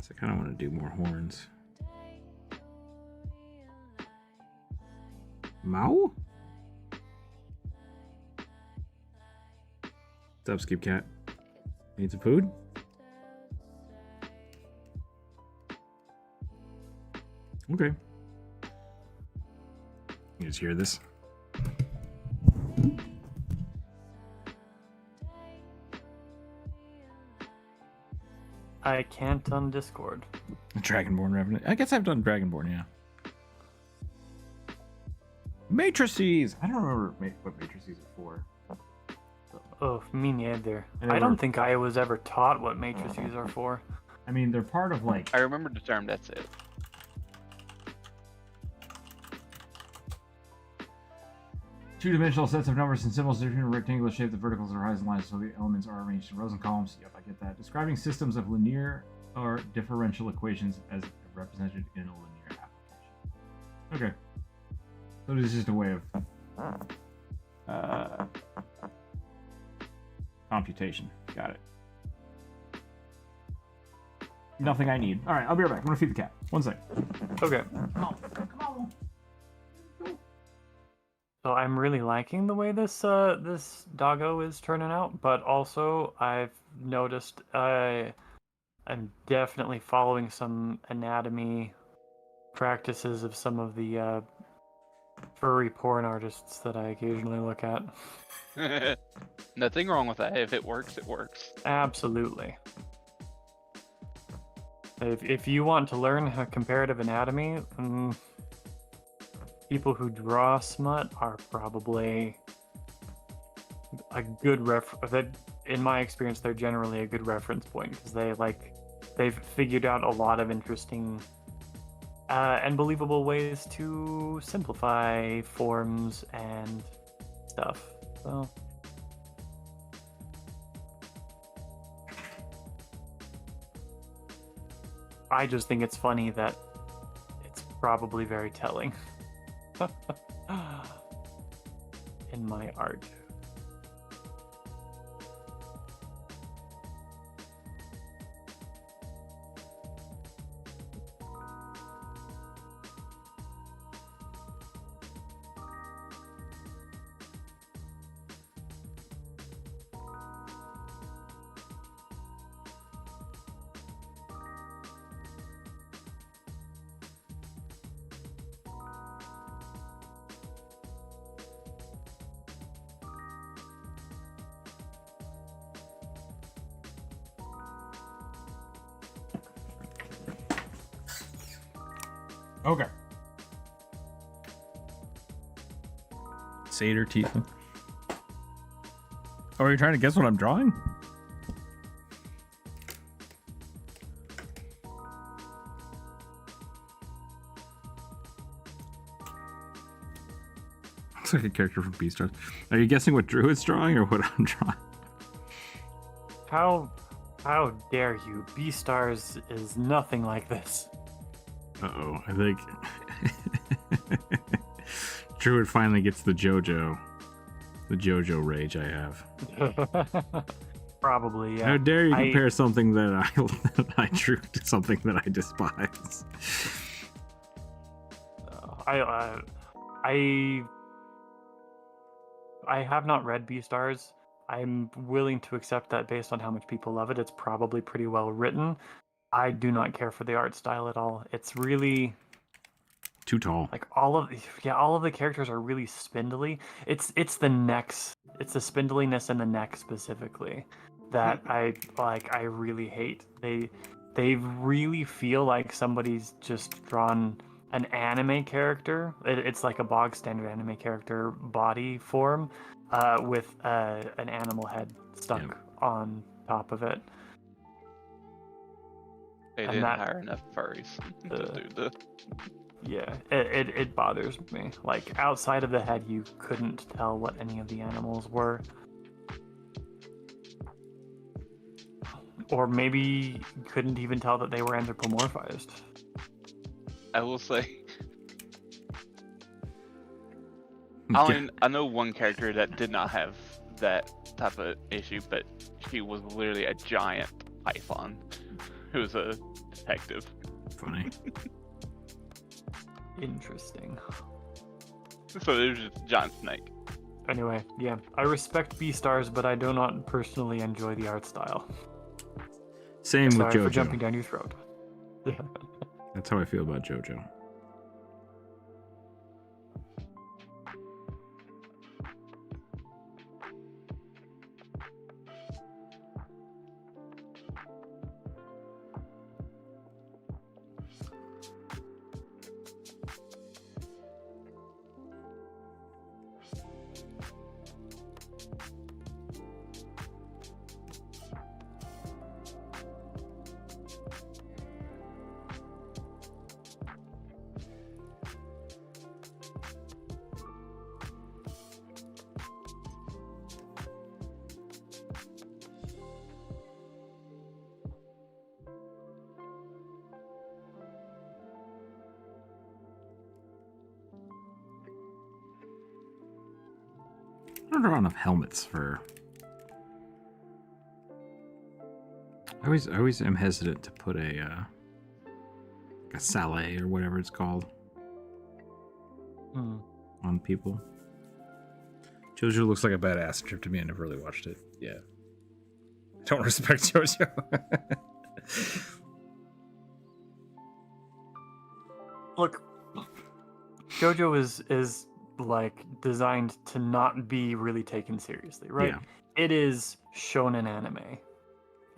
A: So I kind of want to do more horns. Mao? What's up, Skip Cat? Need some food? Okay. You just hear this?
C: I can't on Discord.
A: Dragonborn Revenant. I guess I've done Dragonborn, yeah. Matrices! I don't remember what matrices are for.
C: Oh, me neither.
A: I
C: I
A: never-
C: don't think I was ever taught what matrices are for.
A: I mean, they're part of like...
B: I remember the term, that's it.
A: Two-dimensional sets of numbers and symbols different in rectangular shape. The verticals are horizontal lines, so the elements are arranged in rows and columns. Yep, I get that. Describing systems of linear or differential equations as represented in a linear application. Okay. So this is just a way of computation. Got it. Nothing I need. All right, I'll be right back. I'm gonna feed the cat. 1 sec.
C: Okay.
A: Come on.
C: So I'm really liking the way this this doggo is turning out, but also I've noticed I'm definitely following some anatomy practices of some of the furry porn artists that I occasionally look at.
B: Nothing wrong with that. If it works, it works.
C: Absolutely. If you want to learn comparative anatomy, people who draw smut are probably a good in my experience, they're generally a good reference point because they've figured out a lot of interesting and believable ways to simplify forms and stuff. So I just think it's funny that it's probably very telling in my art.
A: Okay. Satyr teeth. Oh, are you trying to guess what I'm drawing? Looks like a character from Beastars. Are you guessing what Drew is drawing or what I'm drawing?
C: How dare you? Beastars is nothing like this.
A: Uh-oh, I think Druid finally gets the JoJo rage I have.
C: Probably, yeah.
A: How dare you compare something that that I drew to something that I despise?
C: I have not read Beastars. I'm willing to accept that based on how much people love it. It's probably pretty well written. I do not care for the art style at all. It's really
A: too tall.
C: Like all of the characters are really spindly. It's the necks. It's the spindliness in the neck specifically that I really hate. They really feel like somebody's just drawn an anime character. It's like a bog standard anime character body form with an animal head stuck on top of it.
B: They didn't hire enough furries to do the...
C: Yeah, it bothers me. Like, outside of the head, you couldn't tell what any of the animals were. Or maybe couldn't even tell that they were anthropomorphized.
B: I will say... I know one character that did not have that type of issue, but she was literally a giant python who was a detective.
A: Funny.
C: Interesting.
B: So it was just a giant snake.
C: Anyway, yeah. I respect Beastars, but I do not personally enjoy the art style.
A: Same with JoJo.
C: Sorry for jumping down your throat.
A: That's how I feel about JoJo. I don't draw enough helmets for... I always am hesitant to put a sallet or whatever it's called on people. JoJo looks like a badass trip to me. I never really watched it. Yeah. I don't respect JoJo.
C: Look, JoJo is like designed to not be really taken seriously, right?
A: Yeah.
C: It is shonen anime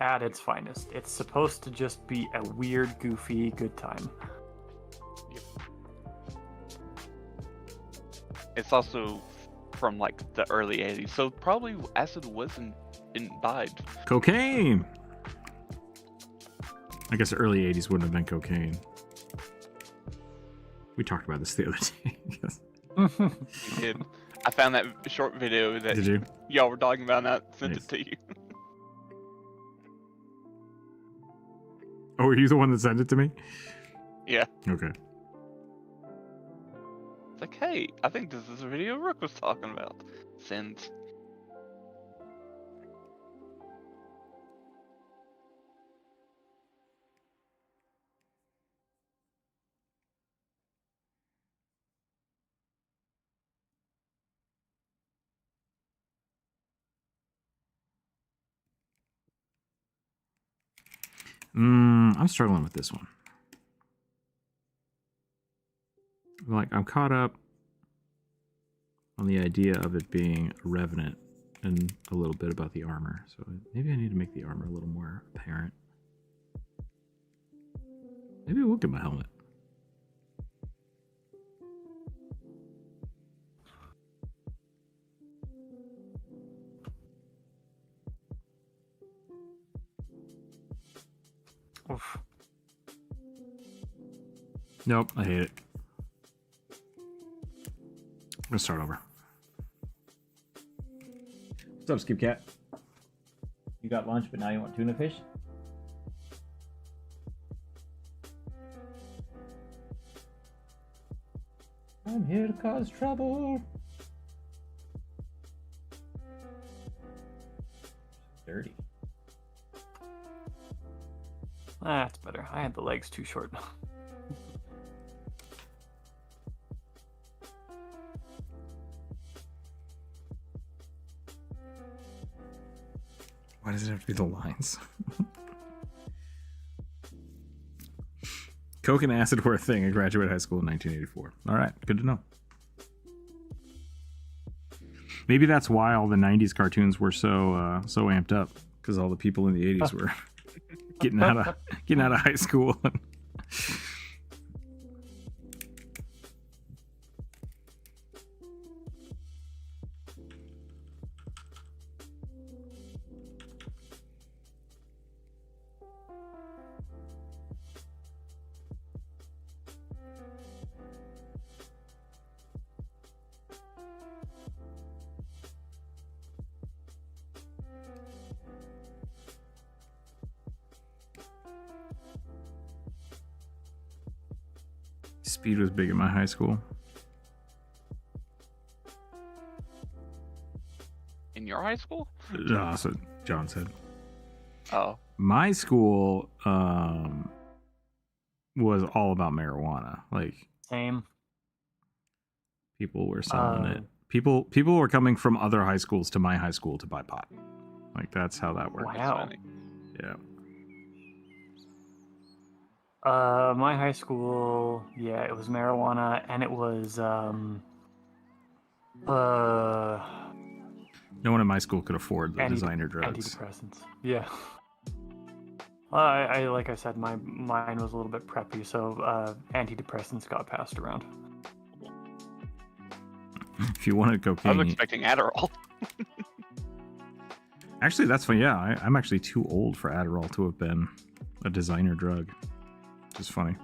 C: at its finest. It's supposed to just be a weird, goofy, good time.
B: It's also from like the early 80s, so probably acid wasn't imbibed.
A: Cocaine! I guess the early 80s wouldn't have been cocaine. We talked about this the other day.
B: You did. I found that short video that
A: Did you?
B: Y'all were talking about, and I sent it to you.
A: Oh, were you the one that sent it to me?
B: Yeah.
A: Okay.
B: It's like, hey, I think this is a video Rook was talking about. Sends.
A: I'm struggling with this one. Like, I'm caught up on the idea of it being a revenant and a little bit about the armor. So maybe I need to make the armor a little more apparent. Maybe I will get my helmet.
C: Oof.
A: Nope, I hate it. I'm gonna start over. What's up, Skip Cat?
D: You got lunch, but now you want tuna fish? I'm here to cause trouble. Dirty.
C: That's better. I had the legs too short.
A: Why does it have to be the lines? Coke and acid were a thing. I graduated high school in 1984. All right, good to know. Maybe that's why all the 90s cartoons were so amped up, because all the people in the 80s were getting out of high school. Speed was big in my high school.
B: In your high school?
A: No, that's what John said.
B: Oh.
A: My school was all about marijuana. Like,
C: Same.
A: people were selling it. People were coming from other high schools to my high school to buy pot. Like, that's how that worked.
C: Wow.
A: Yeah.
C: My high school, yeah, it was marijuana, and it was
A: No one in my school could afford the designer drugs.
C: Antidepressants. Yeah. I like I said, mine was a little bit preppy, so antidepressants got passed around.
A: If you wanted cocaine,
B: I was expecting Adderall.
A: Actually, that's funny. Yeah, I'm actually too old for Adderall to have been a designer drug. Which is funny.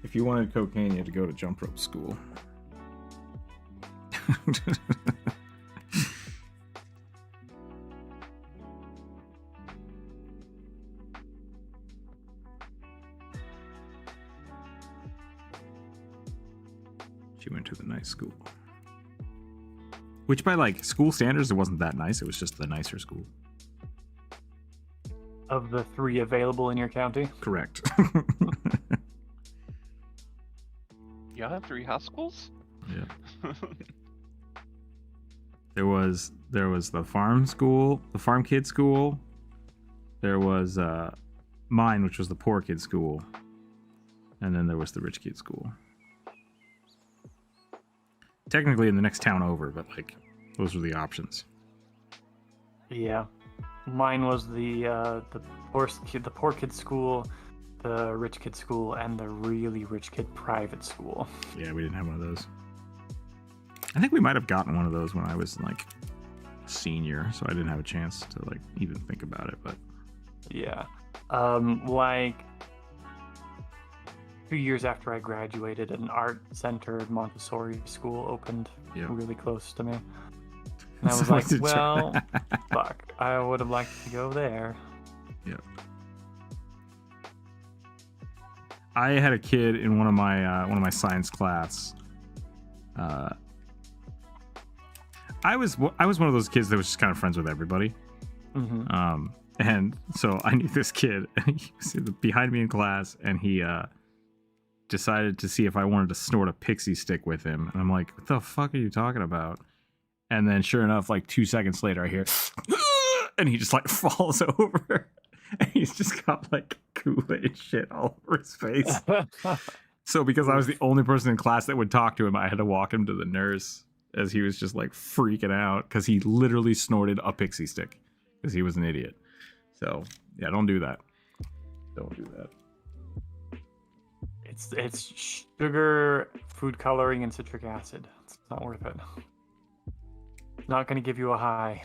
A: If you wanted cocaine, you had to go to jump rope school. She went to the nice school. Which, by like school standards, it wasn't that nice. It was just the nicer school.
C: Of the 3 available in your county?
A: Correct.
B: Y'all have 3 high schools?
A: Yeah. There was the farm school, the farm kid school. There was mine, which was the poor kid school, and then there was the rich kid school. Technically in the next town over, but like those were the options.
C: Yeah, mine was the poor kid school, the rich kid school, and the really rich kid private school.
A: Yeah, we didn't have one of those. I think we might have gotten one of those when I was like a senior, so I didn't have a chance to like even think about it. But
C: yeah, like 2 years after I graduated, an art-centered Montessori school opened really close to me. And I was like, well, fuck, I would have liked to go there.
A: Yep. I had a kid in one of my science class. I was one of those kids that was just kind of friends with everybody.
C: Mm-hmm.
A: And so I knew this kid, and he was behind me in class, and he decided to see if I wanted to snort a pixie stick with him. And I'm like, what the fuck are you talking about? And then sure enough, like 2 seconds later, I hear, and he just like falls over. And he's just got like Kool-Aid shit all over his face. So because I was the only person in class that would talk to him, I had to walk him to the nurse as he was just like freaking out because he literally snorted a pixie stick because he was an idiot. So yeah, don't do that. Don't do that.
C: It's sugar, food coloring, and citric acid. It's not worth it. Not gonna give you a high.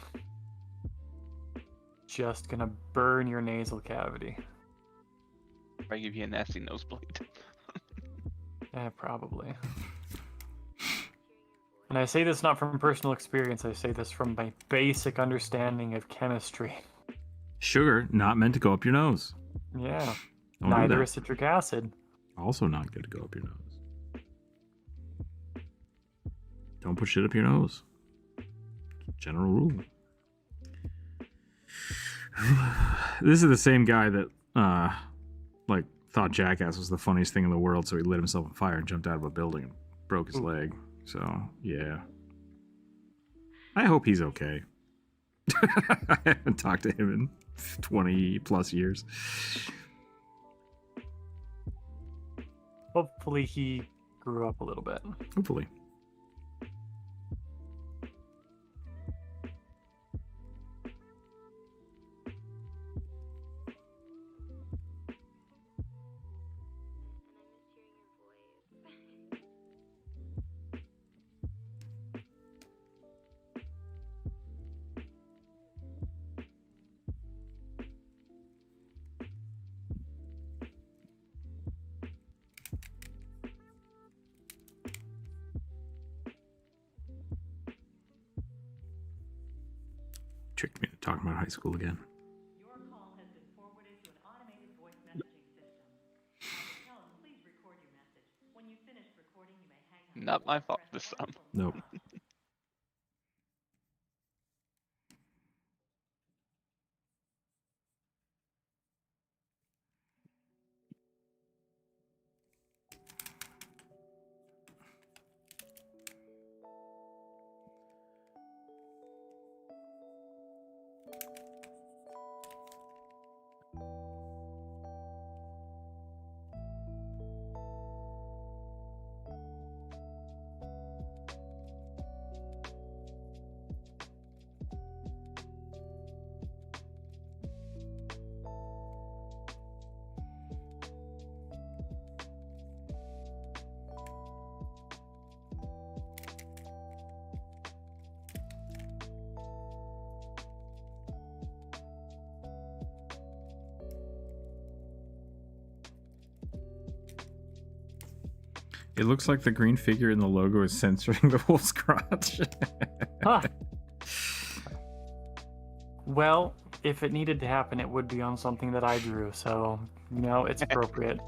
C: Just gonna burn your nasal cavity.
B: Or give you a nasty nosebleed.
C: Yeah, probably. And I say this not from personal experience, I say this from my basic understanding of chemistry.
A: Sugar, not meant to go up your nose.
C: Yeah.
A: Don't
C: Neither is citric acid.
A: Also not good to go up your nose. Don't put shit up your nose. General rule. This is the same guy that, like, thought Jackass was the funniest thing in the world, so he lit himself on fire and jumped out of a building and broke his leg. So, yeah. I hope he's okay. I haven't talked to him in 20 plus years.
C: Hopefully he grew up a little bit.
A: Hopefully. Tricked me to talk about high school again.
E: Your call has been forwarded to an automated voice messaging system. Tell them, please record your message. When you finish recording, you may hang up.
B: Not my fault this time.
A: Nope. It looks like the green figure in the logo is censoring the wolf's crotch.
C: Huh. Well, if it needed to happen, it would be on something that I drew, so, you know, it's appropriate.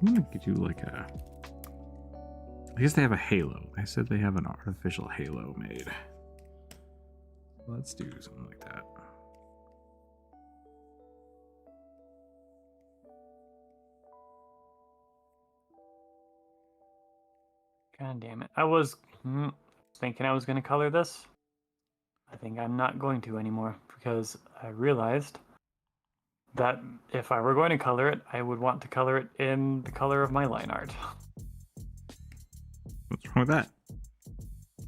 A: I'm gonna do like a... I guess they have a halo. I said they have an artificial halo made. Let's do something like that.
C: God damn it. I was thinking I was going to color this. I think I'm not going to anymore because I realized that if I were going to color it, I would want to color it in the color of my line art.
A: What's wrong with that?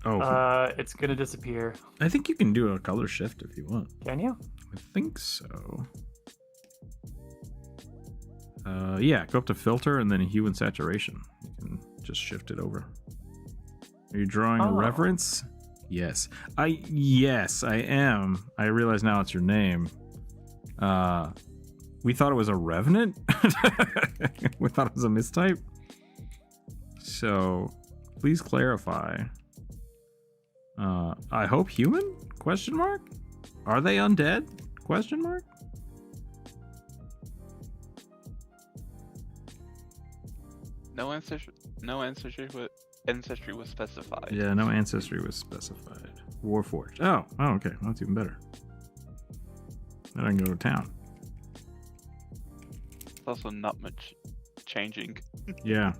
A: Oh.
C: It's going to disappear.
A: I think you can do a color shift if you want.
C: Can you?
A: I think so. Yeah, go up to filter and then hue and saturation. You can just shift it over. Are you drawing a reference? Yes. Yes, I am. I realize now it's your name. We thought it was a revenant. We thought it was a mistype. So, please clarify. I hope human? Question mark? Are they undead? Question mark?
B: No ancestry was specified.
A: Yeah, no ancestry was specified. Warforged. Oh, okay. Well, that's even better. Then I can go to town.
B: It's also not much changing.
A: Yeah.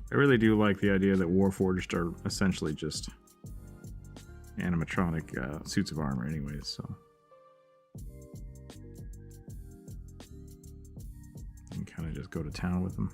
A: I really do like the idea that Warforged are essentially just animatronic suits of armor anyways, so. You can kind of just go to town with them.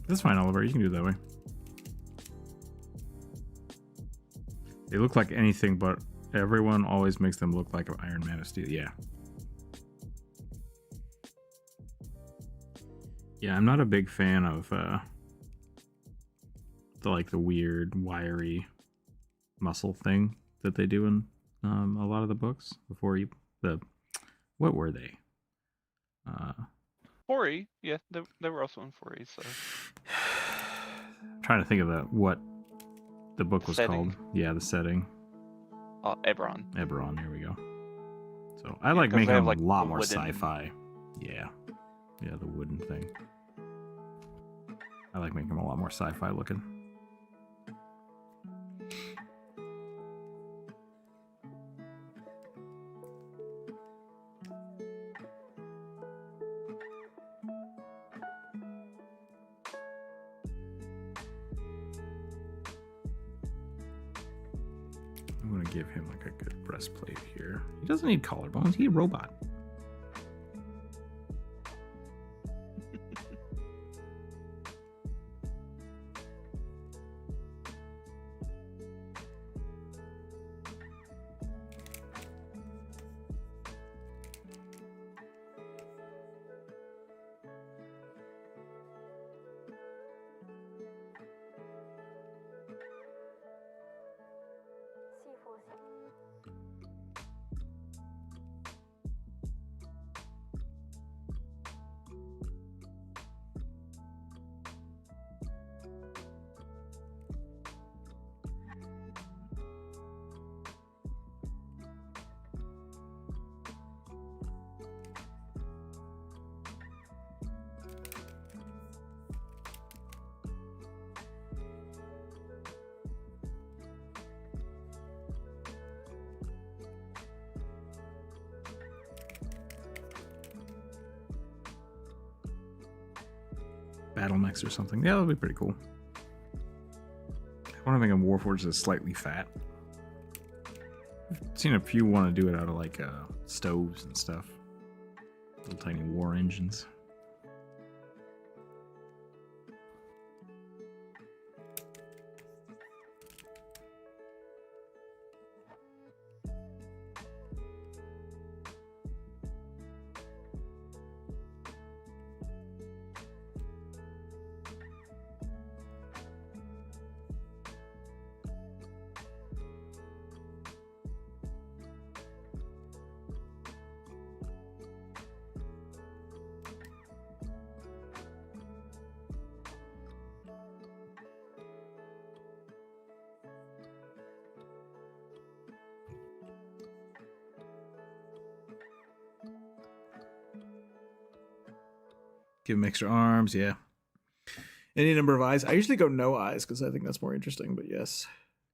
A: That's fine, Oliver. You can do it that way. They look like anything, but everyone always makes them look like an Iron Man of Steel. Yeah. Yeah, I'm not a big fan of the weird wiry muscle thing that they do in a lot of the books. What were they?
B: 4E, yeah, they were also in 4E. So
A: trying to think of what the book was
B: setting.
A: called. Yeah, the setting.
B: Eberron.
A: Eberron, there we go. So I like
B: 'cause they
A: making
B: have,
A: them
B: like,
A: a lot
B: the
A: more
B: wooden-
A: sci-fi. Yeah. Yeah, the wooden thing. I like making them a lot more sci-fi looking. I'm gonna give him like a good breastplate here. He doesn't need collarbones. He's a robot. Battle mechs or something. Yeah, that'll be pretty cool. I want to make a Warforged that's slightly fat. I've seen a few want to do it out of like stoves and stuff. Little tiny war engines. Give him extra arms, yeah. Any number of eyes. I usually go no eyes because I think that's more interesting, but yes.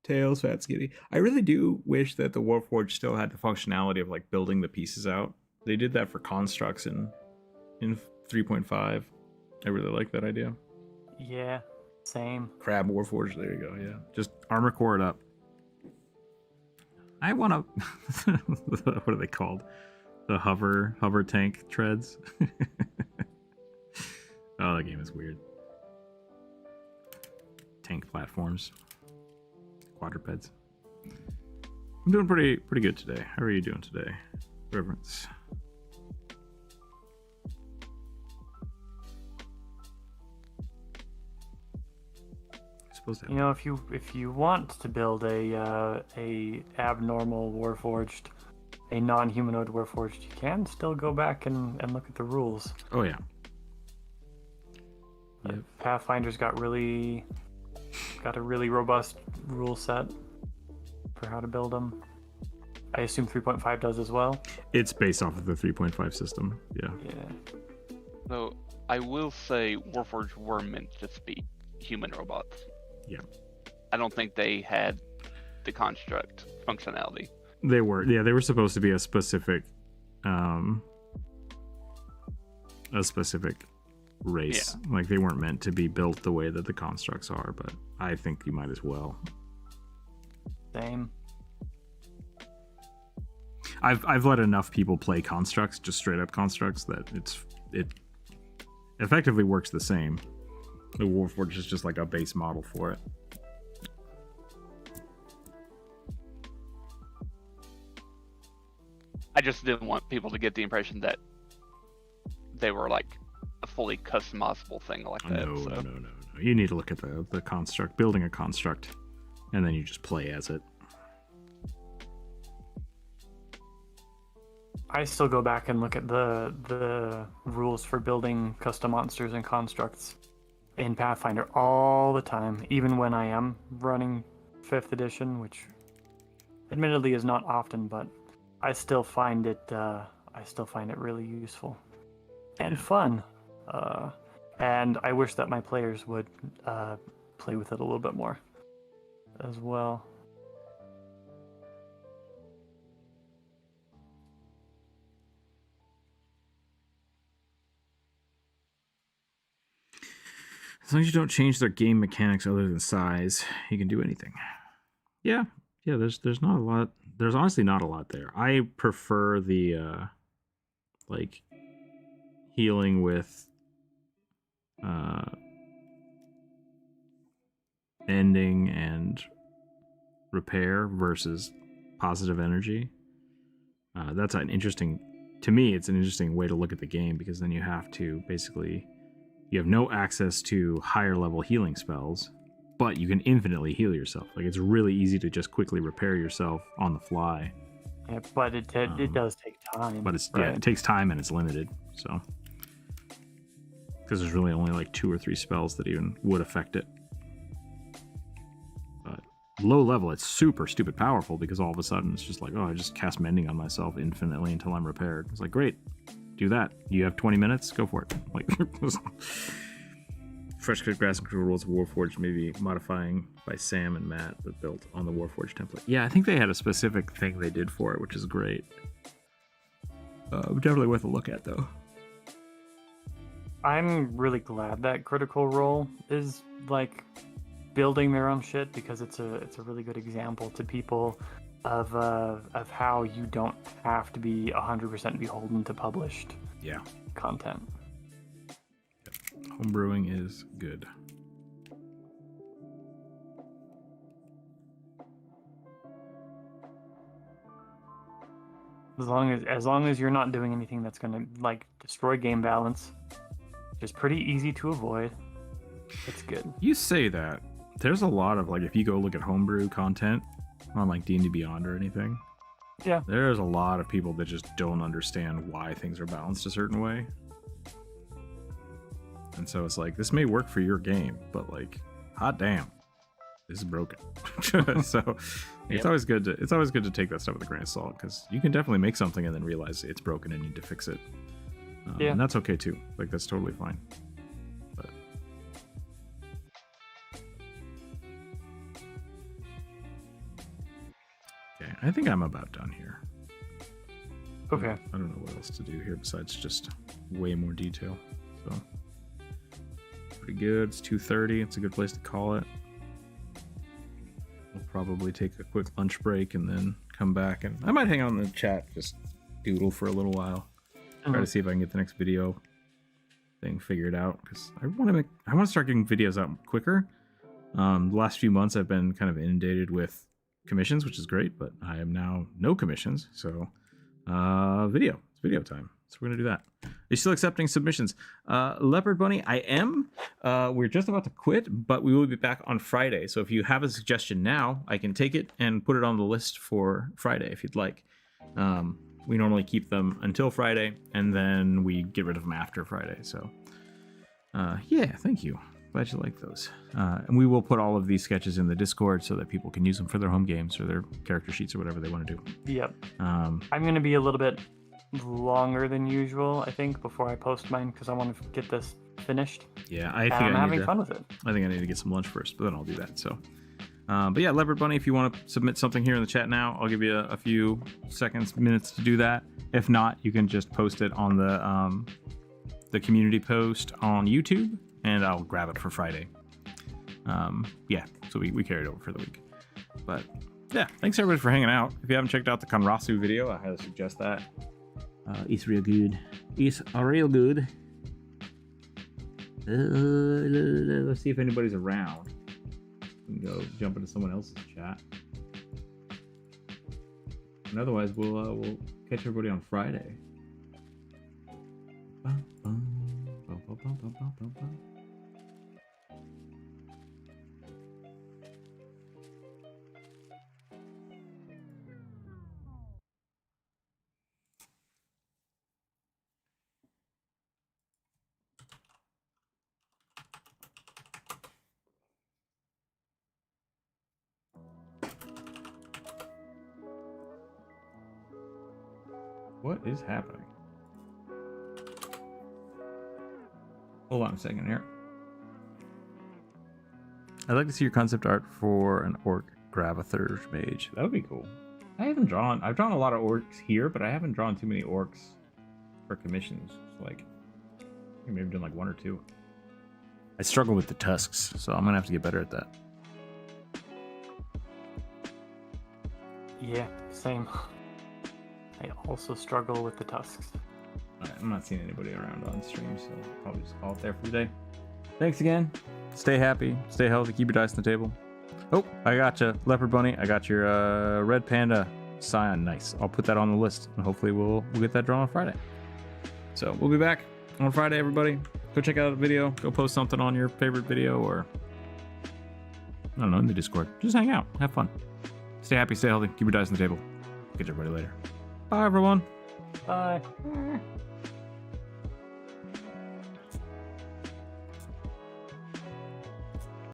A: Tails, fat, skinny. I really do wish that the Warforged still had the functionality of like building the pieces out. They did that for constructs in 3.5. I really like that idea.
C: Yeah, same.
A: Crab Warforged, there you go, yeah. Just armor core it up. I want to... what are they called? The hover tank treads? Oh, that game is weird. Tank platforms. Quadrupeds. I'm doing pretty good today. How are you doing today, Reverence? supposed to have.
C: You know, if you want to build a abnormal Warforged, a non-humanoid Warforged, you can still go back and look at the rules.
A: Oh yeah. Yep.
C: Pathfinder's got a really robust rule set for how to build them. I assume 3.5 does as well.
A: It's based off of the 3.5 system. Yeah.
C: Yeah.
B: So I will say Warforged were meant to just be human robots.
A: Yeah.
B: I don't think they had the construct functionality.
A: They were supposed to be a specific race.
B: Yeah.
A: Like they weren't meant to be built the way that the constructs are, but I think you might as well.
C: Same.
A: I've let enough people play constructs, just straight up constructs, that it effectively works the same. The Warforged is just like a base model for it.
B: I just didn't want people to get the impression that they were like a fully customizable thing like that.
A: No,
B: so.
A: no. You need to look at the construct, building a construct, and then you just play as it.
C: I still go back and look at the rules for building custom monsters and constructs in Pathfinder all the time, even when I am running 5th edition, which admittedly is not often, but I still find it really useful and fun. And I wish that my players would play with it a little bit more as well.
A: As long as you don't change their game mechanics other than size, you can do anything. Yeah. There's not a lot. There's honestly not a lot there. I prefer the like healing with ending and repair versus positive energy. That's an interesting. To me, it's an interesting way to look at the game, because then you have to basically. You have no access to higher level healing spells, but you can infinitely heal yourself. Like, it's really easy to just quickly repair yourself on the fly.
C: Yeah, but it does take time.
A: But it's
C: right?
A: it takes time and it's limited. So, because there's really only like 2 or 3 spells that even would affect it. But low level, it's super stupid powerful, because all of a sudden it's just like, oh, I just cast mending on myself infinitely until I'm repaired. It's like, great. Do that. You have 20 minutes, go for it. Like, fresh cut grass and control rules of Warforged may be modifying by Sam and Matt, but built on the Warforged template. Yeah, I think they had a specific thing they did for it, which is great. Definitely worth a look at, though.
C: I'm really glad that Critical Role is like building their own shit, because it's a really good example to people of how you don't have to be 100% beholden to published content.
A: Homebrewing is good.
C: As long as you're not doing anything that's gonna like destroy game balance, which is pretty easy to avoid, it's good.
A: You say that. There's a lot of, like, if you go look at homebrew content on like D&D Beyond or anything, there's a lot of people that just don't understand why things are balanced a certain way. And so it's like, this may work for your game, but like, hot damn, this is broken. So it's always good to take that stuff with a grain of salt, because you can definitely make something and then realize it's broken and need to fix it. And that's okay too. Like, that's totally fine. But okay, I think I'm about done here.
C: Okay.
A: I don't know what else to do here besides just way more detail. So pretty good. It's 2:30. It's a good place to call it. We'll probably take a quick lunch break and then come back, and I might hang out in the chat, just doodle for a little while. Try to see if I can get the next video thing figured out, because I want to start getting videos out quicker. The last few months I've been kind of inundated with commissions, which is great, but I am now no commissions, so it's video time. So we're gonna do that. you still accepting submissions? Leopard Bunny, I am. We're just about to quit, but we will be back on Friday. So if you have a suggestion now, I can take it and put it on the list for Friday if you'd like. We normally keep them until Friday, and then we get rid of them after Friday. So, yeah, thank you. Glad you like those. And we will put all of these sketches in the Discord so that people can use them for their home games or their character sheets or whatever they want to do.
C: Yep. I'm going to be a little bit longer than usual, I think, before I post mine because I want to get this finished.
A: Yeah, I think
C: I'm having fun with it.
A: I think I need to get some lunch first, but then I'll do that. So, but yeah, Leopard Bunny, if you want to submit something here in the chat now, I'll give you a few seconds, minutes to do that. If not, you can just post it on the community post on YouTube, and I'll grab it for Friday. Yeah, so we carried over for the week. But yeah, thanks everybody for hanging out. If you haven't checked out the Konrasu video, I highly suggest that. It's real good. It's real good. Let's see if anybody's around. We can go jump into someone else's chat. And otherwise, we'll catch everybody on Friday. What is happening? Hold on a second here. I'd like to see your concept art for an orc Gravathurge mage. That would be cool. I've drawn a lot of orcs here, but I haven't drawn too many orcs for commissions. It's like, I think maybe done like one or two. I struggle with the tusks, so I'm gonna have to get better at that.
C: Yeah, same. I also struggle with the tusks.
A: Alright, I'm not seeing anybody around on stream, so I'll probably just call it there for today. Thanks again. Stay happy, stay healthy, keep your dice on the table. Oh, I got you, Leopard Bunny. I got your Red Panda Scion. Nice. I'll put that on the list, and hopefully we'll get that drawn on Friday. So we'll be back on Friday, everybody. Go check out the video. Go post something on your favorite video, or I don't know, in the Discord. Just hang out, have fun. Stay happy, stay healthy, keep your dice on the table. Catch everybody later. Bye, everyone.
C: Bye.